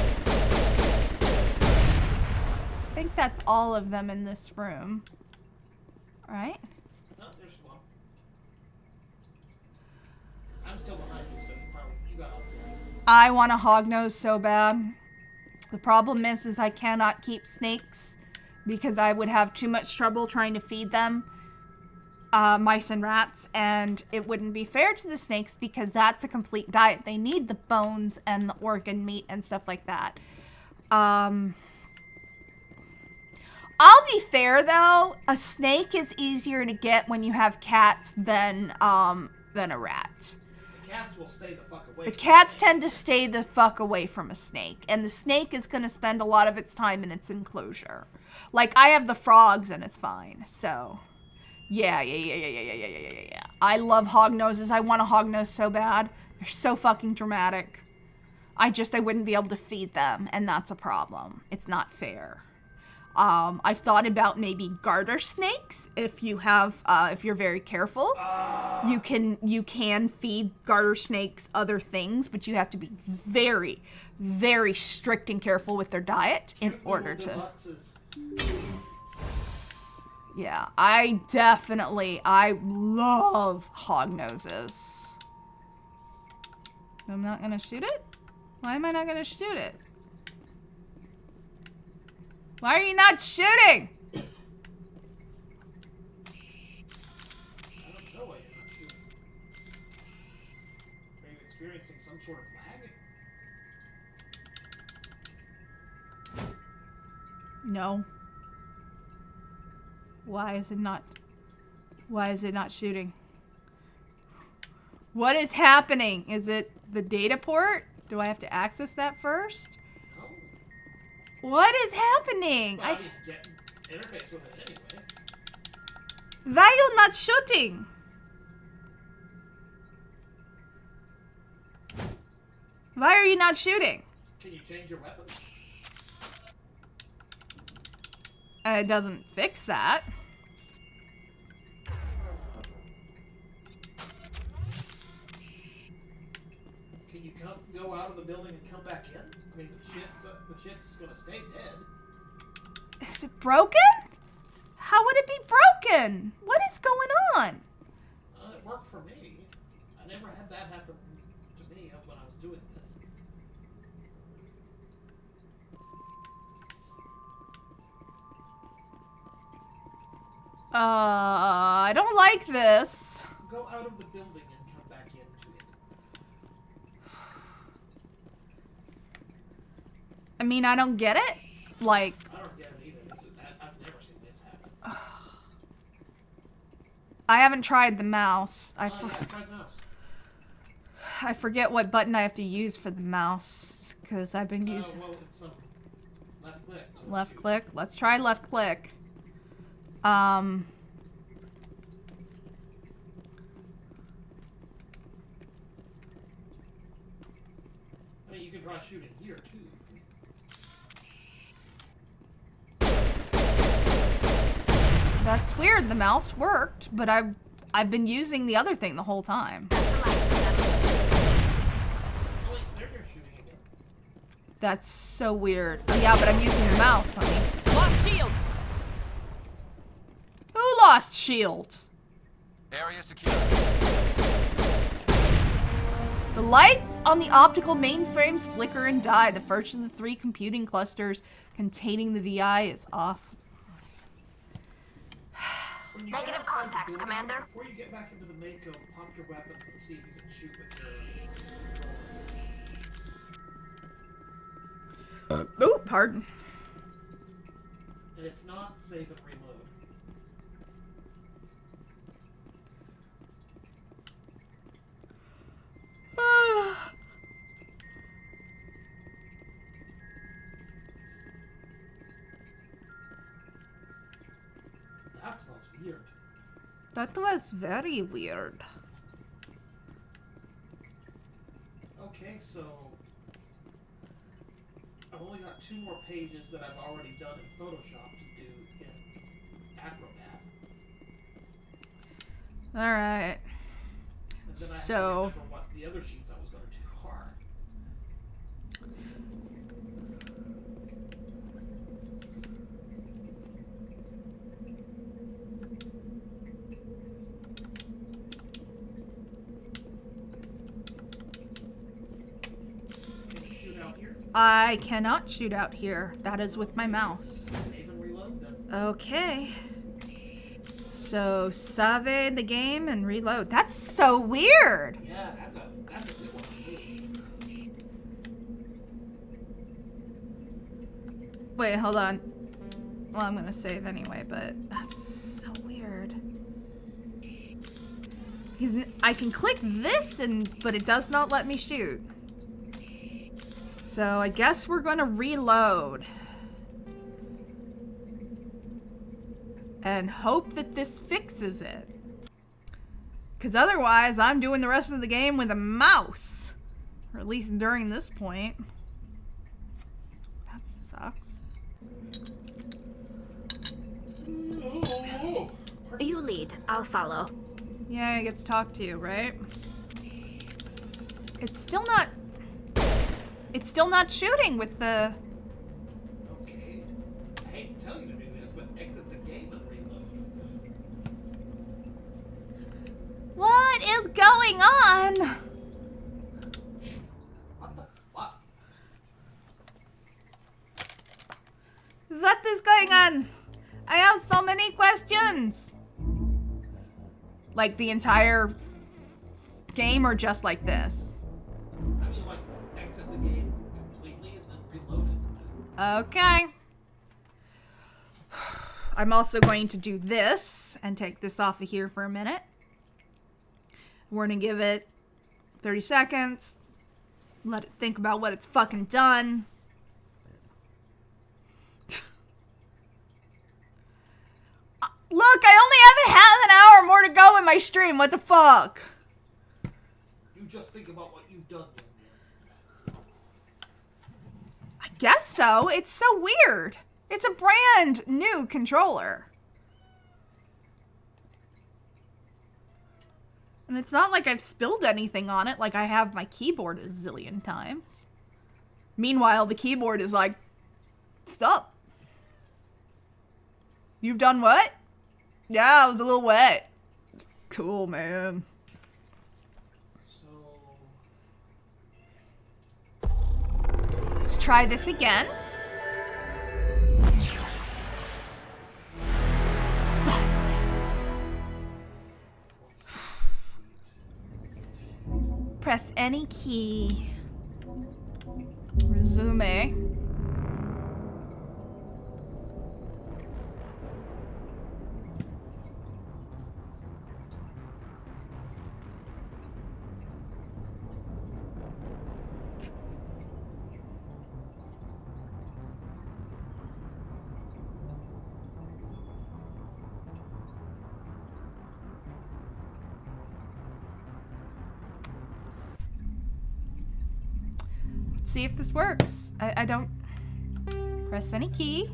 I think that's all of them in this room. Right? No, there's one. I'm still behind you, so you got all three. I want a hognose so bad. The problem is I cannot keep snakes because I would have too much trouble trying to feed them. Mice and rats, and it wouldn't be fair to the snakes because that's a complete diet. They need the bones and the organ meat and stuff like that. I'll be fair though, a snake is easier to get when you have cats than a rat. The cats will stay the fuck away. The cats tend to stay the fuck away from a snake, and the snake is going to spend a lot of its time in its enclosure. Like, I have the frogs and it's fine, so... Yeah. I love hognoses. I want a hognose so bad. They're so fucking dramatic. I wouldn't be able to feed them, and that's a problem. It's not fair. I've thought about maybe garter snakes. If you have, if you're very careful, you can feed garter snakes other things, but you have to be very, very strict and careful with their diet in order to. Yeah, I love hognoses. I'm not gonna shoot it? Why am I not gonna shoot it? Why are you not shooting? I don't know why you're not shooting. Are you experiencing some sort of lag? No. Why is it not shooting? What is happening? Is it the data port? Do I have to access that first? No. What is happening? Well, I can get interface with it anyway. Why are you not shooting? Why are you not shooting? Can you change your weapon? It doesn't fix that. Can you go out of the building and come back in? I mean, the shit's gonna stay dead. Is it broken? How would it be broken? What is going on? It worked for me. I never had that happen to me when I was doing this. I don't like this. Go out of the building and come back into it. I mean, I don't get it. Like, I don't get it either. I've never seen this happen. I haven't tried the mouse. Yeah, try the mouse. I forget what button I have to use for the mouse because I've been using Well, it's left click. left click. Let's try left click. I mean, you can try shooting here too. That's weird. The mouse worked, but I've been using the other thing the whole time. That's so weird. Oh, yeah, but I'm using the mouse, honey. Lost shields! Who lost shields? Area secure. The lights on the optical mainframes flicker and die. The first of the 3 computing clusters containing the VI is off. Negative contacts, Commander. Before you get back into the Mako, pop your weapons and see if you can shoot with your Oh, pardon. And if not, save and reload. That was weird. That was very weird. Okay, so I've only got 2 more pages that I've already done in Photoshop to do in Acrobat. Alright. And then I have to So remember what the other sheets I was going to do are. Can you shoot out here? I cannot shoot out here. That is with my mouse. Save and reload then. Okay. So save the game and reload. That's so weird. Yeah, that's a good one to do. Wait, hold on. Well, I'm gonna save anyway, but that's so weird. I can click this but it does not let me shoot. So I guess we're gonna reload. And hope that this fixes it. Because otherwise, I'm doing the rest of the game with a mouse. Or at least during this point. That sucks. You lead. I'll follow. Yeah, I get to talk to you, right? It's still not... It's still not shooting with the... Okay. I hate to tell you to do this, but exit the game and reload. What is going on? What the fuck? What is going on? I have so many questions. Like the entire game or just like this? I mean, like, exit the game completely and then reload it. Okay. I'm also going to do this and take this off of here for a minute. We're gonna give it 30 seconds. Let it think about what it's fucking done. Look, I only have a half an hour more to go in my stream. What the fuck? You just think about what you've done. I guess so. It's so weird. It's a brand new controller. And it's not like I've spilled anything on it like I have my keyboard a zillion times. Meanwhile, the keyboard is like, stop. You've done what? Yeah, it was a little wet. Cool, man. Let's try this again. Press any key. Resume. See if this works. I don't press any key.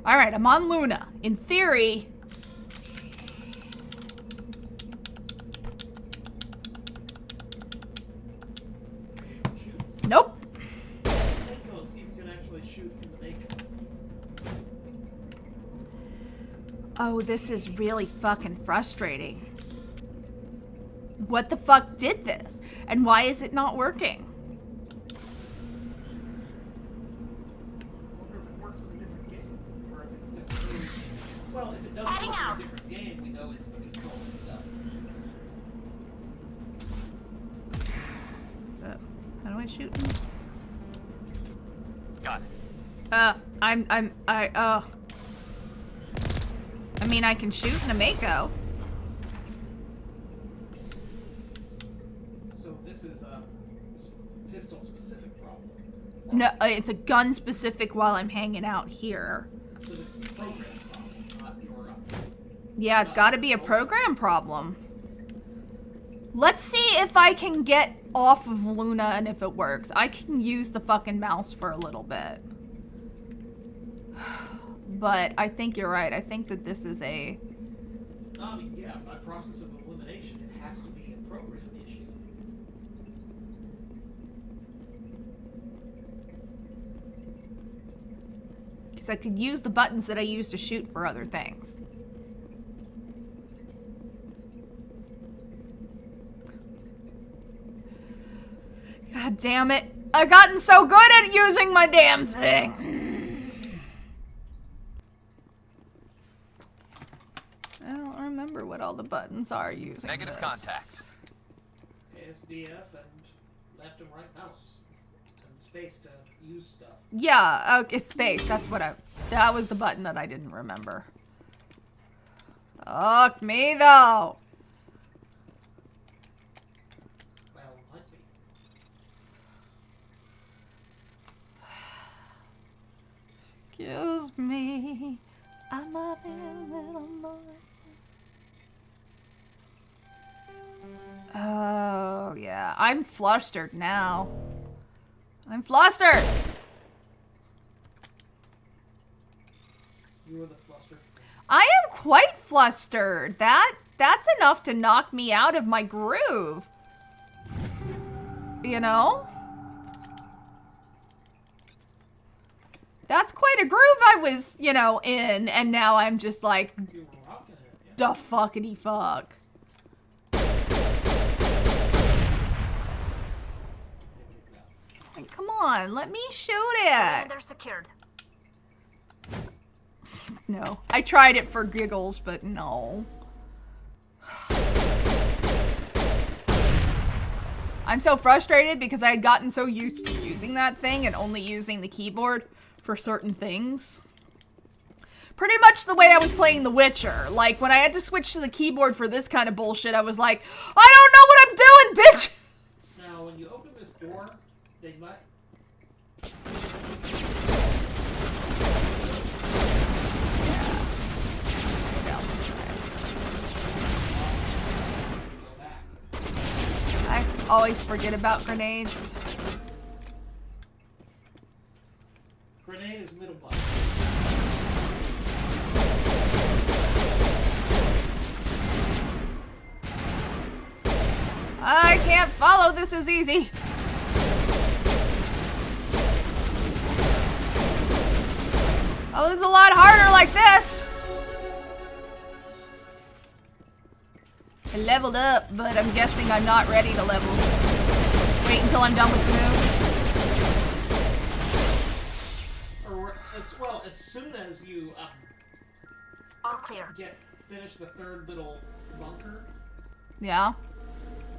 All right, I'm on Luna. In theory, nope. Mako, see if you can actually shoot in the Mako. Oh, this is really fucking frustrating. What the fuck did this? And why is it not working? Well, if it doesn't work in a different game, we know it's the control itself. How do I shoot? Got it. I mean, I can shoot in the Mako. So this is a pistol-specific problem. No, it's a gun-specific while I'm hanging out here. So this is a program problem, not your... Yeah, it's got to be a program problem. Let's see if I can get off of Luna and if it works. I can use the fucking mouse for a little bit. But I think you're right. I think that this is a... I mean, yeah, by process of elimination, it has to be a program issue. Because I could use the buttons that I use to shoot for other things. God damn it. I've gotten so good at using my damn thing. I don't remember what all the buttons are using. Negative contact. SDF and left and right mouse. And space to use stuff. Yeah, okay, space. That's what that was the button that I didn't remember. Fuck me, though. Well, might be. Excuse me. I'm a little more. Oh, yeah. I'm flustered now. I'm flustered! You were the flustered. I am quite flustered. That's enough to knock me out of my groove. You know? That's quite a groove I was, you know, in, and now I'm just like, the fuckity fuck. Like, come on, let me shoot it. They're secured. No, I tried it for giggles, but no. I'm so frustrated because I had gotten so used to using that thing and only using the keyboard for certain things. Pretty much the way I was playing The Witcher. Like, when I had to switch to the keyboard for this kind of bullshit, I was like, I don't know what I'm doing, bitch! Now, when you open this door, they might... always forget about grenades. Grenade is middle button. I can't follow. This is easy. Oh, this is a lot harder like this. I leveled up, but I'm guessing I'm not ready to level. Wait until I'm done with the move. Or as soon as you all clear. Finish the third little bunker. Yeah.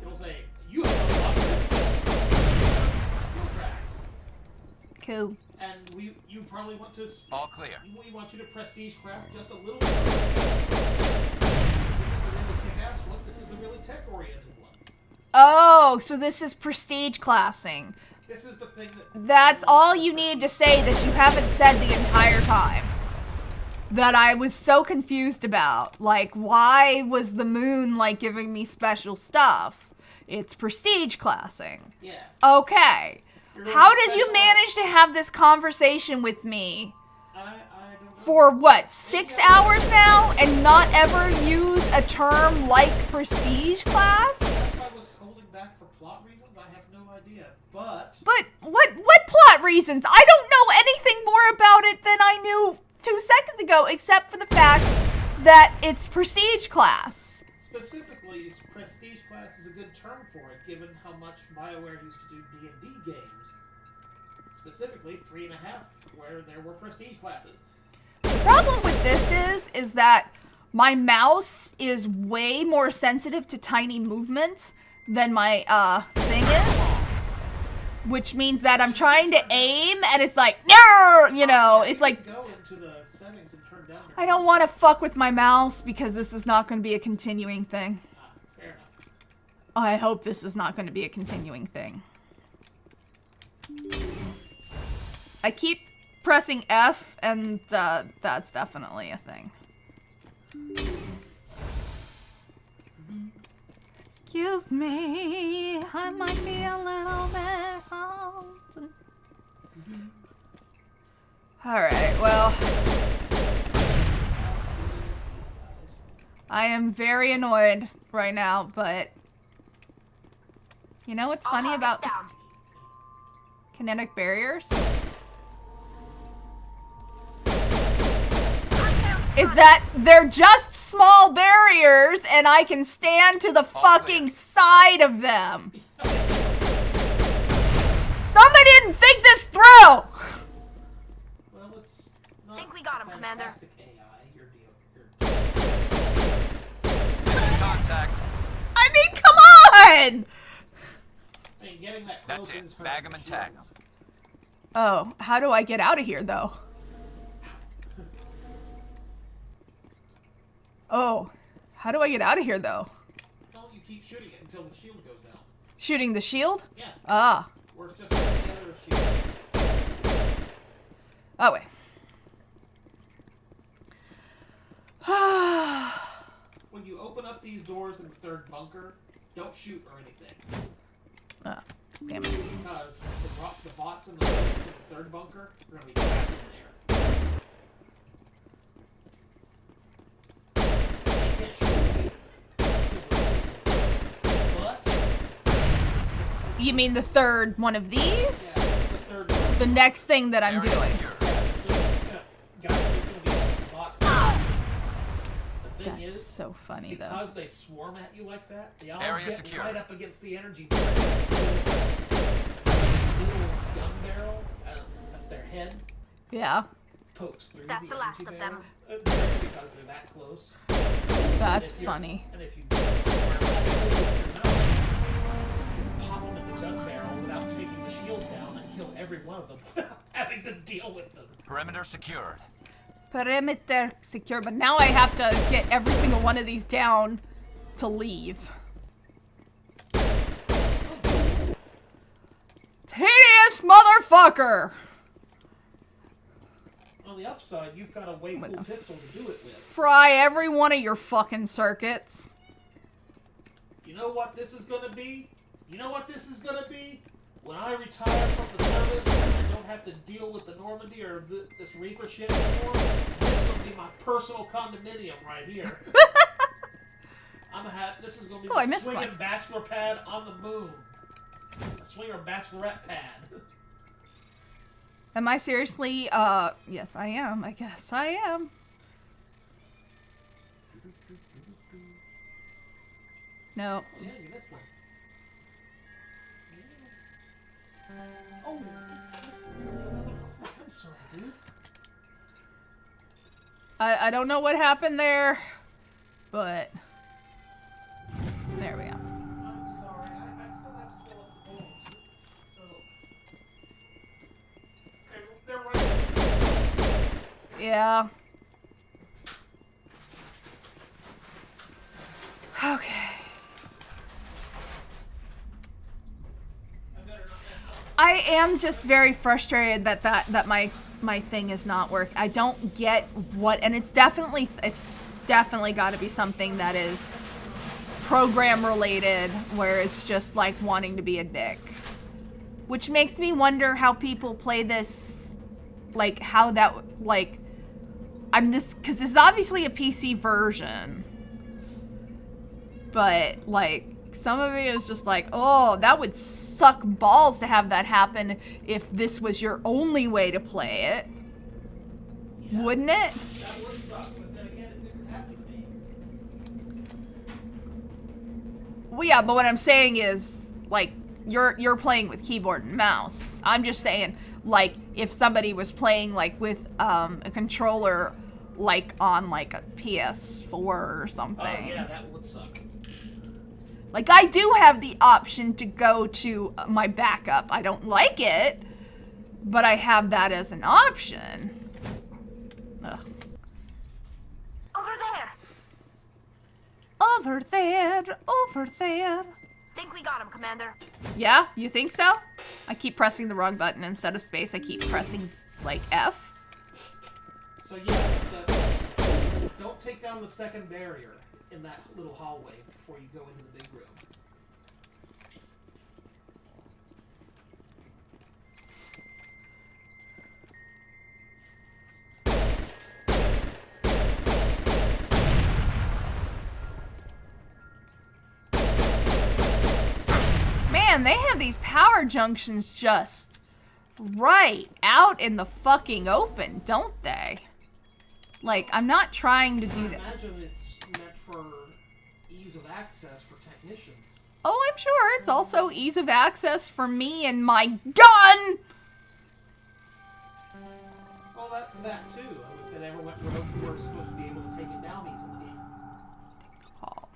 It'll say you have unlocked this skill tracks. Cool. And you probably want to. All clear. We want you to prestige class just a little bit. This is the really kick-ass one. This is the really tech-oriented one. Oh, so this is prestige classing. This is the thing that. That's all you need to say that you haven't said the entire time. That I was so confused about. Like, why was the moon, like, giving me special stuff? It's prestige classing. Yeah. Okay. How did you manage to have this conversation with me for, what, 6 hours now and not ever use a term like prestige class? Perhaps I was holding back for plot reasons. I have no idea. But what plot reasons? I don't know anything more about it than I knew 2 seconds ago, except for the fact that it's prestige class. Specifically, prestige class is a good term for it, given how much BioWare used to do D&D games. Specifically, 3.5, where there were prestige classes. The problem with this is that my mouse is way more sensitive to tiny movements than my thing is. Which means that I'm trying to aim and it's like, no, you know, it's like, Go into the settings and turn down I don't want to fuck with my mouse because this is not going to be a continuing thing. Fair enough. I hope this is not going to be a continuing thing. I keep pressing F and that's definitely a thing. Excuse me, I might be a little bit old. Alright, well. I am very annoyed right now, but you know what's funny about kinetic barriers? Is that they're just small barriers and I can stand to the fucking side of them. Somebody didn't think this through! Well, it's not Think we got him, Commander. Contact. I mean, come on! I mean, getting that close That's is it. Bag 'em and tag 'em. Oh, how do I get out of here, though? Oh, how do I get out of here, though? Well, you keep shooting it until the shield goes down. Shooting the shield? Yeah. Ah. Or just the other shield. Oh, wait. When you open up these doors in the third bunker, don't shoot or anything. Ah, damn it. Because the bots in the third bunker are going to be trapped in there. You mean the third one of these? The next thing that I'm doing. That's so funny, though. Because they swarm at you like that, they all Area get secure. right up against the energy bar. Little gun barrel at their head Yeah. pokes through. That's the last energy of them. barrel, because they're that close. That's And if funny. And if you pop them in the gun barrel without taking the shield down and kill every one of them, having to deal with them. Perimeter secured. Perimeter secure, but now I have to get every single one of these down to leave. Tedious motherfucker! On the upside, you've got a way cool pistol to do it with. Fry every one of your fucking circuits. You know what this is gonna be? You know what this is gonna be? When I retire from the service and I don't have to deal with the Normandy or this Reaper shit anymore, this is gonna be my personal condominium right here. This is gonna be the swinging bachelor pad on the moon. A swinger bachelorette pad. Am I seriously? Yes, I am. I guess I am. No. Oh, yeah, you missed one. Oh, I'm sorry, dude. I don't know what happened there, but there we go. I'm sorry, I still have to fill up the bowls. So they're right. Yeah. Okay. I am just very frustrated that my thing is not working. I don't get what, and it's definitely got to be something that is program related, where it's just like wanting to be a dick, which makes me wonder how people play this, like how that, like, because this is obviously a PC version, but like some of it is just like, oh, that would suck balls to have that happen if this was your only way to play it. Yeah. Wouldn't it? That would suck, but then again, it didn't happen to me. Well, yeah, but what I'm saying is, like, you're playing with keyboard and mouse. I'm just saying, like, if somebody was playing, like, with a controller, like, on, like, a PS4 or something. Oh, yeah, that would suck. Like, I do have the option to go to my backup. I don't like it, but I have that as an option. Ugh. Over there! Over there, over there. Think we got him, Commander. Yeah? You think so? I keep pressing the wrong button. Instead of space, I keep pressing, like, F. So, yeah, don't take down the second barrier in that little hallway before you go into the big room. Man, they have these power junctions just right out in the fucking open, don't they? Like, I'm not trying to do that. I imagine it's meant for ease of access for technicians. Oh, I'm sure it's also ease of access for me and my gun! Well, that too. If it ever went rogue, we're supposed to be able to take it down easily. Oh.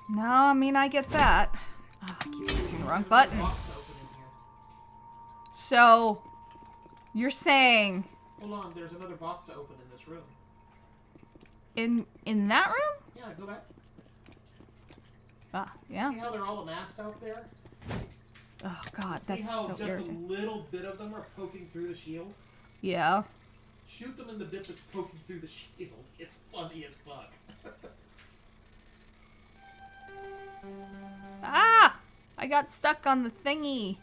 No, I mean, I get that. Oh, I keep pressing the wrong button. So, you're saying... Hold on, there's another box to open in this room. In that room? Yeah, go back. Ah, yeah. See how they're all amassed out there? Oh, God, See that's how so just irritating. a little bit of them are poking through the shield? Yeah. Shoot them in the bit that's poking through the shield. It's funny as fuck. Ah! I got stuck on the thingy.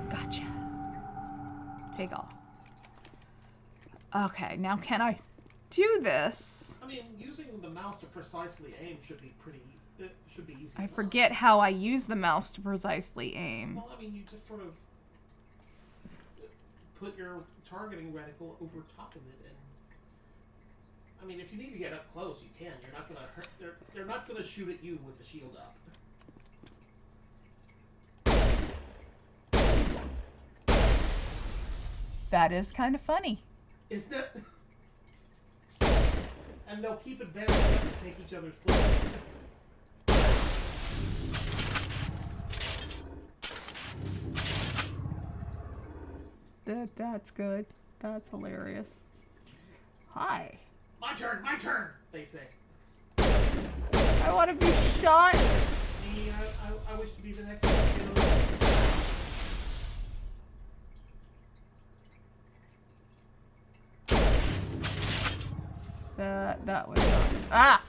Gotcha. Take all. Okay, now can I do this? I mean, using the mouse to precisely aim should be easy. I forget how I use the mouse to precisely aim. Well, I mean, you just sort of put your targeting reticle over top of it, and I mean, if you need to get up close, you can. You're not gonna hurt. They're not gonna shoot at you with the shield up. That is kind of funny. Isn't it? And they'll keep advancing up to take each other's place. That's good. That's hilarious. Hi. My turn, they say. I want to be shot. Me, I wish to be the next one. That was not. Ah!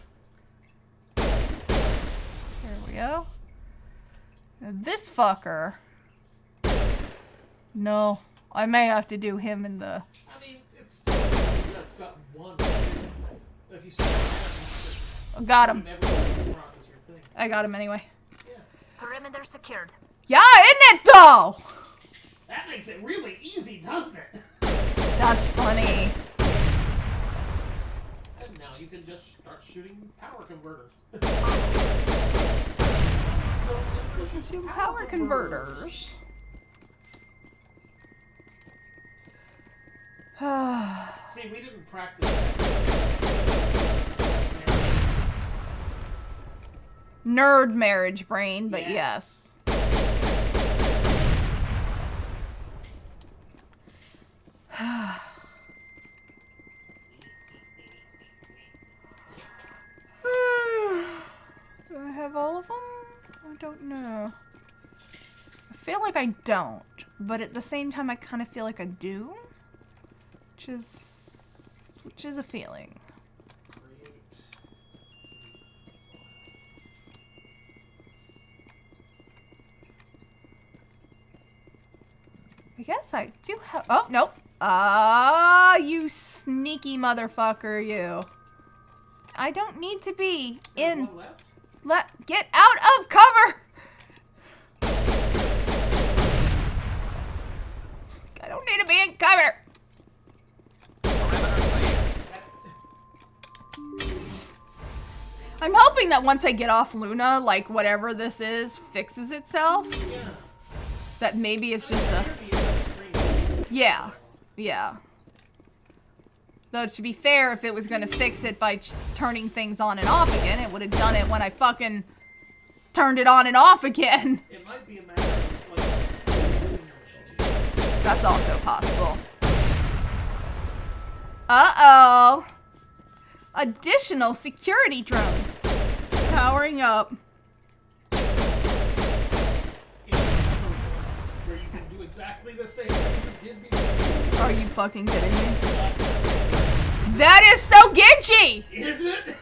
There we go. Now this fucker. No. I may have to do him in the... I mean, it's still that's got one. But if you see got him. I got him anyway. Yeah. Perimeter secured. Yeah, isn't it though? That makes it really easy, doesn't it? That's funny. And now you can just start shooting power converters. Consume power converters. See, we didn't practice that. Nerd marriage brain, but yes. Do I have all of them? I don't know. I feel like I don't, but at the same time I kind of feel like I do. Which is a feeling. I guess I do have. Oh, nope. Ah, you sneaky motherfucker, you. I don't need to be in. Get out of cover! I don't need to be in cover. I'm hoping that once I get off Luna, like whatever this is fixes itself. Yeah. That maybe it's just a... Yeah. Yeah. Though to be fair, if it was going to fix it by turning things on and off again, it would have done it when I fucking turned it on and off again. It might be a matter of, like... That's also possible. Uh-oh. Additional security drones. Powering up. Where you can do exactly the same thing you did before. Are you fucking kidding me? That is so Genji! Isn't it?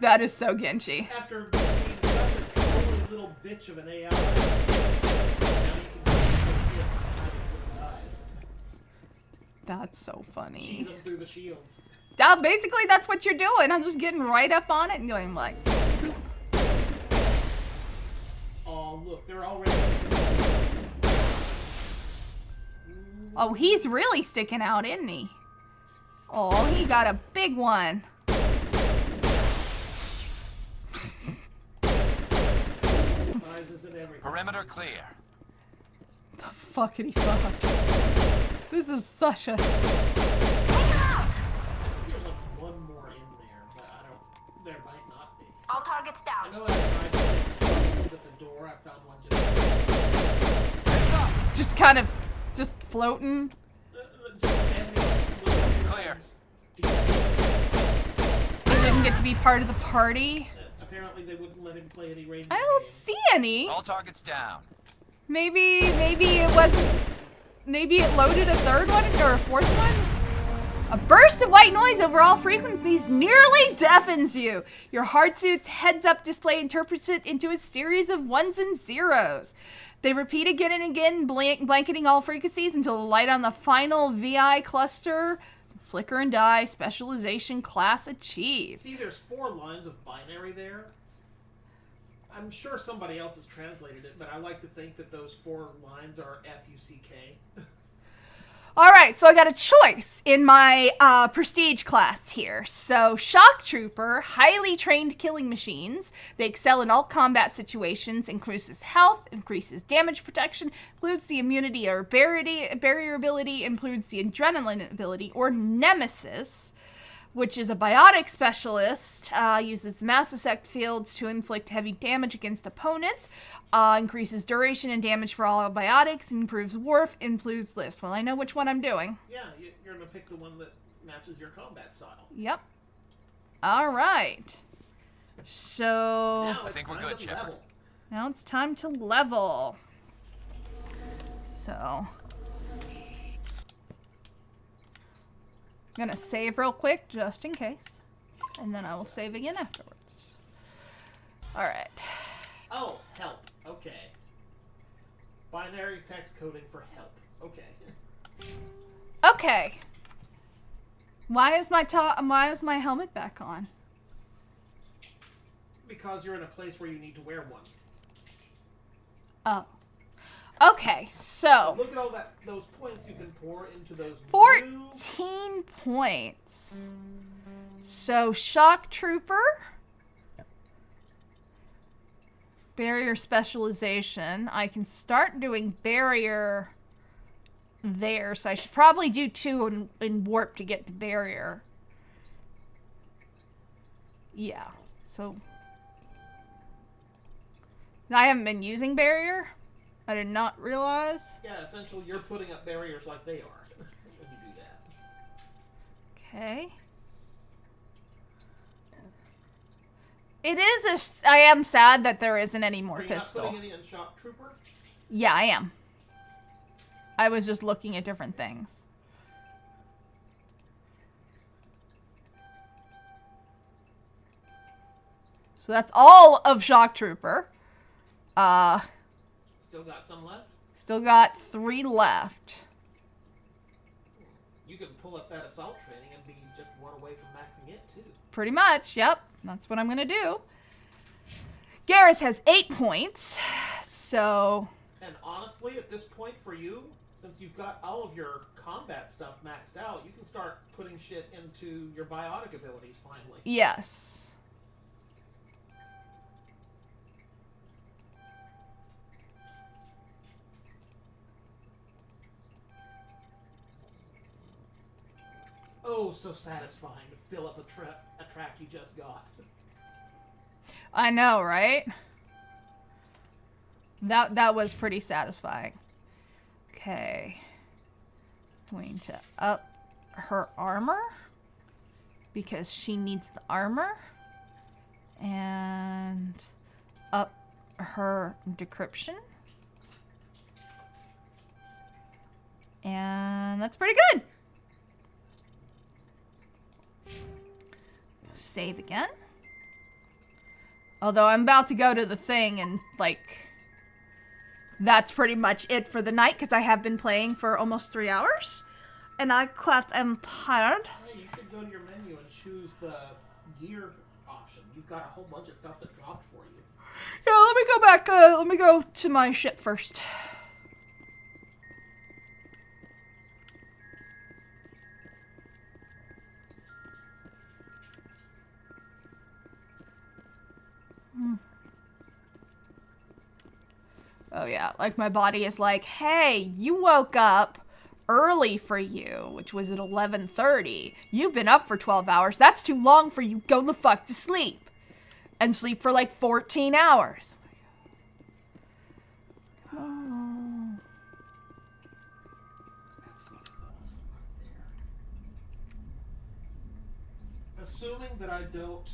That is so Genji. After being such a trolling little bitch of an AI, now you can hit with eyes. That's so funny. Cheese them through the shields. Basically, that's what you're doing. I'm just getting right up on it and going like... Oh, look, they're already... Oh, he's really sticking out, isn't he? Oh, he got a big one. Perimeter clear. The fuckity fuck. This is such a... I think there's like one more in there, but I don't... There might not be. All targets down. I know I tried to at the door, I found one just... Heads up! Just kind of... Just floating. Clear. He didn't get to be part of the party. Apparently they wouldn't let him play any range. I don't see any. All targets down. Maybe it wasn't... Maybe it loaded a third one or a fourth one? A burst of white noise over all frequencies nearly deafens you. Your heart suit's heads-up display interprets it into a series of ones and zeros. They repeat again and again, blanketing all frequencies until the light on the final VI cluster, flicker and die, specialization class achieved. See, there's 4 lines of binary there. I'm sure somebody else has translated it, but I like to think that those 4 lines are F-U-C-K. Alright, so I got a choice in my prestige class here. So, Shock Trooper, highly trained killing machines. They excel in all combat situations, increases health, increases damage protection, includes the immunity or barrier ability, includes the adrenaline ability, or Nemesis, which is a biotic specialist, uses mass effect fields to inflict heavy damage against opponents, increases duration and damage for all biotics, improves warp, improves lift. Well, I know which one I'm doing. Yeah, you're going to pick the one that matches your combat style. Yep. All right. So... I think we're good, Shepard. Now it's time to level. So... I'm gonna save real quick, just in case. And then I will save again afterwards. Alright. Oh, help. Okay. Binary text coding for help. Okay. Okay. Why is my helmet back on? Because you're in a place where you need to wear one. Oh. Okay, so look at all those points you can pour into those 14 points. So shock trooper, barrier specialization. I can start doing barrier there, so I should probably do 2 in warp to get to barrier. Yeah, so I haven't been using barrier. I did not realize. Yeah, essentially you're putting up barriers like they are when you do that. Okay. It is I am sad that there isn't any more pistol. Not putting any in shock trooper? Yeah, I am. I was just looking at different things. So that's all of shock trooper. Still got some left? Still got 3 left. You can pull up that assault training and be just 1 away from maxing it, too. Pretty much, yep. That's what I'm going to do. Garrus has 8 points, so... And honestly, at this point for you, since you've got all of your combat stuff maxed out, you can start putting shit into your biotic abilities, finally. Yes. Oh, so satisfying to fill up a track you just got. I know, right? That was pretty satisfying. Okay. Going to up her armor because she needs the armor. And up her decryption. And that's pretty good. Save again. Although I'm about to go to the thing and, like, that's pretty much it for the night because I have been playing for almost 3 hours. And I quite am tired. Hey, you should go to your menu and choose the gear option. You've got a whole bunch of stuff that dropped for you. Yeah, let me go back. Let me go to my ship first. Oh yeah, like my body is like, hey, you woke up early for you, which was at 11:30. You've been up for 12 hours. That's too long for you. Go the fuck to sleep. And sleep for like 14 hours. Oh. That's fucking awesome right there. Assuming that I don't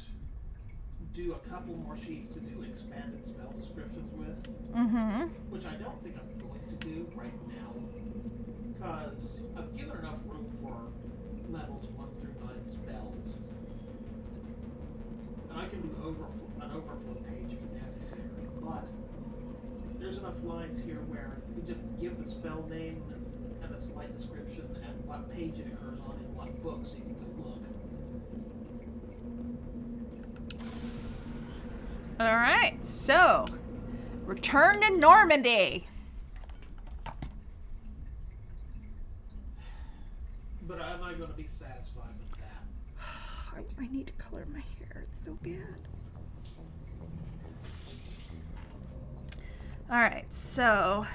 do a couple more sheets to do expanded spell descriptions with, which I don't think I'm going to do right now, because I've given enough room for levels 1 through 9 spells, and I can do an overflow page if necessary, but there's enough lines here where you just give the spell name and a slight description and what page it occurs on in what book, so you can go look. Alright, so return to Normandy. But am I going to be satisfied with that? I need to color my hair. It's so bad. Alright, so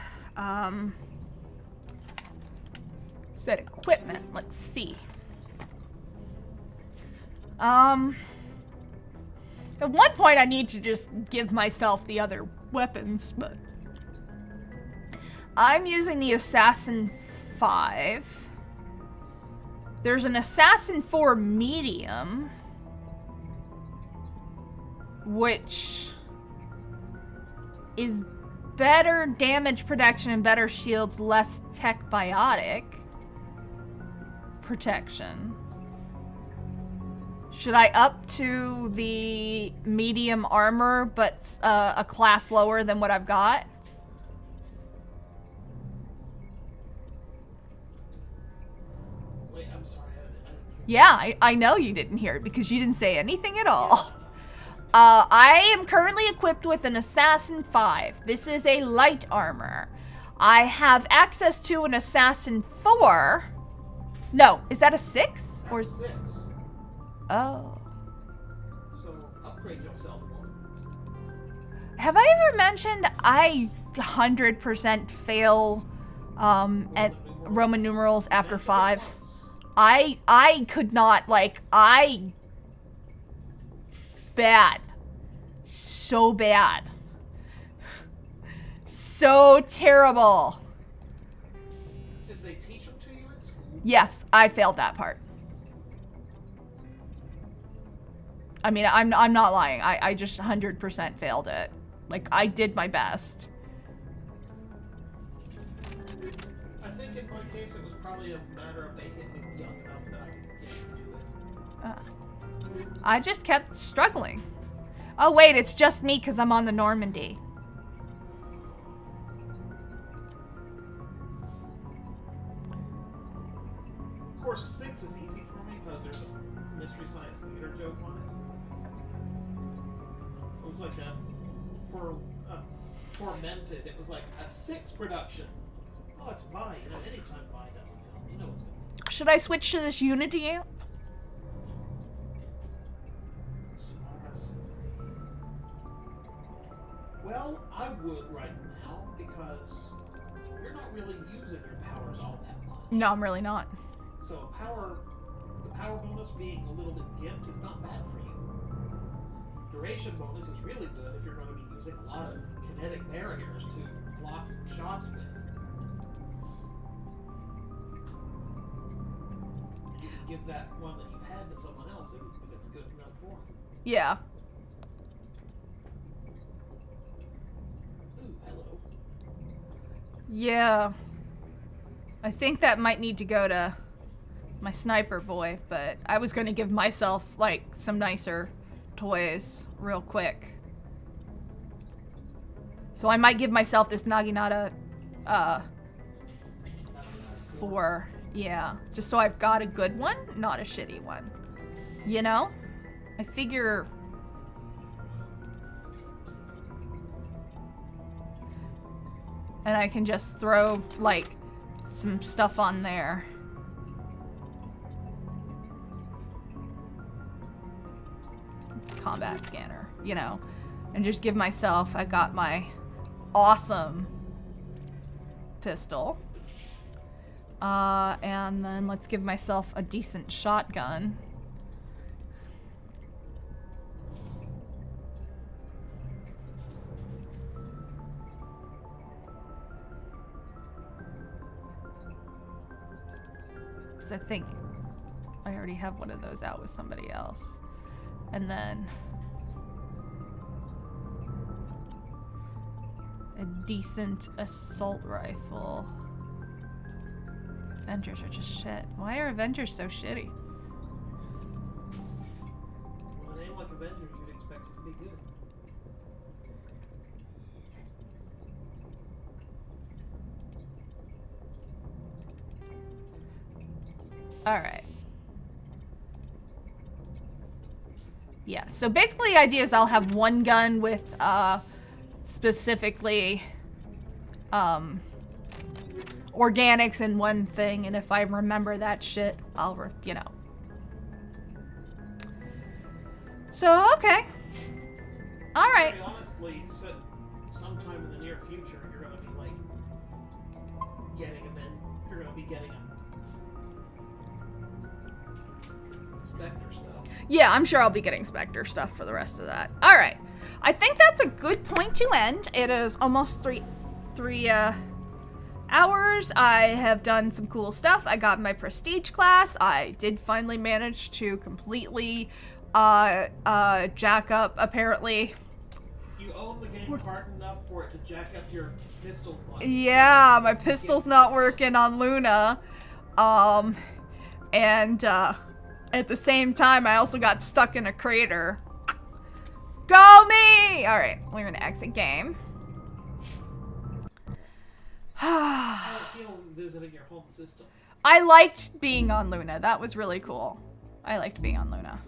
set equipment. Let's see. At one point, I need to just give myself the other weapons, but I'm using the Assassin 5. There's an Assassin 4 medium, which is better damage protection and better shields, less tech biotic protection. Should I up to the medium armor, but a class lower than what I've got? Wait, I'm sorry. Yeah, I know you didn't hear it because you didn't say anything at all. I am currently equipped with an Assassin 5. This is a light armor. I have access to an Assassin 4. No, is that a 6? Or That's a 6. Oh. So upgrade yourself one. Have I ever mentioned I 100% fail at Roman numerals after 5? I could not, like, bad. So bad. So terrible. Did they teach them to you at school? Yes, I failed that part. I mean, I'm not lying. I just 100% failed it. Like, I did my best. I think in my case it was probably a matter of they hit me young enough that I could get to do it. I just kept struggling. Oh wait, it's just me because I'm on the Normandy. Of course, 6 is easy for me because there's a Mystery Science Theater joke on it. So it's like for Tormented, it was like a 6 production. Oh, it's Vi. You know, anytime Vi does a film, you know it's going to. Should I switch to this Unity amp? Well, I would right now because you're not really using your powers all that much. No, I'm really not. So the power bonus being a little bit gimped is not bad for you. Duration bonus is really good if you're going to be using a lot of kinetic barriers to block shots with. You can give that one that you've had to someone else if it's good enough for them. Yeah. Ooh, hello. Yeah. I think that might need to go to my sniper boy, but I was going to give myself, like, some nicer toys real quick. So I might give myself this Naginata 4. Yeah. Just so I've got a good one, not a shitty one. You know? I figure... And I can just throw, like, some stuff on there. Combat scanner, you know. And just give myself, I got my awesome pistol. And then let's give myself a decent shotgun. Because I think I already have one of those out with somebody else. And then a decent assault rifle. Avengers are just shit. Why are Avengers so shitty? Well, a name like Avenger, you'd expect it to be good. Alright. Yeah, so basically the idea is I'll have one gun with, specifically, organics and one thing, and if I remember that shit, I'll, you know. So, okay. Alright. Very honestly, sometime in the near future, you're going to be, like, you're going to be getting a Spectre stuff. Yeah, I'm sure I'll be getting Spectre stuff for the rest of that. Alright. I think that's a good point to end. It is almost three hours. I have done some cool stuff. I got my prestige class. I did finally manage to completely jack up, apparently. You own the game hard enough for it to jack up your pistol button. Yeah, my pistol's not working on Luna. And At the same time, I also got stuck in a crater. Go me! Alright, we're gonna exit game. How do you feel visiting your home system? I liked being on Luna. That was really cool. I liked being on Luna.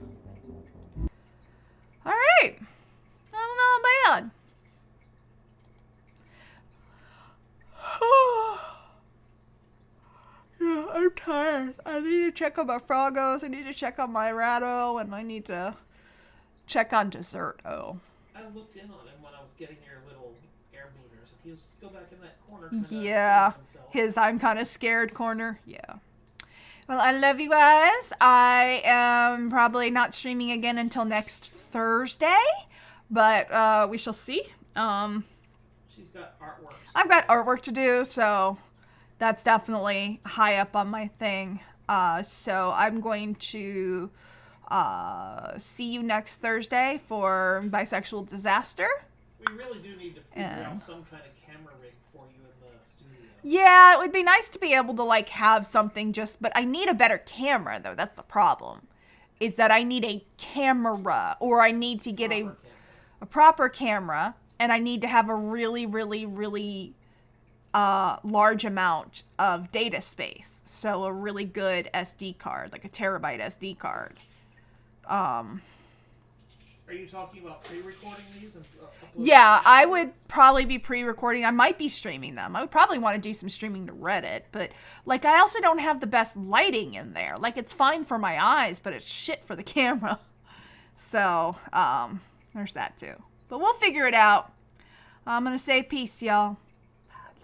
Alright. Not bad. Yeah, I'm tired. I need to check on my Frogos, I need to check on my Ratto, and I need to check on Deserto. I looked in on him when I was getting your little air meters, and he was still back in that corner. Yeah, his I'm kind of scared corner. Yeah. Well, I love you guys. I am probably not streaming again until next Thursday, but we shall see. She's got artwork. I've got artwork to do, so that's definitely high up on my thing. So I'm going to see you next Thursday for Bisexual Disaster. We really do need to figure out some kind of camera rig for you in the studio. Yeah, it would be nice to be able to like have something but I need a better camera though. That's the problem. Is that I need a camera, or I need to get a proper camera, and I need to have a really, really, really large amount of data space. So a really good SD card, like a terabyte SD card. Are you talking about pre-recording these? Yeah, I would probably be pre-recording. I might be streaming them. I would probably want to do some streaming to Reddit, but like I also don't have the best lighting in there. Like it's fine for my eyes, but it's shit for the camera. So, there's that too. But we'll figure it out. I'm gonna say peace, y'all.